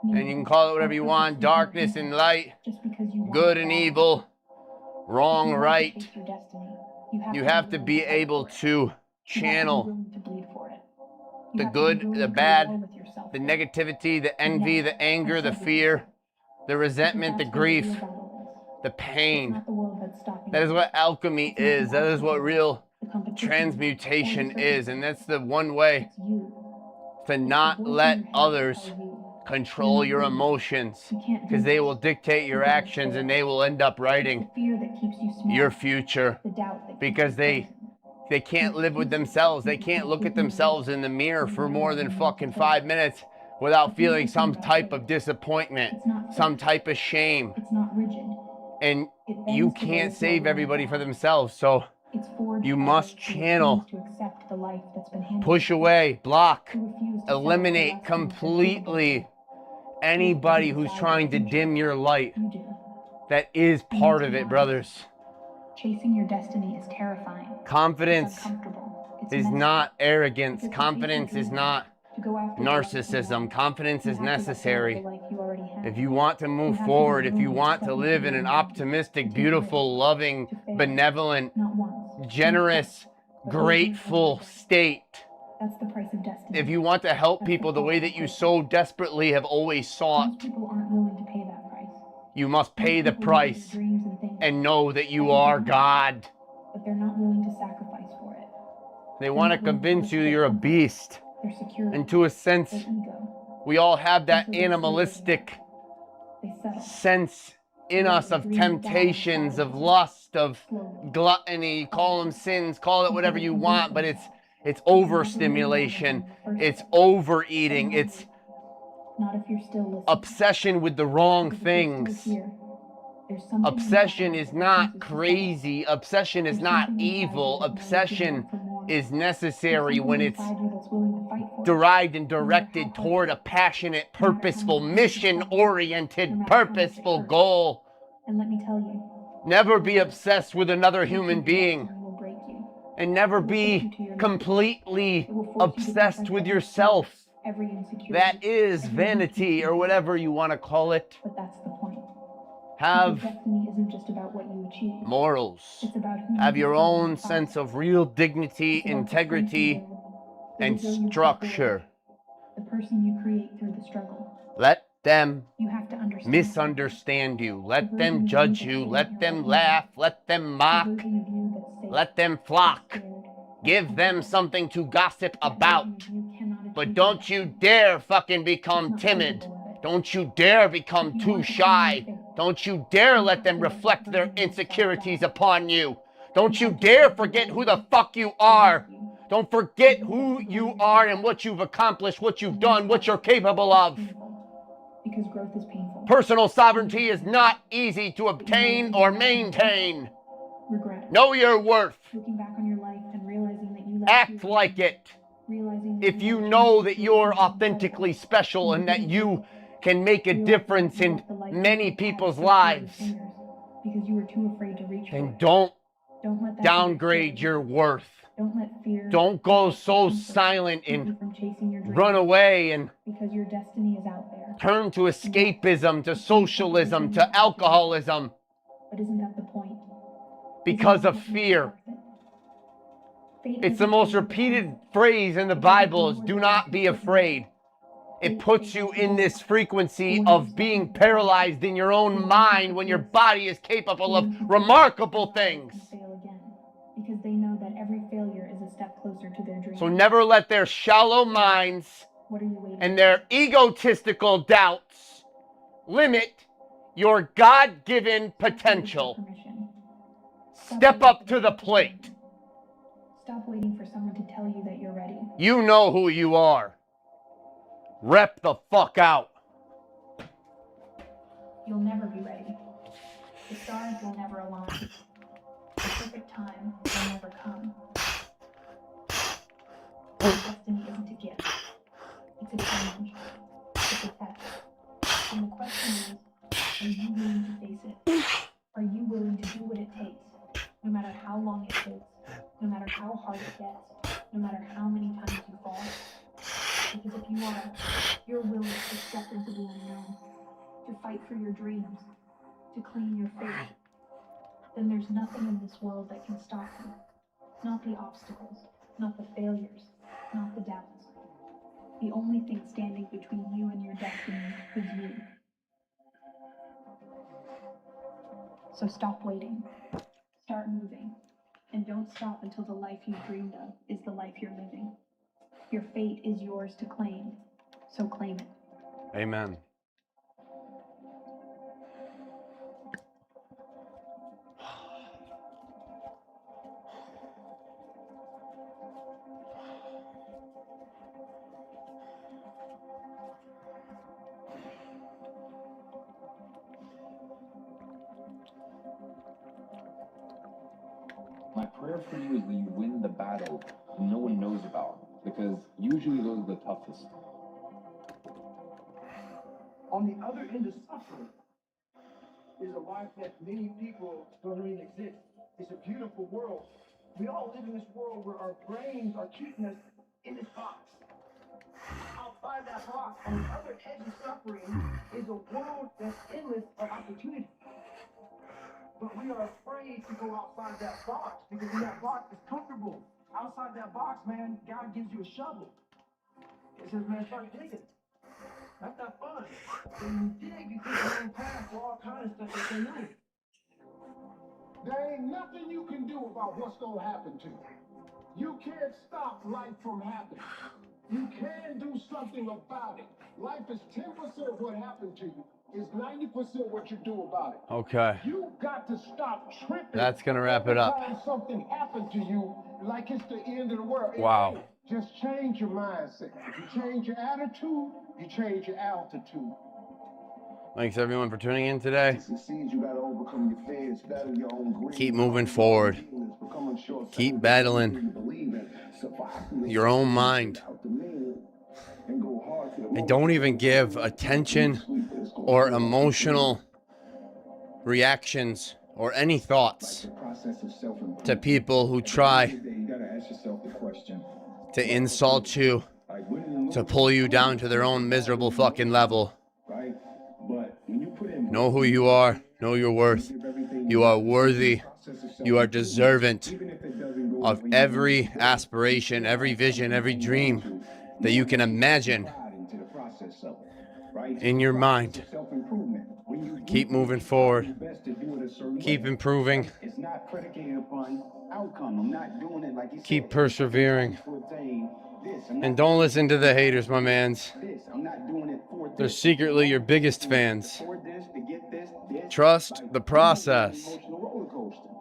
and you meaning can call it whatever or you want, purposely darkness doing and light, just because you want good it and bad. evil, wrong, If you want to right. chase your destiny, You have to willing be to fight able for it. to You have to be channel willing to bleed for it. You the have to be good, willing the to bad, war with yourself the for it. negativity, the envy, Yes, the anger, I've the said this fear, before. the Because resentment, the that's where the grief, real battle is. the It's pain. not the world that's stopping That is you. what alchemy It's not is. the That is what obstacle, real the competition, or the transmutation is. And that's the one way It's you. to It's the not voice in let your head others that tells you control you're your not good enough. emotions, You can't do because they this. will dictate your You're gonna actions and fail. they will end up It's writing the fear that keeps you small. your future, The doubt that keeps because you they frozen. can't live with themselves. They can't look at themselves in the mirror for more than fucking 5 minutes without feeling some type of disappointment, some type of shame. It's not rigid. And It you bends the way can't it's save woven everybody for inside. themselves. So It's forged you by must those who channel, refuse to accept the life that's been handed push to them, away, block, who refuse to settle for eliminate less than what they're capable completely anybody who's trying to dim your light. of. You do. That is You part need of to it, be brothers. Chasing your destiny is terrifying. Confidence It's uncomfortable. It's is messy. not arrogance. Because to chase Confidence your is dream, not to go after the life you narcissism. want, Confidence you is have to let go of necessary. the life you already have. If you want to move have to be forward, if you willing to want step to into live the in an unknown, optimistic, to take beautiful, risks, loving, to fail, benevolent, not once, generous, but grateful state, that's the price of destiny. if you want to help That's the people the way cost that of you hope. so desperately have always Most sought, people aren't willing to pay that price. you must pay Most the people want their price dreams and things, and know that you but are they don't. God. But they're not willing to sacrifice for it. They want to not willing to convince risk you their you're a comfort, beast. their security, And to a sense, their ego. we all have that And so they stay animalistic They settle. sense in us of temptations, of lust, of gluttony. Call them sins, call it whatever you want, but it's overstimulation, it's overeating, it's Not if you're still listening. obsession with the wrong Because if you're still things. here, there's something Obsession inside is that not refuses to settle. crazy. Obsession is There's not something inside you evil. that knows that Obsession you want more. is There's necessary something when it's inside you that's willing to fight for it. derived and No matter how directed hard toward it a passionate, No matter how purposeful, much pain you suffer. mission-oriented, No matter how much it purposeful hurts. goal. And let me tell you, Never be obsessed with another human chasing your being. destiny will break you. And never It will push be you to your limits. completely It will force you to obsessed confront with every yourself. fear, every insecurity, That is every vanity, weakness. or whatever you want to call it. But that's the point. Have Because destiny isn't just about what you achieve. morals. It's about who Have you your become in own the sense process. of real dignity, It's about the strength you integrity, build, the and resilience you structure. build, the person you create through the struggle. Let them You have to understand misunderstand you. Let The them version of judge you you. that's Let sitting them here laugh. Let them the mock. version of you that's safe, Let them flock. scared, Give them something to gossip about. version of you cannot But achieve don't you destiny. dare fucking It's become not timid. capable of it. Don't you dare become If you too want to shy. change your fate, Don't you dare you let have them to let that reflect their version of yourself insecurities die. upon you. Don't You you have to dare let forget go who of the the fuck you version are. of you. Don't forget Because who that's the you version are you and what you've accomplished, what you've And done, what that's you're tough. capable of. It's painful. Because growth is painful. Personal sovereignty is not easy to But you know obtain it's or exactly what you maintain. regret. Know your worth. Looking back on your life and realizing that you let Act fear like it. realizing that If you let know fear that you're authentically special and that you can make a difference in many people's lives, because you were too afraid to reach for then it. don't Don't let that downgrade your worth. Don't let fear Don't go so silent keep you and from chasing your dreams, run away and because your destiny is out there. turn to escapism, to socialism, to alcoholism But isn't that the point? because of fear. It's the most repeated phrase in the Bible is do not be afraid. It puts you in this frequency of being paralyzed in your own mind when your body is capable of remarkable things. Fail again, because they know that every failure is a step closer to their dream. So never let their shallow minds What are you waiting and their egotistical doubts limit your God-given potential. Step up to the plate. Stop waiting for someone to tell you that you're ready. You know who you are. Rep the fuck out. You'll never be ready. The stars will never align. The perfect time will never come. Your destiny isn't a gift. It's a challenge. It's a test. And the question is, are you willing to face it? Are you willing to do what it takes, no matter how long it takes, no matter how hard it gets, no matter how many times you fall? Because if you are, you're willing to step into the unknown, to fight for your dreams, to claim your fate, then there's nothing in this world that can stop you. Not the obstacles, not the failures, not the doubts. The only thing standing between you and your destiny is you. So stop waiting. Start moving. And don't stop until the life you've dreamed of is the life you're living. Your fate is yours to claim, so claim it. Amen. My prayer for you is that you win the battle no one knows about, because usually those are the toughest. On the other end of suffering is a life that many people don't even exist. It's a beautiful world. We all live in this world where our brains are keeping us in this box. Outside that box, on the other edge of suffering, is a world that's endless of opportunity. But we are afraid to go outside that box because in that box is comfortable. Outside that box, man, God gives you a shovel. It says, man, start digging. That's not fun. When you dig, you take your own path for all kinds of stuff that they know. There ain't nothing you can do about what's gonna happen to you. You can't stop life from happening. You can do something about it. Life is 10% of what happened to you. It's 90% what you do about it. Okay. You got to stop tripping. That's gonna wrap it up. Every time something happened to you, like it's the end of the world. Wow. Just change your mindset. If you change your attitude, you change your altitude. Thanks everyone for tuning in today. To succeed, you gotta overcome your fears, battle your own greed. Keep moving forward. Keep battling your own mind. And don't even give attention or emotional reactions or any thoughts to people who try to insult you, to pull you down to their own miserable fucking level. Know who you are. Know your worth. You are worthy. You are deserving of every aspiration, every vision, every dream that you can imagine in your mind. Keep moving forward. Keep improving. It's not predicated upon outcome. I'm not doing it like you Keep persevering. And don't listen to the haters, my mans. They're secretly your biggest fans. Trust the process.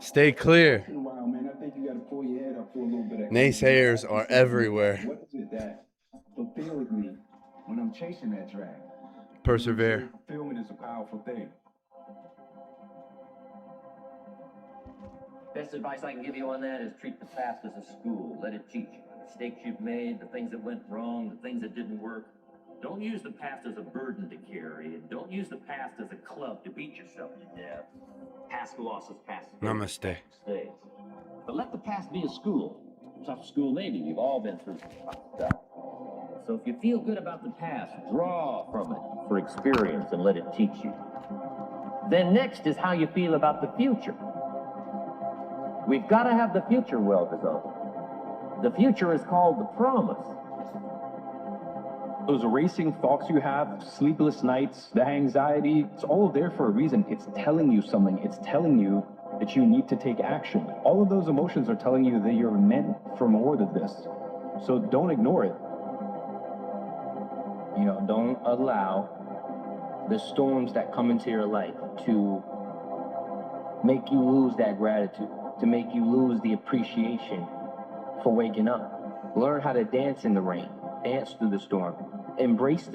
Stay clear. Naysayers are everywhere. What is it that fulfills me when I'm chasing that dragon? Persevere. Fulfillment is a powerful thing. Best advice I can give you on that is treat the past as a school. Let it teach you. The mistakes you've made, the things that went wrong, the things that didn't work. Don't use the past as a burden to carry, and don't use the past as a club to beat yourself to death. Past losses, past Namaste. mistakes. But let the past be a school. Tough school, maybe. We've all been through some tough stuff. So if you feel good about the past, draw from it for experience and let it teach you. Then next is how you feel about the future. We've got to have the future well designed. The future is called the promise. Those racing thoughts you have, sleepless nights, the anxiety, it's all there for a reason. It's telling you something. It's telling you that you need to take action. All of those emotions are telling you that you're meant for more than this. So don't ignore it. You know, don't allow the storms that come into your life to make you lose that gratitude, to make you lose the appreciation for waking up. Learn how to dance in the rain, dance through the storm, embrace